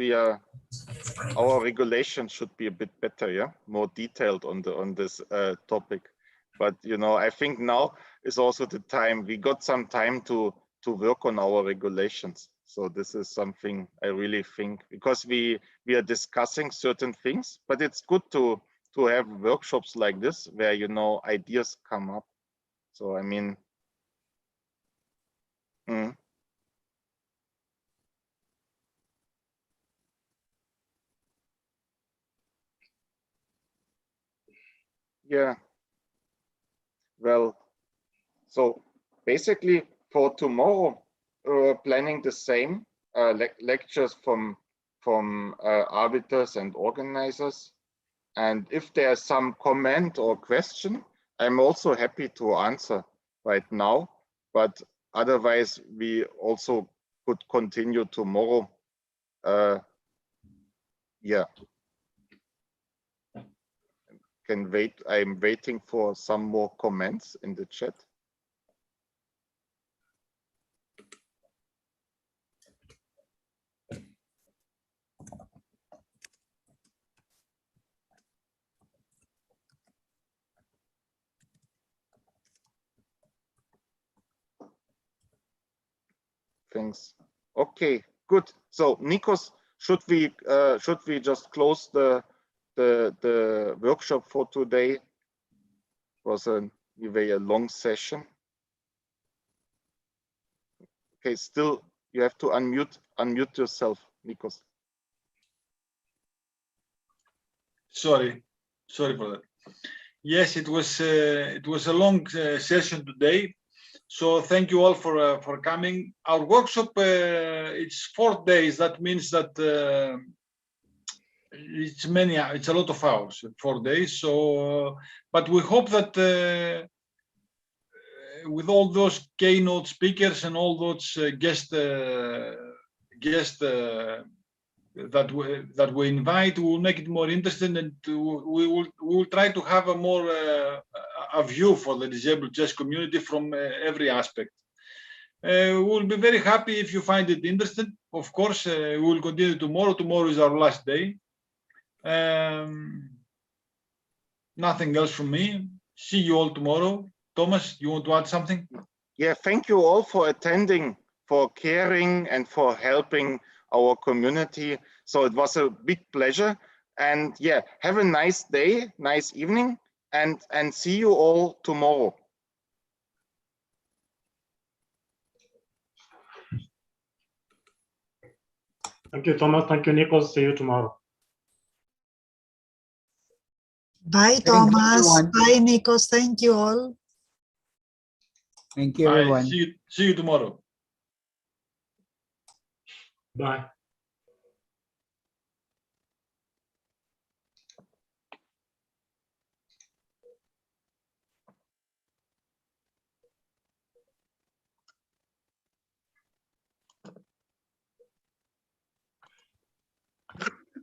our regulation should be a bit better, yeah, more detailed on this topic. But you know, I think now is also the time. We got some time to work on our regulations. So this is something I really think, because we are discussing certain things, but it's good to have workshops like this where, you know, ideas come up. So I mean, yeah. Well, so basically for tomorrow, we're planning the same lectures from arbiters and organizers. And if there's some comment or question, I'm also happy to answer right now. But otherwise, we also could continue tomorrow. Yeah. Can wait. I'm waiting for some more comments in the chat. Thanks. Okay, good. So Nikos, should we just close the workshop for today? It was a a long session. Okay, still you have to unmute yourself, Nikos. Sorry for that. Yes, it was a long session today. So thank you all for coming. Our workshop it's 4 days. That means that it's a lot of hours, 4 days. So, but we hope that with all those keynote speakers and all those guests that we invite, we will make it more interesting, and we will try to have a more a view for the disabled chess community from every aspect. We will be very happy if you find it interesting. Of course, we will continue tomorrow. Tomorrow is our last day. Nothing else from me. See you all tomorrow. Thomas, you want to add something? Yeah, thank you all for attending, for caring, and for helping our community. So it was a big pleasure. And yeah, have a nice day, nice evening, and see you all tomorrow. Thank you, Thomas. Thank you, Nikos. See you tomorrow. Bye, Thomas. Bye, Nikos. Thank you all. Thank you, everyone. See you tomorrow. Bye.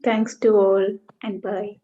Thanks to all and bye.